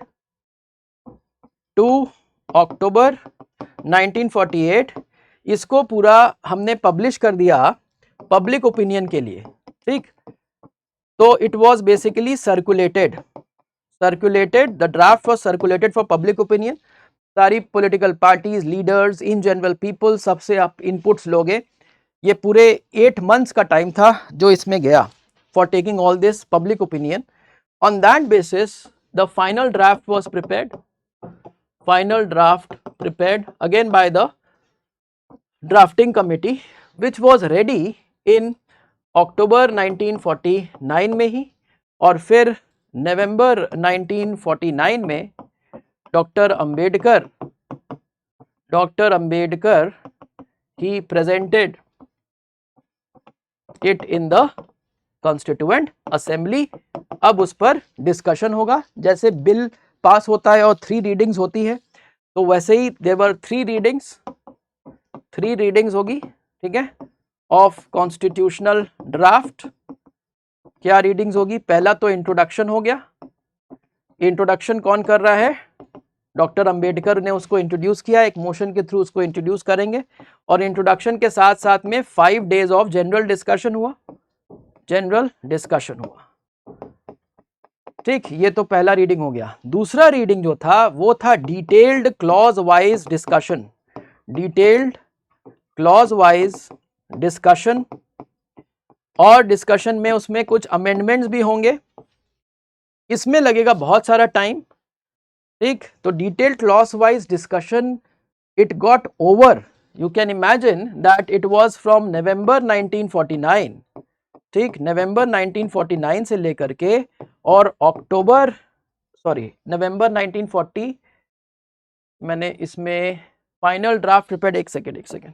S1: टू अक्टूबर 1948, इसको पूरा हमने पब्लिश कर दिया पब्लिक ओपिनियन के लिए, ठीक। तो it was basically circulated, the draft was circulated for public opinion. सारी political parties, leaders, in general people, सबसे आप इनपुट्स लोगे। ये पूरे 8 months का टाइम था जो इसमें गया for taking all this public opinion. On that basis the final draft was prepared, final draft prepared again by the drafting committee which was ready in October 1949 में ही, और फिर नवंबर 1949 में doctor Ambedkar he presented it in the constituent assembly. अब उस पर डिस्कशन होगा, जैसे बिल पास होता है और 3 रीडिंग्स होती है, तो वैसे ही देवर 3 रीडिंग्स होगी, ठीक है, ऑफ कॉन्स्टिट्यूशनल ड्राफ्ट। क्या रीडिंग्स होगी? पहला तो इंट्रोडक्शन हो गया। इंट्रोडक्शन कौन कर रहा है? डॉक्टर अंबेडकर ने उसको इंट्रोड्यूस किया, एक मोशन के थ्रू उसको इंट्रोड्यूस करेंगे, और इंट्रोडक्शन के साथ साथ में 5 days ऑफ जनरल डिस्कशन हुआ, ठीक। ये तो पहला रीडिंग हो गया। दूसरा रीडिंग जो था वो था detailed clause wise discussion, detailed clause wise discussion, और डिस्कशन में उसमें कुछ अमेंडमेंट्स भी होंगे, इसमें लगेगा बहुत सारा टाइम, ठीक। तो detailed clause wise discussion it got over, you can imagine that it was from November 1949, ठीक, नवंबर 1949 से लेकर के और नवंबर 1940, मैंने इसमें फाइनल ड्राफ्ट प्रिपेयर्ड, एक सेकेंड,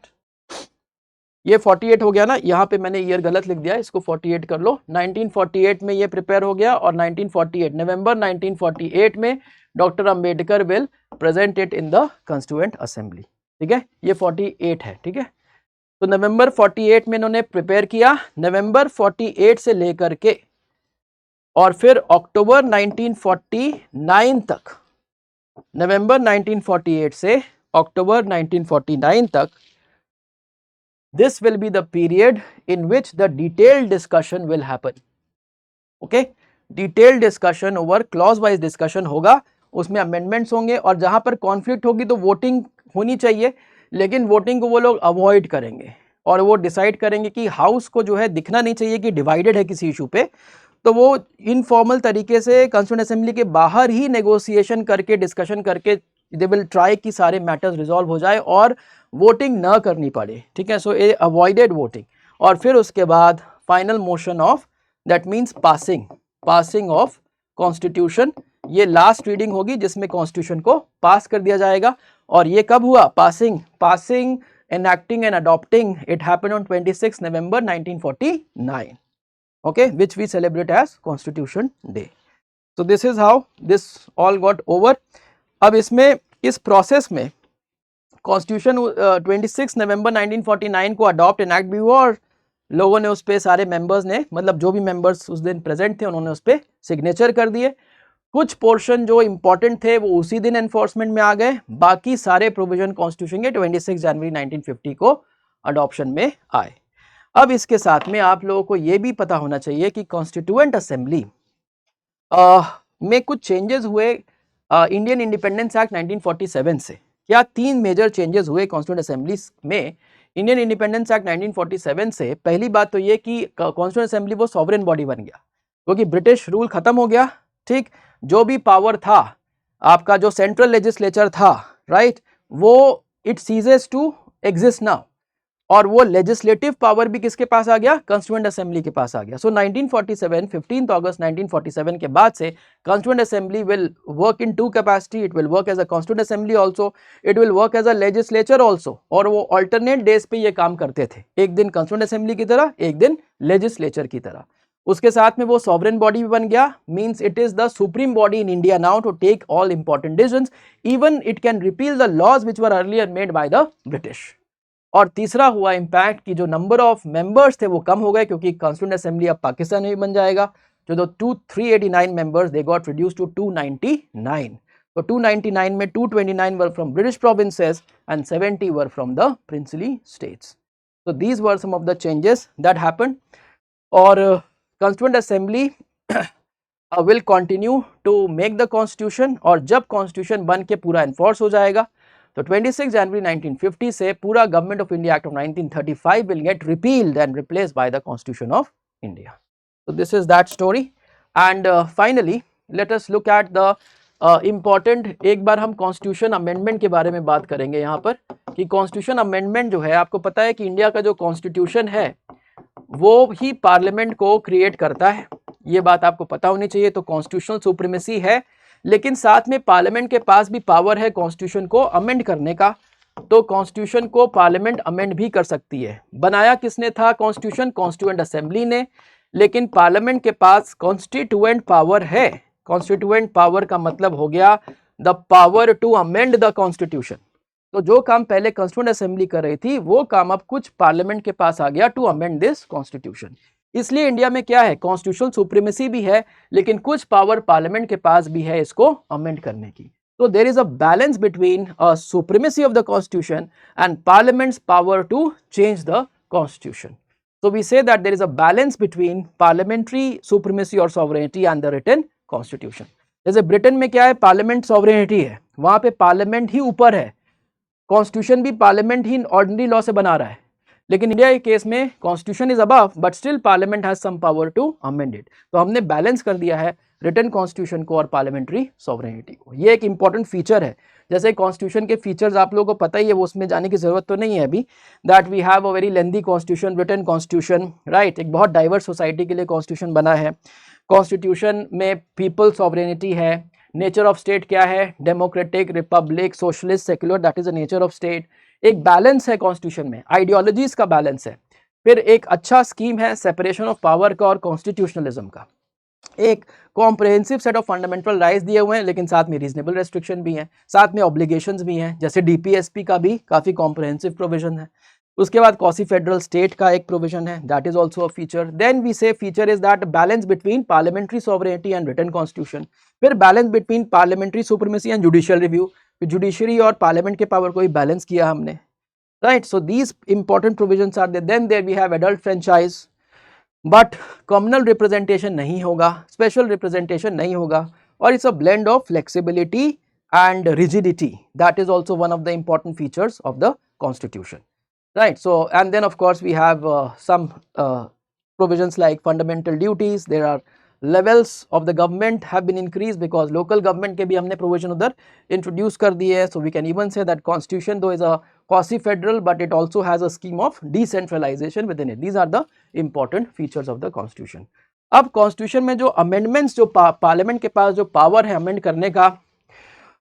S1: ये 48 हो गया ना, यहाँ पे मैंने ईयर गलत लिख दिया, इसको 48 कर लो। 1948 में ये प्रिपेयर हो गया, और 1948 नवंबर 1948 में doctor Ambedkar will present it in the constituent assembly, ठीक है, ये 48 है, ठीक है। तो नवंबर 48 में इन्होंने प्रिपेयर किया, नवंबर 48 से लेकर के और फिर अक्टूबर 1949 तक, नवंबर 1948 से अक्टूबर 1949 तक, this will be the period in which the detailed discussion will happen, okay, detailed discussion over clause wise discussion होगा, उसमें amendments होंगे, और जहां पर conflict होगी तो voting होनी चाहिए, लेकिन वोटिंग को वो लोग अवॉइड करेंगे, और वो डिसाइड करेंगे कि हाउस को जो है दिखना नहीं चाहिए कि डिवाइडेड है किसी इशू पे, तो वो इनफॉर्मल तरीके से कॉन्स्टिट्यूएंट असेंबली के बाहर ही नेगोशिएशन करके, डिस्कशन करके, दे विल ट्राई कि सारे मैटर्स रिजॉल्व हो जाए और वोटिंग ना करनी पड़े, ठीक है। सो ए अवॉइडेड वोटिंग, और फिर उसके बाद final motion of, that means passing of constitution, ये लास्ट रीडिंग होगी जिसमें कॉन्स्टिट्यूशन को पास कर दिया जाएगा। और ये कब हुआ? Passing enacting and adopting, it happened on 26 November 1949, okay, which we celebrate as Constitution Day. So this is how this all got over. अब इसमें, इस प्रोसेस में कॉन्स्टिट्यूशन 26 नवंबर 1949 को अडॉप्ट एनैक्ट भी हुआ, और लोगों ने उस पर, सारे मेंबर्स ने, मतलब जो भी मेंबर्स उस दिन प्रेजेंट थे उन्होंने उस पर सिग्नेचर कर दिए। कुछ पोर्शन जो इंपॉर्टेंट थे वो उसी दिन एनफोर्समेंट में आ गए, बाकी सारे प्रोविजन कॉन्स्टिट्यूशन के 26 जनवरी 1950 को अडॉप्शन में आए। अब इसके साथ में आप लोगों को ये भी पता होना चाहिए कि कॉन्स्टिट्यूएंट असेंबली में कुछ चेंजेस हुए इंडियन इंडिपेंडेंस एक्ट 1947 से। क्या 3 मेजर चेंजेस हुए कॉन्स्टिट्यूएंट असेंबली में इंडियन इंडिपेंडेंस एक्ट 1947 से? पहली बात तो ये कि कॉन्स्टिट्यूएंट असेंबली वो सॉवरेन बॉडी बन गया, क्योंकि ब्रिटिश रूल खत्म हो गया, ठीक। जो भी पावर था आपका, जो सेंट्रल लेजिस्लेचर था, राइट, वो it ceases to exist now, और वो लेजिस्लेटिव पावर भी किसके पास आ गया? कॉन्स्टिट्यूएंट असेंबली के पास आ गया। सो 1947, 15 अगस्त 1947 के बाद से constituent assembly will work in 2 capacity, it will work as a constituent assembly also, it will work as a legislature also, और वो अल्टरनेट डेज पे ये काम करते थे, एक दिन कॉन्स्टिट्यूएंट असेंबली की तरह, एक दिन लेजिस्लेचर की तरह। उसके साथ में वो सॉवरेन बॉडी भी बन गया, means it is the supreme body in India now to take all important decisions, even it can repeal the laws which were earlier made by the British. और तीसरा हुआ इम्पैक्ट कि जो नंबर ऑफ मेंबर्स थे वो कम हो गए, क्योंकि कॉन्स्टिट्यूएंट असेंबली अब पाकिस्तान में बन जाएगा। जो 389 members they got reduce to 299। तो 299 में 229 were from British provinces and 70 were from the princely states. So these were some of the changes that happened. और constituent assembly will continue to make the constitution, और जब constitution बन के पूरा enforce हो जाएगा तो 26 जनवरी 1950 से पूरा government of India act of 1935 will get repealed and replaced by the constitution of India. So this is that story, and finally let us look at the important, एक बार हम कॉन्स्टिट्यूशन अमेंडमेंट के बारे में बात करेंगे यहाँ पर कि कॉन्स्टिट्यूशन अमेंडमेंट जो है, आपको पता है कि इंडिया का जो कॉन्स्टिट्यूशन है वो ही पार्लियामेंट को क्रिएट करता है, ये बात आपको पता होनी चाहिए। तो कॉन्स्टिट्यूशनल सुप्रीमेसी है, लेकिन साथ में पार्लियामेंट के पास भी पावर है कॉन्स्टिट्यूशन को अमेंड करने का, तो कॉन्स्टिट्यूशन को पार्लियामेंट अमेंड भी कर सकती है। बनाया किसने था कॉन्स्टिट्यूशन? कॉन्स्टिट्यूएंट असेंबली ने, लेकिन पार्लियामेंट के पास कॉन्स्टिट्यूएंट पावर है। कॉन्स्टिट्यूएंट पावर का मतलब हो गया the power to amend the constitution. तो जो काम पहले कॉन्स्टिट्यूएंट असेंबली कर रही थी वो काम अब कुछ पार्लियामेंट के पास आ गया टू अमेंड दिस कॉन्स्टिट्यूशन। इसलिए इंडिया में क्या है, कॉन्स्टिट्यूशनल सुप्रीमेसी भी है, लेकिन कुछ पावर पार्लियामेंट के पास भी है इसको अमेंड करने की। तो there is a balance between supremacy of the constitution and parliament's power to change the constitution. So we say that there is a balance between parliamentary supremacy or sovereignty and the written constitution. जैसे ब्रिटेन में क्या है, पार्लियामेंट सॉवरेनिटी है, वहां पे पार्लियामेंट ही ऊपर है, कॉन्स्टिट्यूशन भी पार्लियामेंट ही ऑर्डिनरी लॉ से बना रहा है। लेकिन इंडिया के केस में constitution is above but still parliament has some power to amend it. तो हमने बैलेंस कर दिया है रिटन कॉन्स्टिट्यूशन को और पार्लियामेंट्री सॉवरेनिटी को। ये एक इंपॉर्टेंट फीचर है। जैसे कॉन्स्टिट्यूशन के फीचर्स आप लोगों को पता ही है, वो उसमें जाने की जरूरत तो नहीं है अभी, that we have a very lengthy constitution, written constitution, right. एक बहुत डाइवर्स सोसाइटी के लिए कॉन्स्टिट्यूशन बना है। कॉन्स्टिट्यूशन में पीपल सॉवरेनिटी है। नेचर ऑफ स्टेट क्या है, democratic, Republic, socialist, secular, that is the nature of state. एक बैलेंस है कॉन्स्टिट्यूशन में, आइडियोलॉजीज का बैलेंस है। फिर एक अच्छा स्कीम है सेपरेशन ऑफ पावर का और कॉन्स्टिट्यूशनलिज्म का। एक comprehensive set of fundamental rights दिए हुए हैं, लेकिन साथ में रीजनेबल रेस्ट्रिक्शन भी हैं, साथ में ऑब्लिगेशंस भी हैं, जैसे डीपीएसपी का भी काफ़ी कॉम्प्रिहेंसिव प्रोविजन है। उसके बाद क्वासी फेडरल स्टेट का एक प्रोविजन है, that is also a feature. Then we say feature is that balance between parliamentary sovereignty and written constitution. फिर balance between parliamentary supremacy and judicial review, judiciary और पार्लियामेंट के पावर को ही बैलेंस किया हमने, right. So these important provisions are there. Then there we have adult franchise, but communal representation नहीं होगा, स्पेशल रिप्रेजेंटेशन नहीं होगा, और it's a blend of flexibility and rigidity, that is also one of the important features of the constitution, right? So and then of course we have some provisions like fundamental duties. There are levels of the government have been increased because local government के भी हमने provision उधर introduce कर दिए है। So we can even say that constitution though is a quasi federal but it also has a scheme of decentralization within it. These are the important features of the constitution. अब constitution में जो amendments जो parliament के पास जो power है amend करने का,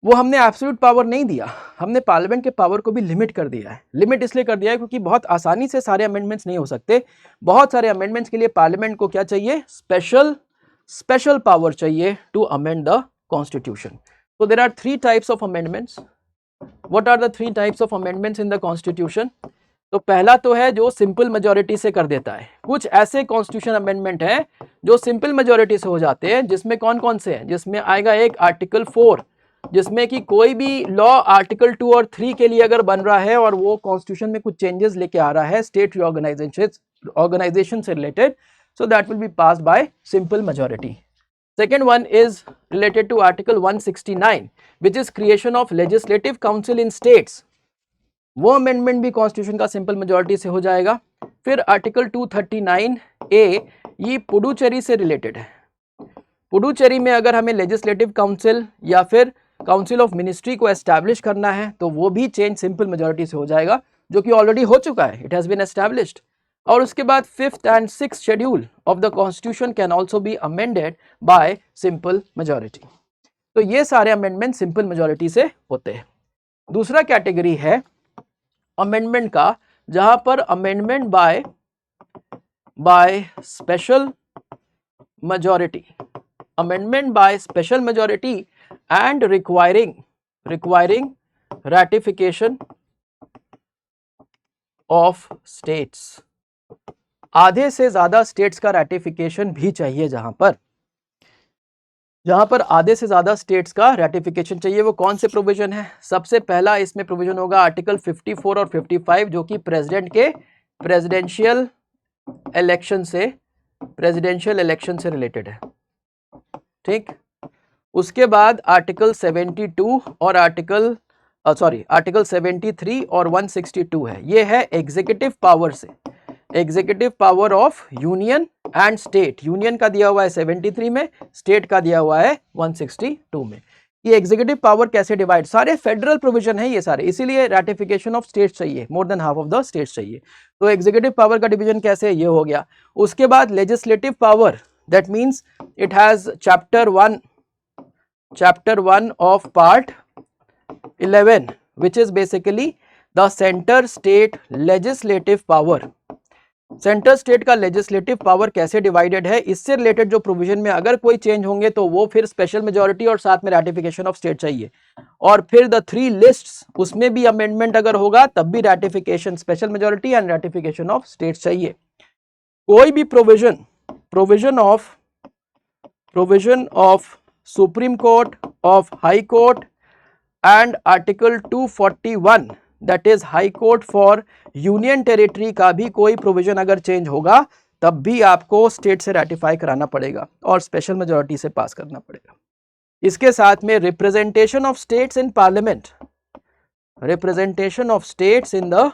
S1: वो हमने एब्सोल्यूट पावर नहीं दिया, हमने पार्लियामेंट के पावर को भी लिमिट कर दिया है। लिमिट इसलिए कर दिया है क्योंकि बहुत आसानी से सारे अमेंडमेंट्स नहीं हो सकते। बहुत सारे अमेंडमेंट्स के लिए पार्लियामेंट को क्या चाहिए, स्पेशल पावर चाहिए to amend the constitution. So there are three types of amendments. What are the three types of amendments in the constitution? तो पहला तो है जो सिंपल मेजोरिटी से कर देता है। कुछ ऐसे कॉन्स्टिट्यूशन अमेंडमेंट हैं जो सिंपल मेजोरिटी से हो जाते हैं, जिसमें कौन कौन से हैं, जिसमें आएगा एक आर्टिकल 4, जिसमें कि कोई भी लॉ आर्टिकल 2 और 3 के लिए अगर बन रहा है और वो कॉन्स्टिट्यूशन में कुछ चेंजेस लेके आ रहा है स्टेट ऑर्गेनाइजेशन से related, so that will be passed by simple majority. Second one is related to Article 169, which is creation of legislative council in states. वो अमेंडमेंट भी कॉन्स्टिट्यूशन का सिंपल मेजॉरिटी से हो जाएगा। फिर आर्टिकल 239A, ये पुडुचेरी से रिलेटेड है। पुडुचेरी में अगर हमें लेजिस्लेटिव काउंसिल या फिर काउंसिल ऑफ मिनिस्ट्री को एस्टैब्लिश करना है तो वो भी चेंज सिंपल मेजॉरिटी से हो जाएगा, जो कि ऑलरेडी हो चुका है, इट हैज़ बीन एस्टैब्लिश्ड। और उसके बाद 5th and 6th schedule of the constitution can also be amended bye simple majority. तो ये सारे अमेंडमेंट सिंपल मेजॉरिटी से होते हैं। दूसरा कैटेगरी है अमेंडमेंट का, जहां पर amendment by special majority, amendment by special majority and requiring ratification of states. आधे से ज्यादा स्टेट्स का रैटिफिकेशन भी चाहिए। जहां पर आधे से ज्यादा स्टेट्स का रैटिफिकेशन चाहिए, वो कौन से प्रोविजन है? सबसे पहला इसमें प्रोविजन होगा आर्टिकल 54 और 55, जो कि प्रेसिडेंट के प्रेसिडेंशियल इलेक्शन से रिलेटेड है। ठीक। उसके बाद आर्टिकल 72 और आर्टिकल 73 और 162 है, ये है एग्जीक्यूटिव पावर से, executive power of union and state. Union का दिया हुआ है 73 में, स्टेट का दिया हुआ है 162 में। ये एग्जीक्यूटिव पावर कैसे डिवाइड, सारे फेडरल प्रोविजन है ये सारे, इसीलिए रैटिफिकेशन ऑफ स्टेट चाहिए, more than half of the state चाहिए। तो एग्जीक्यूटिव पावर का डिवीजन कैसे, ये हो गया। उसके बाद legislative power, that means it has chapter 1 of part 11 which is basically the center state legislative power। Centre state का लेजिस्लेटिव पावर कैसे डिवाइडेड है, इससे रिलेटेड जो प्रोविजन में अगर कोई चेंज होंगे तो वो फिर स्पेशल मेजॉरिटी और साथ में रैटिफिकेशन ऑफ स्टेट चाहिए। और फिर द 3 लिस्ट्स, उसमें भी अमेंडमेंट अगर होगा तब भी ratification, special majority and ratification of state चाहिए। कोई भी provision of supreme court, of high court and article 241 that is high court for union territory का भी कोई प्रोविजन अगर चेंज होगा तब भी आपको स्टेट से रैटिफाई कराना पड़ेगा और स्पेशल मेजॉरिटी से पास करना पड़ेगा। इसके साथ में representation of states in parliament, representation of states in the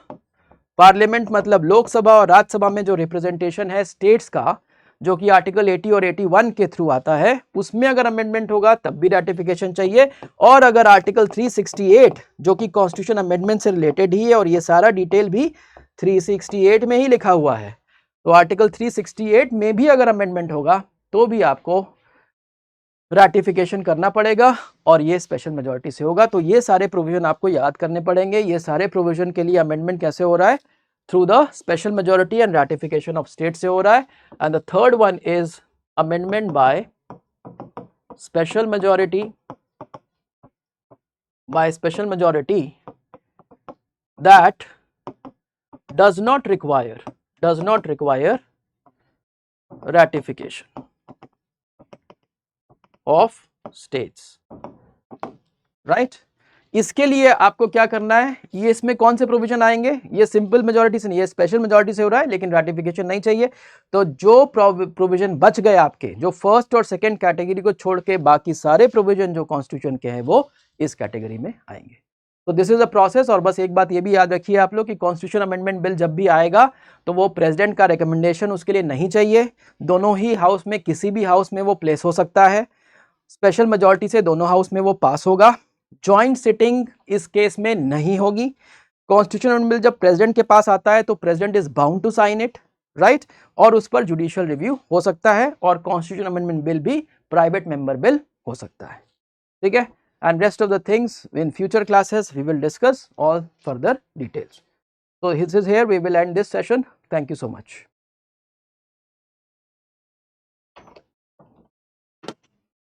S1: parliament मतलब लोकसभा और राज्यसभा में जो रिप्रेजेंटेशन है स्टेट्स का, जो कि आर्टिकल 80 और 81 के थ्रू आता है, उसमें अगर अमेंडमेंट होगा तब भी रैटिफिकेशन चाहिए। और अगर आर्टिकल 368 जो कि कॉन्स्टिट्यूशन अमेंडमेंट से रिलेटेड ही है और ये सारा डिटेल भी 368 में ही लिखा हुआ है, तो आर्टिकल 368 में भी अगर अमेंडमेंट होगा तो भी आपको रैटिफिकेशन करना पड़ेगा और ये स्पेशल मेजॉरिटी से होगा। तो ये सारे प्रोविजन आपको याद करने पड़ेंगे। ये सारे प्रोविजन के लिए अमेंडमेंट कैसे हो रहा है, through the special majority and ratification of state से हो रहा है। And the third one is amendment by special majority, that does not require ratification of states, right? इसके लिए आपको क्या करना है, ये इसमें कौन से प्रोविजन आएंगे, ये सिंपल मेजॉरिटी से नहीं, ये स्पेशल मेजॉरिटी से हो रहा है लेकिन रैटिफिकेशन नहीं चाहिए। तो जो प्रोविजन बच गए आपके, जो फर्स्ट और सेकंड कैटेगरी को छोड़ के बाकी सारे प्रोविजन जो कॉन्स्टिट्यूशन के हैं वो इस कैटेगरी में आएंगे। तो दिस इज अ प्रोसेस। और बस एक बात ये भी याद रखिए आप लोग कि कॉन्स्टिट्यूशन अमेंडमेंट बिल जब भी आएगा तो वो प्रेसिडेंट का रिकमेंडेशन उसके लिए नहीं चाहिए, दोनों ही हाउस में, किसी भी हाउस में वो प्लेस हो सकता है, स्पेशल मेजॉरिटी से दोनों हाउस में वो पास होगा, जॉइंट सिटिंग इस केस में नहीं होगी। कॉन्स्टिट्यूशन अमेंडमेंट बिल जब प्रेसिडेंट के पास आता है तो president is bound to sign it, right, और उस पर जुडिशियल रिव्यू हो सकता है। और कॉन्स्टिट्यूशन अमेंडमेंट बिल भी प्राइवेट मेंबर बिल हो सकता है, ठीक है। And rest of the things in future classes we will discuss all further details. So this is here we will end this session. Thank you so much.